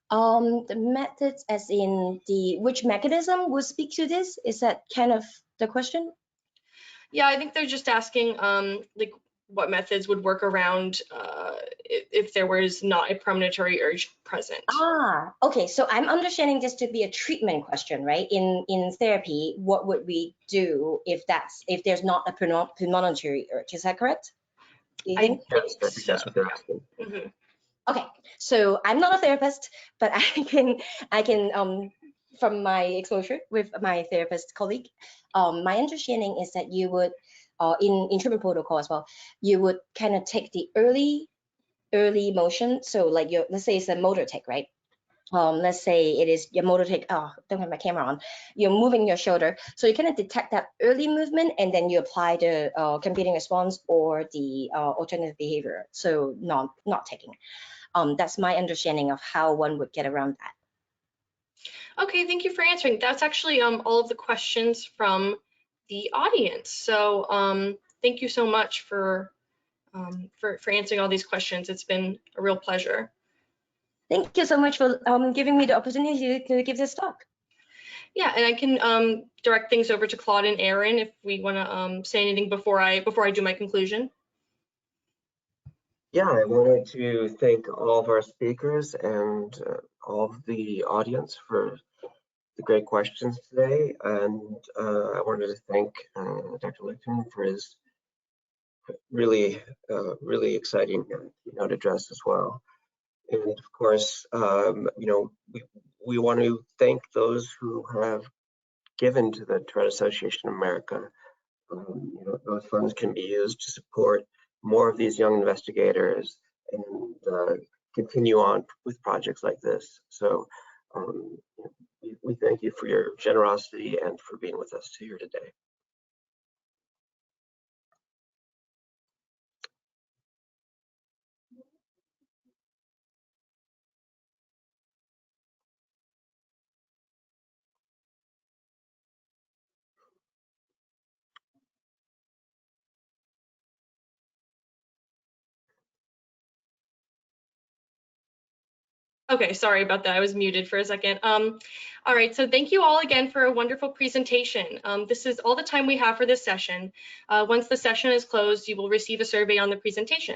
The methods as in which mechanism would speak to this? Is that kind of the question? Yeah, I think they're just asking like what methods would work around if there was not a premonitory urge present. Okay. So I'm understanding this to be a treatment question, right? In therapy, what would we do if there's not a premonitory urge? Is that correct? I think that's what they're asking. Mm-hmm. Okay. So I'm not a therapist, but I can from my exposure with my therapist colleague, my understanding is that you would, in treatment protocol as well, you would kind of take the early motion. So like let's say it's a motor tic, right? Let's say it is your motor tic. Oh, don't have my camera on. You're moving your shoulder, so you kind of detect that early movement, and then you apply the competing response or the alternative behavior. So not taking. That's my understanding of how one would get around that. Okay, thank you for answering. That's actually all of the questions from the audience. So thank you so much for answering all these questions. It's been a real pleasure. Thank you so much for giving me the opportunity to give this talk. Yeah, and I can direct things over to Claude and Aaron if we want to say anything before I do my conclusion. Yeah, I wanted to thank all of our speakers and all of the audience for the great questions today. And I wanted to thank Dr. Lichtman for his really exciting keynote address as well. And of course, we want to thank those who have given to the Tourette Association of America. Those funds can be used to support more of these young investigators and continue on with projects like this. So we thank you for your generosity and for being with us here today. Okay, sorry about that. I was muted for a second. All right, so thank you all again for a wonderful presentation. This is all the time we have for this session. Once the session is closed, you will receive a survey on the presentation.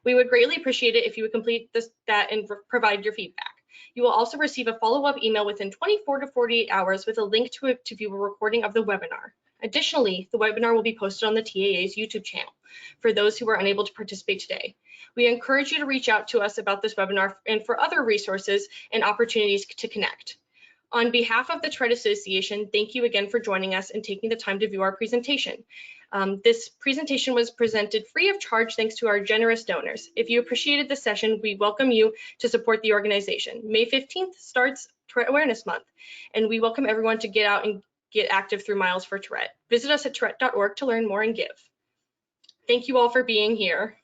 We would greatly appreciate it if you would complete that and provide your feedback. You will also receive a follow-up email within 24 to 48 hours with a link to view a recording of the webinar. Additionally, the webinar will be posted on the TAA's YouTube channel for those who were unable to participate today. We encourage you to reach out to us about this webinar and for other resources and opportunities to connect. On behalf of the Tourette Association, thank you again for joining us and taking the time to view our presentation. This presentation was presented free of charge thanks to our generous donors. If you appreciated this session, we welcome you to support the organization. May 15th starts Tourette Awareness Month, and we welcome everyone to get out and get active through Miles for Tourette. Visit us at tourette.org to learn more and give. Thank you all for being here.